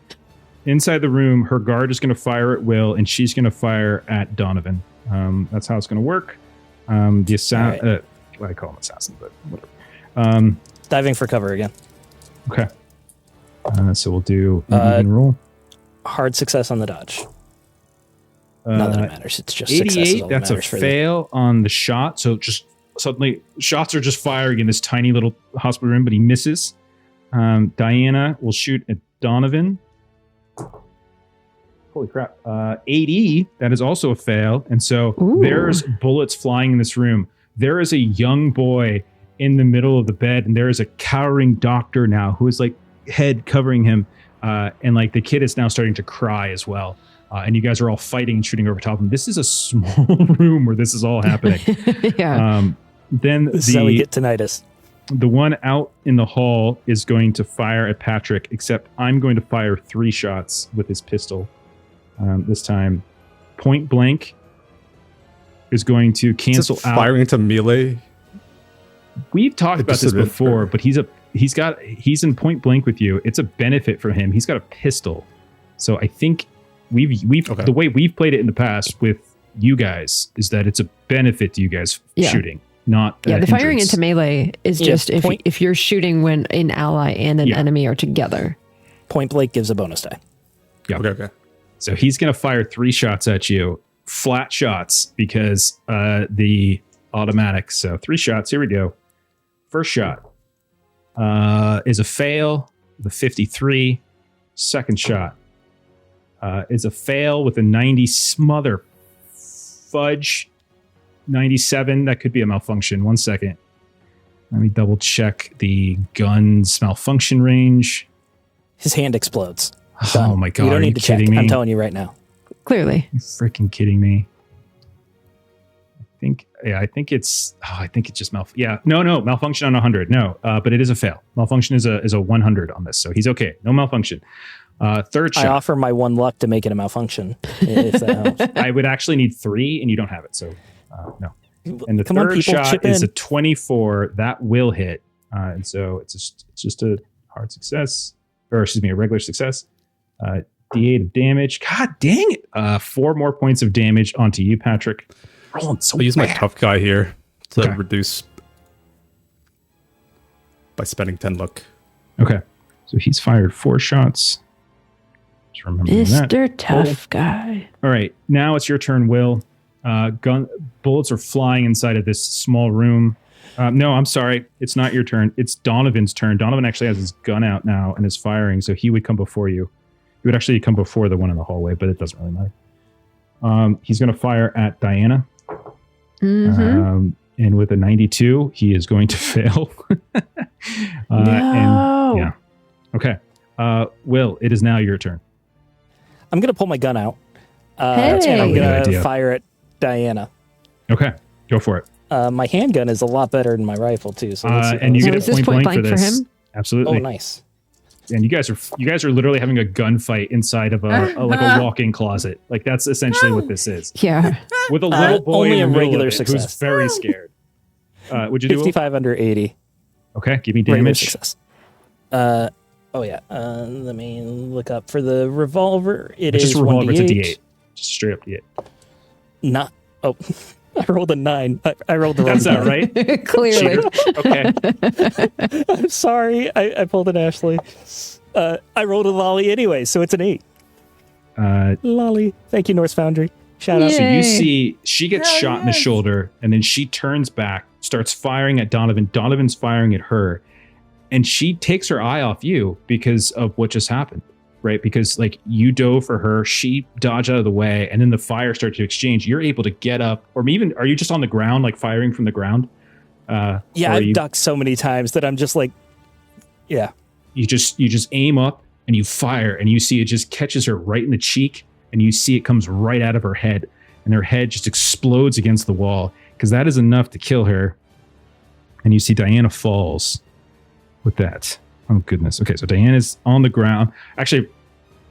Inside the room, her guard is going to fire at Will, and she's going to fire at Donovan. That's how it's going to work. The assassin, All right. I call him assassin, but whatever. Diving for cover again. Okay. So we'll do an Uh, even roll. Hard success on the dodge. Not that it matters. It's just success is 88. all that That's a matters for fail on the shot. So just suddenly, shots are just firing in this tiny little hospital room, but he misses. Diana will shoot at Donovan. Holy crap. 80. That is also a fail. And so Ooh. there's bullets flying in this room. There is a young boy in the middle of the bed, and there is a cowering doctor now who is like head covering him. And like the kid is now starting to cry as well. And you guys are all fighting and shooting over top of him. This is a small room where this is all happening. Yeah. This is how we get tinnitus. The one out in the hall is going to fire at Patrick, except I'm going to fire 3 shots with his pistol. This time, point blank. is going to Is cancel it out. firing into melee? We've talked about this before, but he's in point blank with you. It's a benefit for him. He's got a pistol, so I think we've Okay. the way we've played it in the past with you guys is that it's a benefit to you guys shooting, not the firing hindrance. into melee is Yeah, just point- if you're shooting when an ally and an enemy are together. Point blank gives a bonus die. Yeah. Okay. So he's going to fire 3 shots at you, flat shots because the automatic. So 3 shots. Here we go. First shot is a fail with a 53. Second shot is a fail with a 90 smother fudge 97. That could be a malfunction. 1 second. Let me double check the gun's malfunction range. His hand explodes. Oh my god! You don't Are need you to check. kidding me? I'm telling you right now. Clearly. You freaking kidding me? I think it's just malfunction on 100. No, but it is a fail. Malfunction is a 100 on this, so he's okay. No malfunction. Third shot. I offer my 1 luck to make it a malfunction, if that helps. I would actually need 3, and you don't have it, so no. And the Come on, third people, shot chip is in. a 24. That will hit, and so it's just a hard success, or excuse me, a regular success. D8 of damage. God dang it! 4 more points of damage onto you, Patrick. Rolling so I'll use my bad. tough guy here to Okay. reduce by spending 10 luck. Okay, so he's fired 4 shots. Just remember that. Mr. Tough Guy. All right, now it's your turn, Will. Bullets are flying inside of this small room. No, I'm sorry. It's not your turn. It's Donovan's turn. Donovan actually has his gun out now and is firing, so he would come before you. He would actually come before the one in the hallway, but it doesn't really matter. He's going to fire at Diana. Mm-hmm. And with a 92, he is going to fail. No. And, yeah. Okay. Will, it is now your turn. I'm going to pull my gun out. Hey. And I'm Good going idea. to fire at Diana. Okay, go for it. My handgun is a lot better than my rifle, too. So let's see how And you this get a is goes. this point blank for this. him? Absolutely. Oh, nice. And you guys are literally having a gunfight inside of a walk-in closet. Like that's essentially what this is. Yeah. With a little boy only in the a middle regular of it who's success. very scared. Would you do? 55 under 80. Okay, give me Regular damage. success. Let me look up for the revolver. It It's is just a revolver. It's a 1d8. D8. Just straight up D8. Not. Oh, I rolled a 9. I rolled the wrong. That's not right. Clearly. Cheater. Okay. I'm sorry. I pulled an Ashley. I rolled a lolly anyway, so it's an 8. Lolly. Thank you, Norse Foundry. Shout out. Yeah. So you Yay. see she gets Hell shot in the yes. shoulder, and then she turns back, starts firing at Donovan. Donovan's firing at her, and she takes her eye off you because of what just happened, right? Because like you dove for her, she dodged out of the way, and then the fire started to exchange. You're able to get up, or even are you just on the ground, like firing from the ground? Yeah, or I've ducked so many times that I'm just like, yeah. you just aim up and you fire, and you see it just catches her right in the cheek, and you see it comes right out of her head, and her head just explodes against the wall because that is enough to kill her. And you see Diana falls with that. Oh goodness. Okay, so Diana's on the ground. Actually,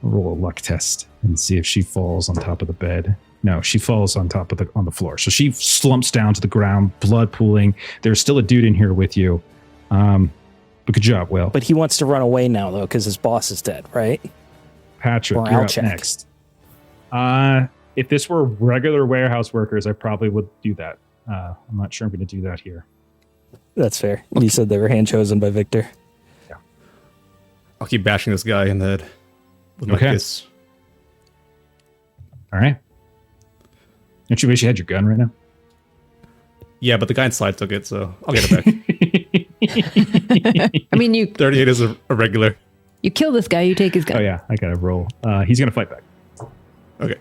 roll a luck test and see if she falls on top of the bed. No, she falls on the floor. So she slumps down to the ground, blood pooling. There's still a dude in here with you. But good job, Will. But he wants to run away now, though, because his boss is dead, right? Patrick, Or you're I'll up check. next. If this were regular warehouse workers, I probably would do that. I'm not sure I'm going to do that here. That's fair. You said they were hand chosen by Victor. I'll keep bashing this guy in the head with my Okay. kiss. All right. Don't you wish you had your gun right now? Yeah, but the guy inside took it, so I'll get it back. I mean, you 38 is a regular. kill this guy, you take his gun. Oh yeah, I got to roll. He's going to fight back. Okay.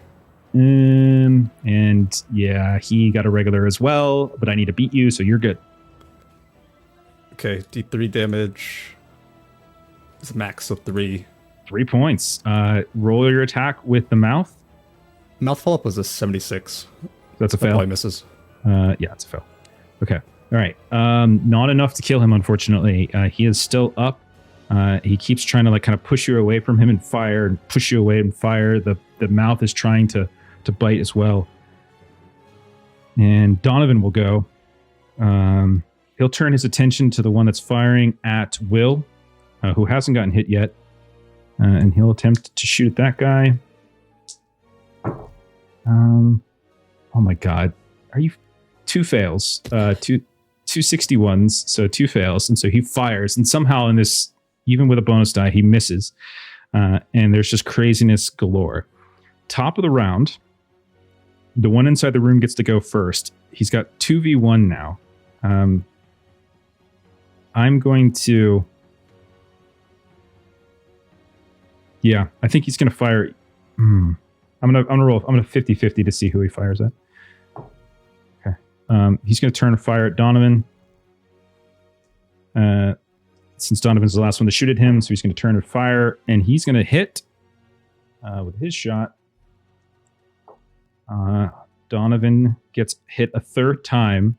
And yeah, he got a regular as well, but I need to beat you, so you're good. Okay, D3 damage. It's a max of 3. 3 points. Roll your attack with the mouth. Mouth follow-up was a 76. That's a That fail. probably misses. Yeah, it's a fail. Okay. All right. Not enough to kill him, unfortunately. He is still up. He keeps trying to like kind of push you away from him and fire, and push you away and fire. The mouth is trying to bite as well. And Donovan will go. He'll turn his attention to the one that's firing at Will, who hasn't gotten hit yet. And he'll attempt to shoot at that guy. Oh my god. Are you... 2 fails. 261s, so 2 fails. And so he fires. And somehow in this, even with a bonus die, he misses. And there's just craziness galore. Top of the round, the one inside the room gets to go first. He's got 2v1 now. I'm going to... Yeah, I think he's going to fire... I'm gonna roll. I'm gonna 50-50 to see who he fires at. Okay. He's gonna turn and fire at Donovan. Since Donovan's the last one to shoot at him, so he's gonna turn and fire, and he's gonna hit with his shot. Donovan gets hit a 3rd time.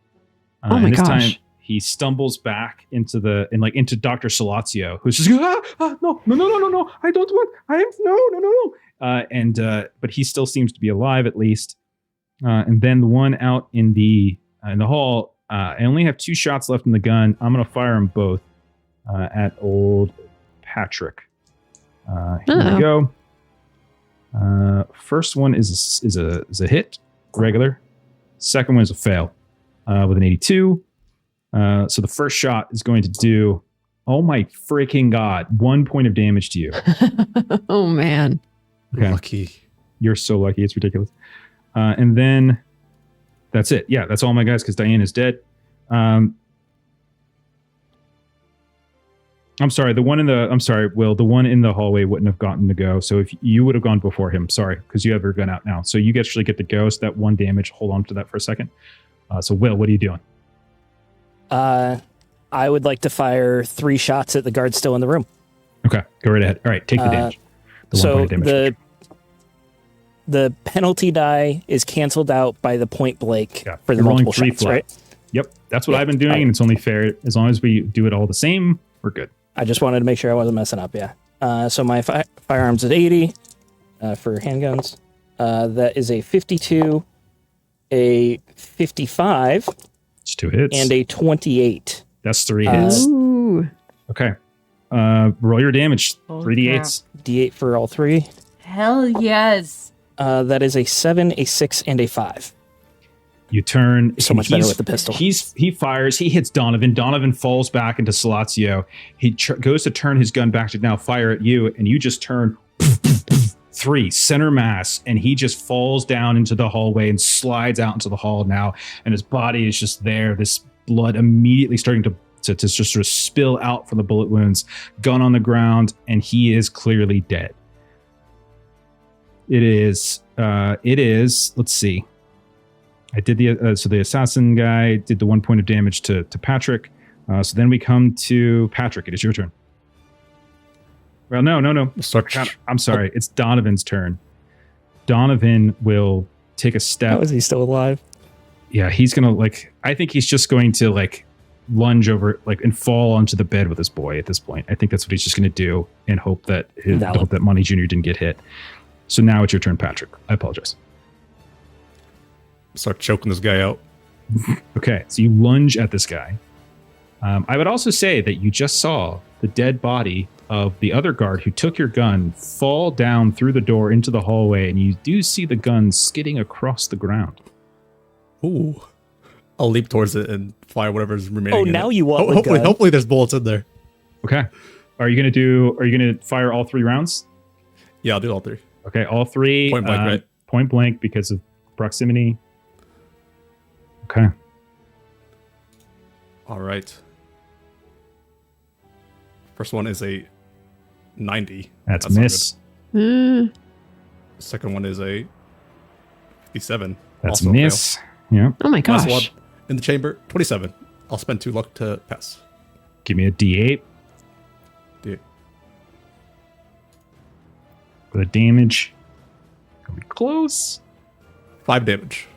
Oh my and this gosh. time he stumbles back into into Dr. Salazio, who's just no, I don't want, no. But he still seems to be alive at least. And then the one out in the hall, I only have 2 shots left in the gun. I'm going to fire them both at old Patrick. Here we go. First one is a hit, regular. Second one is a fail with an 82. So the first shot is going to do, oh my freaking god, 1 point of damage to you. Oh man. Okay. Lucky. You're so lucky. It's ridiculous. And then that's it. Yeah, that's all my guys because Diane is dead. I'm sorry. Will, the one in the hallway wouldn't have gotten to go. So if you would have gone before him, sorry, because you have your gun out now. So you actually get the ghost, that 1 damage. Hold on to that for a second. So Will, what are you doing? I would like to fire 3 shots at the guard still in the room. Okay, go right ahead. All right, take the damage. So the penalty die is canceled out by the point blank for the multiple shots, right? Yep, that's what I've been doing, and it's only fair as long as we do it all the same. We're good. I just wanted to make sure I wasn't messing up. Yeah. So my firearms at 80 for handguns. That is a 52, a 55. It's 2 hits and a 28. That's 3 hits. Ooh. Okay. Roll your damage. 3d8s. D8 for all 3. Hell yes. That is a 7, a 6, and a 5. You turn. So much better with the pistol. He fires. He hits Donovan. Donovan falls back into Salazio. He goes to turn his gun back to now fire at you, and you just turn 3 center mass, and he just falls down into the hallway and slides out into the hall now, and his body is just there. This blood immediately starting to just sort of spill out from the bullet wounds. Gun on the ground, and he is clearly dead. It is. Let's see. I did so the assassin guy did the 1 point of damage to Patrick. So then we come to Patrick. It is your turn. Well, no. I'm sorry. It's Donovan's turn. Donovan will take a step. How is he still alive? Yeah, he's gonna I think he's just going to lunge over and fall onto the bed with his boy at this point. I think that's what he's just gonna do and hope that Monty Jr. didn't get hit. So now it's your turn, Patrick. I apologize. Start choking this guy out. Okay, so you lunge at this guy. I would also say that you just saw the dead body of the other guard who took your gun fall down through the door into the hallway, and you do see the gun skidding across the ground. Ooh. I'll leap towards it and fire whatever's remaining. Oh, now you want the gun. Hopefully there's bullets in there. Okay. Are you gonna fire all 3 rounds? Yeah, I'll do all 3. Okay, all 3. Point blank, right? Point blank because of proximity. Okay. All right. First one is a 90. That's miss. Second one is a 57. That's also miss. fail. Yeah. Oh my Last gosh. one in the chamber, 27. I'll spend 2 luck to pass. Give me a D8 D8. for the damage. Gonna be close. 5 damage.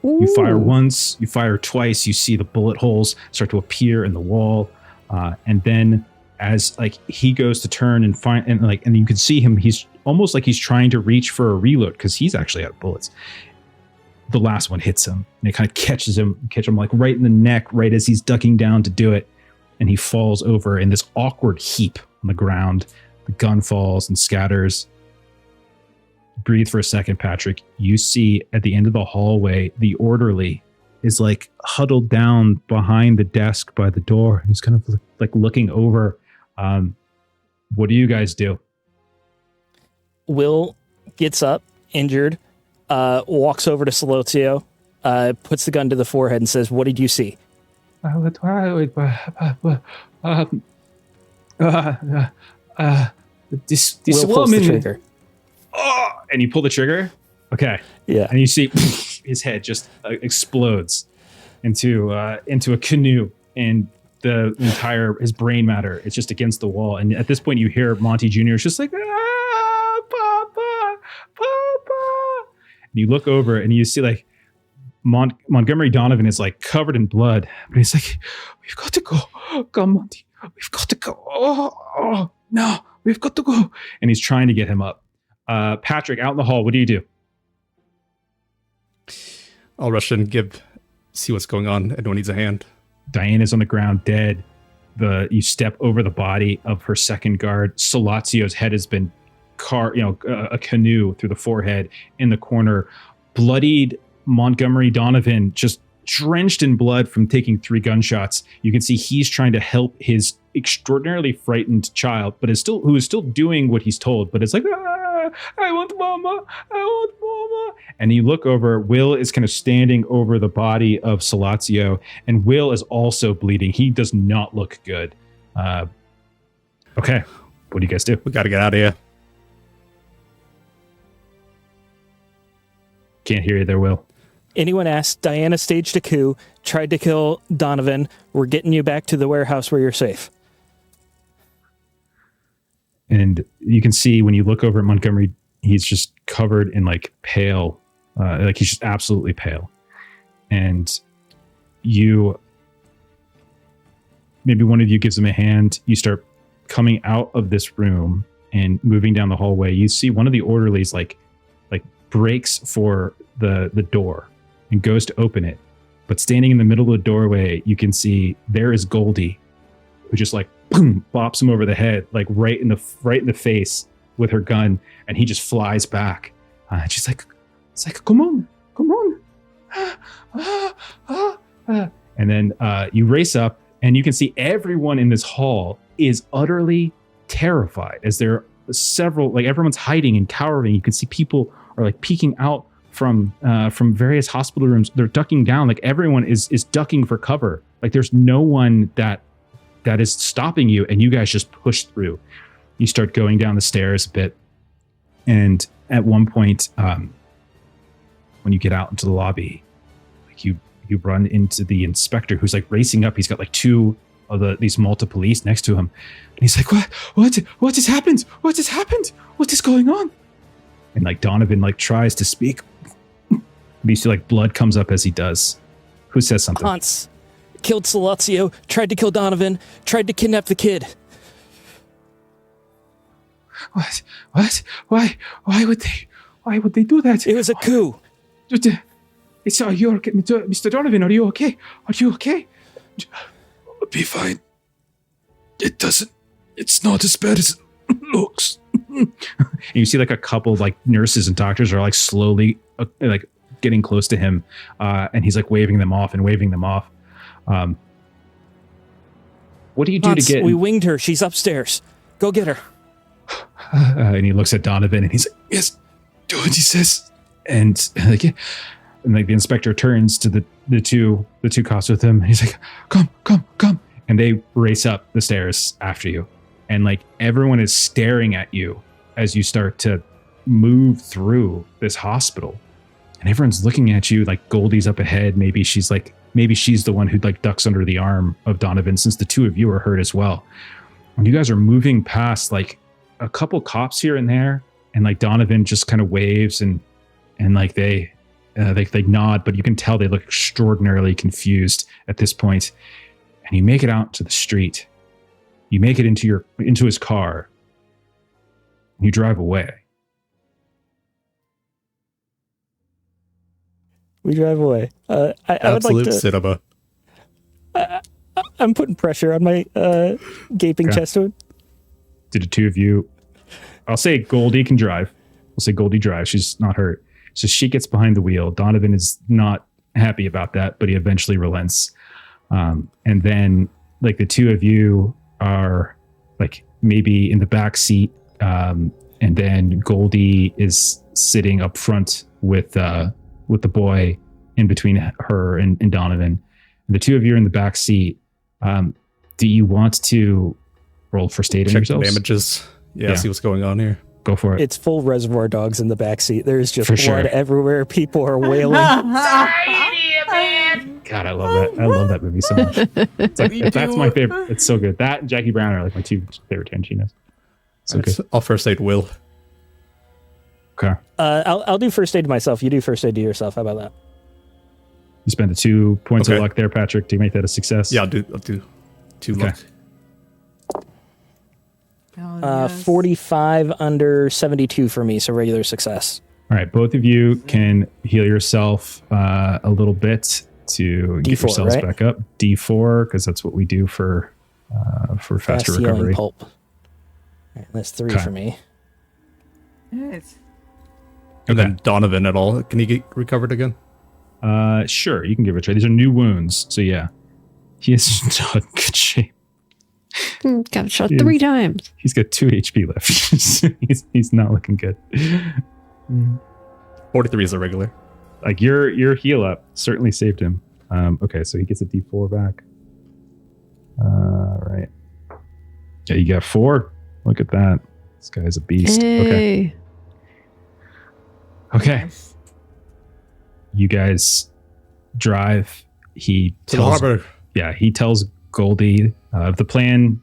You fire once, you fire twice, you see the bullet holes start to appear in the wall. And then as he goes to turn and find and you can see him, he's almost like he's trying to reach for a reload because he's actually out of bullets. the last one hits him, and it kind of catch him like right in the neck, right as he's ducking down to do it, and he falls over in this awkward heap on the ground. The gun falls and scatters. Breathe for a second, Patrick. You see at the end of the hallway, the orderly is like huddled down behind the desk by the door. He's kind of like looking over. What do you guys do? Will gets up, injured, walks over to Solozio, puts the gun to the forehead and says, "What did you see?" This Will pulls the trigger. Oh, and you pull the trigger. Okay. Yeah. And you see his head just explodes into a canoe, and the entire his brain matter is just against the wall. And at this point, you hear Monty Jr. is just like, "Ah, Papa, Papa!" And you look over and you see like Montgomery Donovan is like covered in blood, but he's like, "We've got to go. Come, Monty. We've got to go. Oh, no, we've got to go." And he's trying to get him up. Patrick, out in the hall, what do you do? I'll rush in, see what's going on. Anyone needs a hand. Diana's on the ground, dead. You step over the body of her second guard. Solazio's head has been a canoe through the forehead in the corner. Bloodied Montgomery Donovan, just drenched in blood from taking 3 gunshots. You can see he's trying to help his extraordinarily frightened child, but who is still doing what he's told, but it's like, "I want mama, I want mama." And you look over, Will is kind of standing over the body of Solazio, and Will is also bleeding. He does not look good. Okay, what do you guys do? We got to get out of here. Can't hear you there, Will. Anyone asked, Diana staged a coup, tried to kill Donovan. We're getting you back to the warehouse where you're safe. And you can see when you look over at Montgomery, he's just covered in like pale, like he's just absolutely pale. And maybe one of you gives him a hand. You start coming out of this room and moving down the hallway. You see one of the orderlies like breaks for the door and goes to open it. But standing in the middle of the doorway, you can see there is Goldie, who just like boom, bops him over the head, like right in the face with her gun, and he just flies back. And she's like, "It's like, come on. And then you race up, and you can see everyone in this hall is utterly terrified as there are several, like everyone's hiding and cowering. You can see people are like peeking out from various hospital rooms. They're ducking down, like everyone is ducking for cover. Like there's no one that is stopping you, and you guys just push through. You start going down the stairs a bit, and at one point, when you get out into the lobby, like you run into the inspector who's like racing up. He's got like 2 of these Malta police next to him, and he's like, What has happened? What has happened? What is going on?" And like Donovan like tries to speak. You see like blood comes up as he does. Who says something? Hans killed Solazio, tried to kill Donovan, tried to kidnap the kid. What? Why would they do that? It was a coup. It's Mr. Donovan, are you okay? Are you okay? I'll be fine. It's not as bad as it looks. And you see like a couple of like nurses and doctors are like slowly like getting close to him, and he's like waving them off. What do you do Hans, to get? We winged her. She's upstairs. Go get her. And he looks at Donovan and he's like, Yes, do what he says. and the inspector turns to the two cops with him, and he's like, come, and they race up the stairs after you, and like everyone is staring at you as you start to move through this hospital, and everyone's looking at you. Like Goldie's up ahead. Maybe she's the one who like ducks under the arm of Donovan, since the 2 of you are hurt as well. And you guys are moving past like a couple cops here and there, and like Donovan just kind of waves and like they nod, but you can tell they look extraordinarily confused at this point. And you make it out to the street. You make it into his car. And you drive away. We drive away. I would like Absolute to. cinema. I'm putting pressure on my gaping Okay. chest wound. Did the two of you? I'll say Goldie can drive. We'll say Goldie drives. She's not hurt. So she gets behind the wheel. Donovan is not happy about that, but he eventually relents. And then, like, the two of you are like maybe in the back seat, and then Goldie is sitting up front with the boy in between her and Donovan. And the two of you are in the back seat. Do you want to roll for state in Check the yourselves? damages. Yeah, Yeah. see what's going on here. Go for it. It's full Reservoir Dogs in the backseat. There's just For blood sure. everywhere. People are wailing. God, I love that. I love that movie so much. It's like, Me that's too. my favorite. It's so good. That and Jackie Brown are like my two favorite Tarantinos. So good. I'll first aid Will. Okay. I'll do first aid to myself. You do first aid to yourself. How about that? You spend the 2 points Okay. of luck there, Patrick, to make that a success. Yeah, I'll do 2 Okay. luck. Oh, yes. 45 under 72 for me, so regular success. All right. Both of you can heal yourself a little bit to get D4, yourselves right? back up. D4, because that's what we do for faster Fast healing recovery. pulp. All right, that's 3 Okay. for me. Yes. And Okay. then Donovan at all. Can he get recovered again? Sure, you can give it a try. These are new wounds, so yeah. He is not in good shape. Got shot Yes. 3 times. He's got 2 HP left. he's not looking good. 43 is a regular. Like your heal up certainly saved him. Okay, so he gets a D4 back. Right. Yeah, you got 4. Look at that. This guy's a beast. Okay. Hey. Okay. You guys drive. He To the tells harbor. Yeah, he tells Goldie the plan,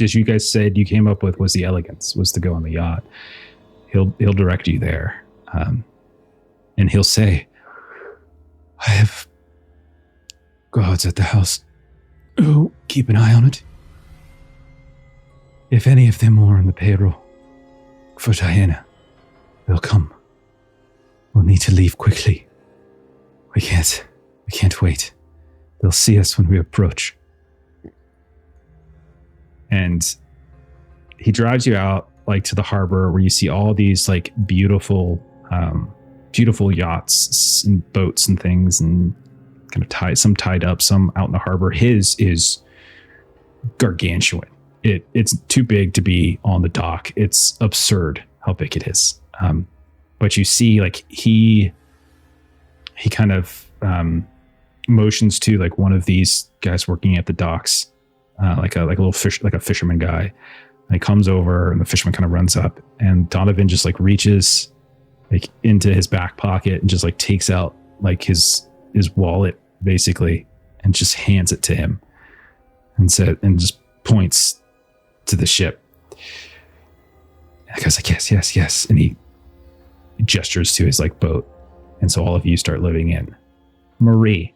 as you guys said you came up with, was the elegance, was to go on the yacht. He'll direct you there, and he'll say, I have guards at the house. Oh, keep an eye on it. If any of them are on the payroll for Diana, they'll come. We'll need to leave quickly. We can't wait. They'll see us when we approach. and he drives you out like to the harbor where you see all these like beautiful yachts and boats and things, and kind of tied up, some out in the harbor. His is gargantuan. It's too big to be on the dock. It's absurd how big it is. But you see, like he kind of motions to like one of these guys working at the docks, like a little fish, like a fisherman guy. And he comes over, and the fisherman kind of runs up, and Donovan just like reaches like into his back pocket and just like takes out like his wallet basically, and just hands it to him, and just points to the ship. And the guy's like, yes, and he gestures to his like boat, and so all of you start living in. Marie,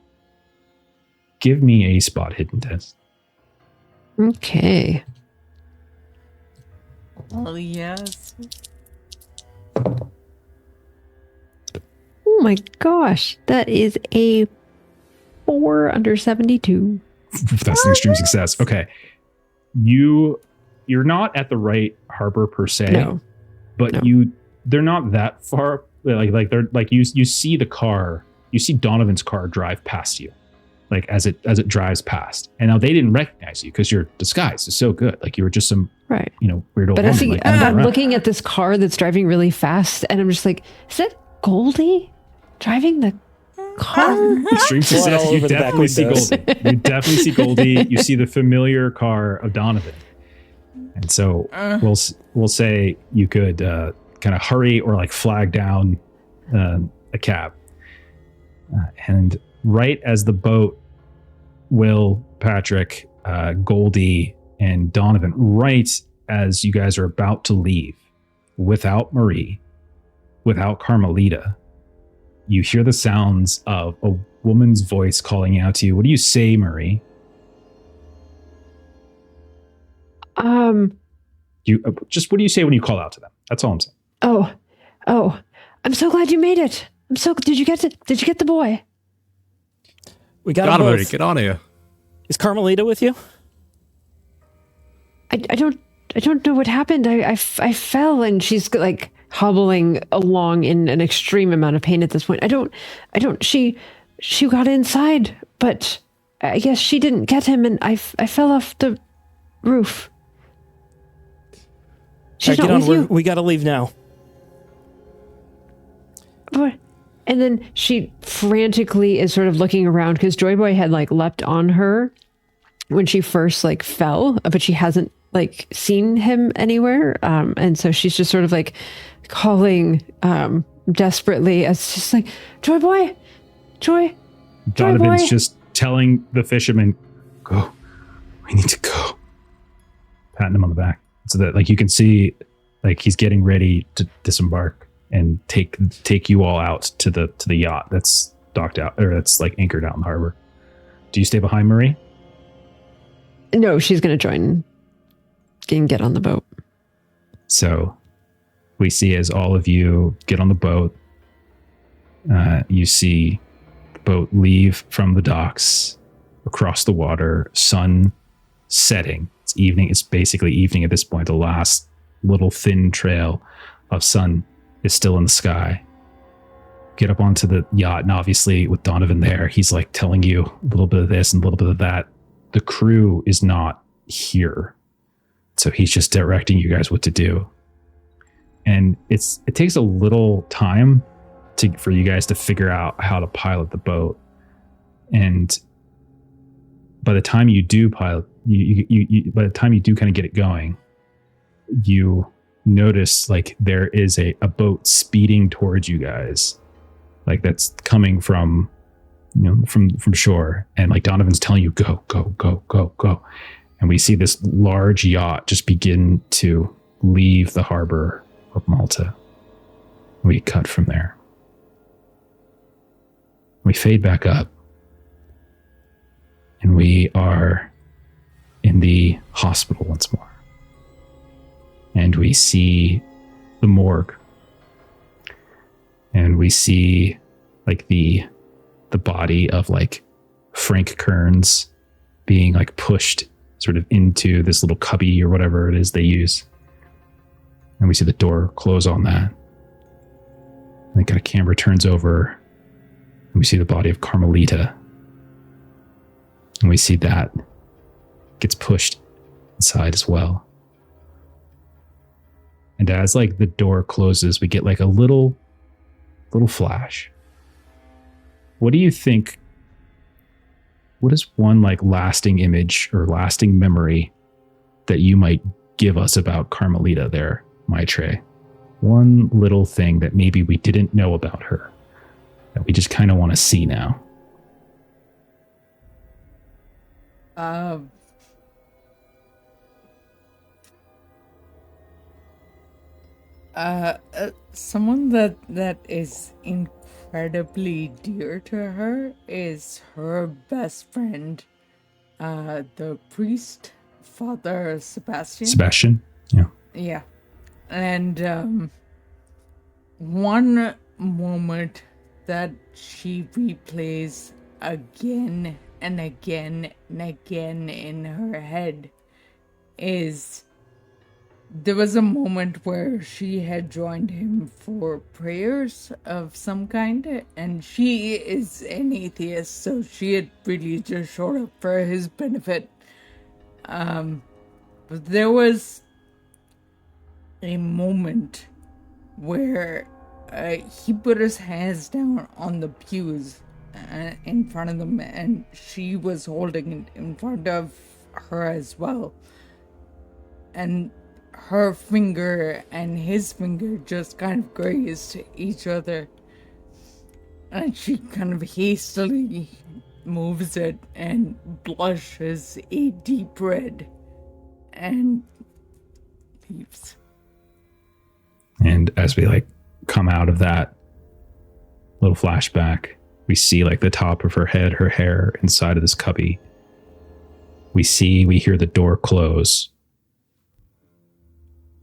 give me a spot hidden test. Okay. Oh, yes. Oh my gosh. That is a 4 under 72. That's an extreme success. Okay, you're not at the right harbor per se, No. but No. they're not that far. Like they're like you see the car, you see Donovan's car drive past you, like as it drives past. And now they didn't recognize you because your disguise is so good. Like you were just some Right. weird old But woman. I see, like, wandering I'm around. looking at this car that's driving really fast, and I'm just like, is that Goldie driving the car? Extreme Blood success. all You over the back definitely see windows. Goldie. You definitely see Goldie. You see the familiar car of Donovan. And so we'll say you could kind of hurry or like flag down a cab. And right as the boat, Will, Patrick, Goldie, and Donovan, right as you guys are about to leave, without Marie, without Carmelita, you hear the sounds of a woman's voice calling out to you. What do you say, Marie? You just what do you say when you call out to them? That's all I'm saying. Oh, I'm so glad you made it. so. Did you get the boy? We got Got them him already. both. Get on here. Is Carmelita with you? I don't know what happened. I fell, and she's like hobbling along in an extreme amount of pain at this point. She got inside, but I guess she didn't get him, and I fell off the roof. She's All right, not get with on. you. We got to leave now. And then she frantically is sort of looking around because Joy Boy had like leapt on her when she first like fell, but she hasn't like seen him anywhere. And so she's just sort of like calling desperately as just like, Joy Boy, Joy. Donovan's Boy. just telling the fisherman, go. We need to go. Patting him on the back. So that like you can see like he's getting ready to disembark and take you all out to the yacht that's docked out or that's like anchored out in the harbor. Do you stay behind, Marie? No, she's going to join and get on the boat. So we see as all of you get on the boat, you see the boat leave from the docks across the water, sun setting. It's evening. It's basically evening at this point. The last little thin trail of sun is still in the sky. Get up onto the yacht, and obviously with Donovan there, he's like telling you a little bit of this and a little bit of that. The crew is not here. So he's just directing you guys what to do. And it takes a little time for you guys to figure out how to pilot the boat. And by the time you do pilot, by the time you do kind of get it going, you notice like there is a boat speeding towards you guys, like that's coming from shore, and like Donovan's telling you go, and we see this large yacht just begin to leave the harbor of Malta. We cut from there. We fade back up, and we are in the hospital once more. And we see the morgue. And we see like the body of like Frank Kearns being like pushed sort of into this little cubby or whatever it is they use. And we see the door close on that. And the kind of camera turns over and we see the body of Carmelita. And we see that gets pushed inside as well. And as like the door closes, we get like a little flash. What do you think? What is one like lasting image or lasting memory that you might give us about Carmelita there, Maitreyi? One little thing that maybe we didn't know about her that we just kind of want to see now. Someone that is incredibly dear to her is her best friend, the priest, Father Sebastian. Sebastian? Yeah. Yeah. And one moment that she replays again and again and again in her head is there was a moment where she had joined him for prayers of some kind, and she is an atheist, so she had really just showed up for his benefit. But there was a moment where he put his hands down on the pews in front of them, and she was holding it in front of her as well. And her finger and his finger just kind of grazed each other. And she kind of hastily moves it and blushes a deep red and leaves. And as we like come out of that little flashback, we see like the top of her head, her hair inside of this cubby. We hear the door close.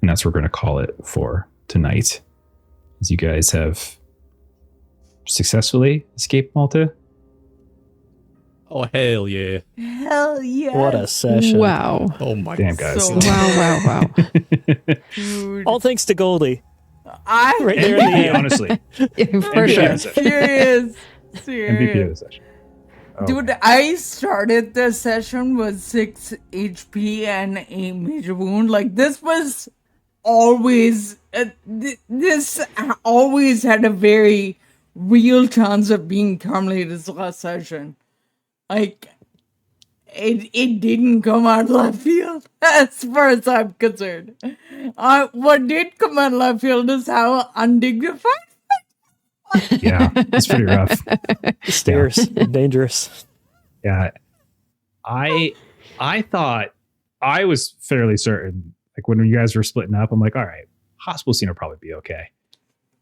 And that's what we're going to call it for tonight. As you guys have successfully escape Malta? Oh, hell yeah. Hell yeah. What a session. Wow. Oh, my Damn, guys. So- Wow. Dude. All thanks to Goldie. I Right there in the MVP, end. honestly. For MVP sure. of the session. serious. MVP of the session. Oh, Dude, I started the session with 6 HP and a major wound. Like, this was always, this always had a very real chance of being Carmelita's last session. Like, it didn't come out left field, as far as I'm concerned. What did come out left field is how undignified. yeah, it's pretty rough. Stairs. Dangerous. Yeah. I thought, I was fairly certain, like when you guys were splitting up, I'm like, all right, hospital scene will probably be okay.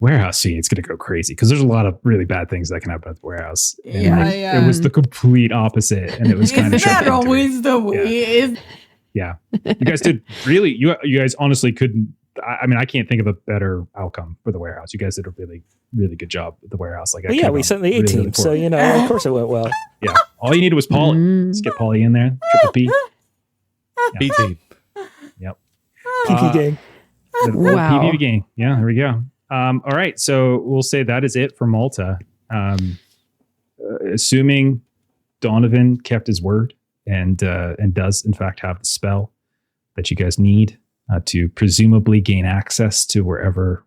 Warehouse scene, it's going to go crazy because there's a lot of really bad things that can happen at the warehouse. And Yeah. it was the complete opposite, and it was kind of Isn't that always the way? Yeah, you guys did really. You guys honestly couldn't. I mean, I can't think of a better outcome for the warehouse. You guys did a really, really good job at the warehouse. Like, Well, yeah, we sent the A team, so you know, of course it went well. yeah, all you needed was Paulie. Let's get Paulie in there. Triple P. B team. Yep. PP gang. The Wow. PvP game. Yeah, there we go. All right, so we'll say that is it for Malta. Assuming Donovan kept his word and does in fact have the spell that you guys need to presumably gain access to wherever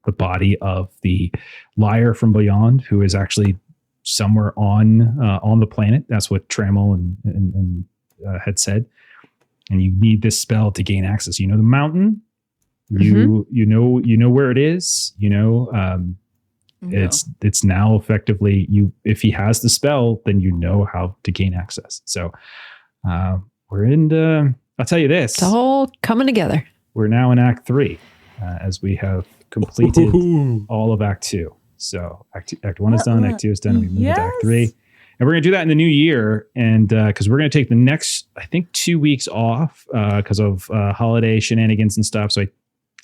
the body of the liar from beyond, who is actually somewhere on the planet. That's what Trammell and had said. And you need this spell to gain access. You know the mountain. You know where it is. It's now effectively if he has the spell, then you know how to gain access. So we're in. I'll tell you this: It's all coming together. we're now in Act 3, as we have completed all of Act 2. So Act 1 is done, Act 2 is done. We move into Act 3. And we're going to do that in the new year. And because we're going to take the next, I think, 2 weeks off because of holiday shenanigans and stuff. So I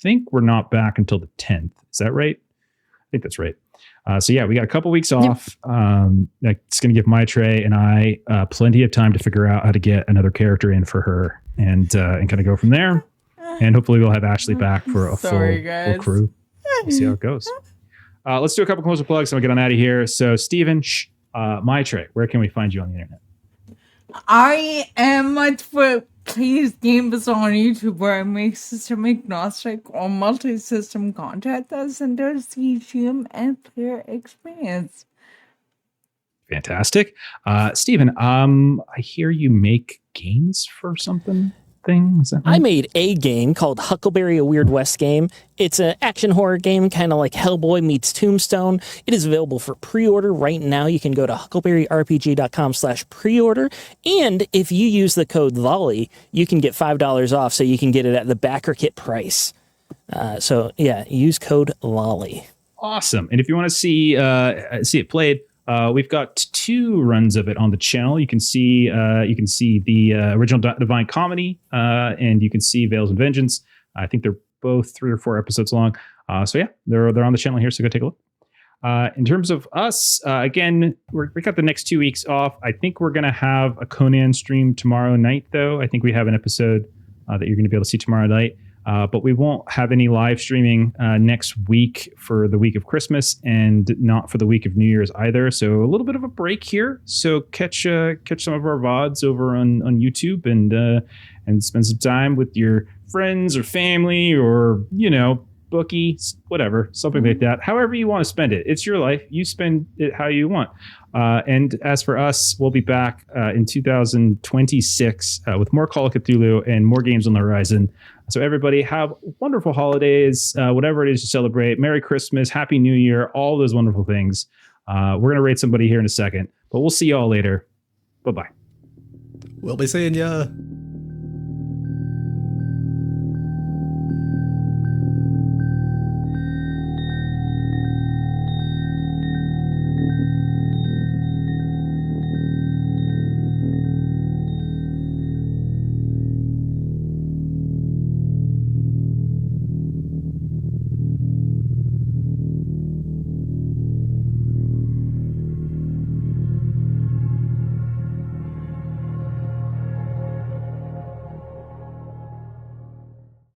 think we're not back until the 10th. Is that right? I think that's right. So yeah, we got a couple weeks off. It's going to give Maitreyi and I plenty of time to figure out how to get another character in for her and kind of go from there. And hopefully we'll have Ashley back for a full crew. We'll see how it goes. Let's do a couple closer plugs and we'll get on out of here. So Steven, Maitreyi, where can we find you on the internet? I am Please Games on YouTube, where I make system agnostic or multi-system content that centers CGM and player experience. Fantastic. Steven, I hear you make games for something. Is that right? I made a game called Huckleberry, a Weird West game. It's an action horror game, kind of like Hellboy meets Tombstone. It is available for pre-order right now. You can go to huckleberryrpg.com/pre-order. And if you use the code Lolly, you can get $5 off, so you can get it at the backer kit price. So yeah, use code Lolly. Awesome. And if you want to see it played, we've got 2 runs of it on the channel. You can see the original Divine Comedy, and you can see Veils and Vengeance. I think they're both 3 or 4 episodes long. So yeah, they're on the channel here. So go take a look. In terms of us, again, we got the next 2 weeks off. I think we're gonna have a Conan stream tomorrow night, though. I think we have an episode that you're gonna be able to see tomorrow night. But we won't have any live streaming next week for the week of Christmas and not for the week of New Year's either. So a little bit of a break here. So catch some of our VODs over on YouTube and spend some time with your friends or family or, bookie, whatever, something like that. However you want to spend it. It's your life. You spend it how you want. And as for us, we'll be back in 2026 with more Call of Cthulhu and more games on the horizon. So everybody have wonderful holidays, whatever it is you celebrate. Merry Christmas, Happy New Year, all those wonderful things. We're going to rate somebody here in a second, but we'll see y'all later. Bye-bye. We'll be seeing ya.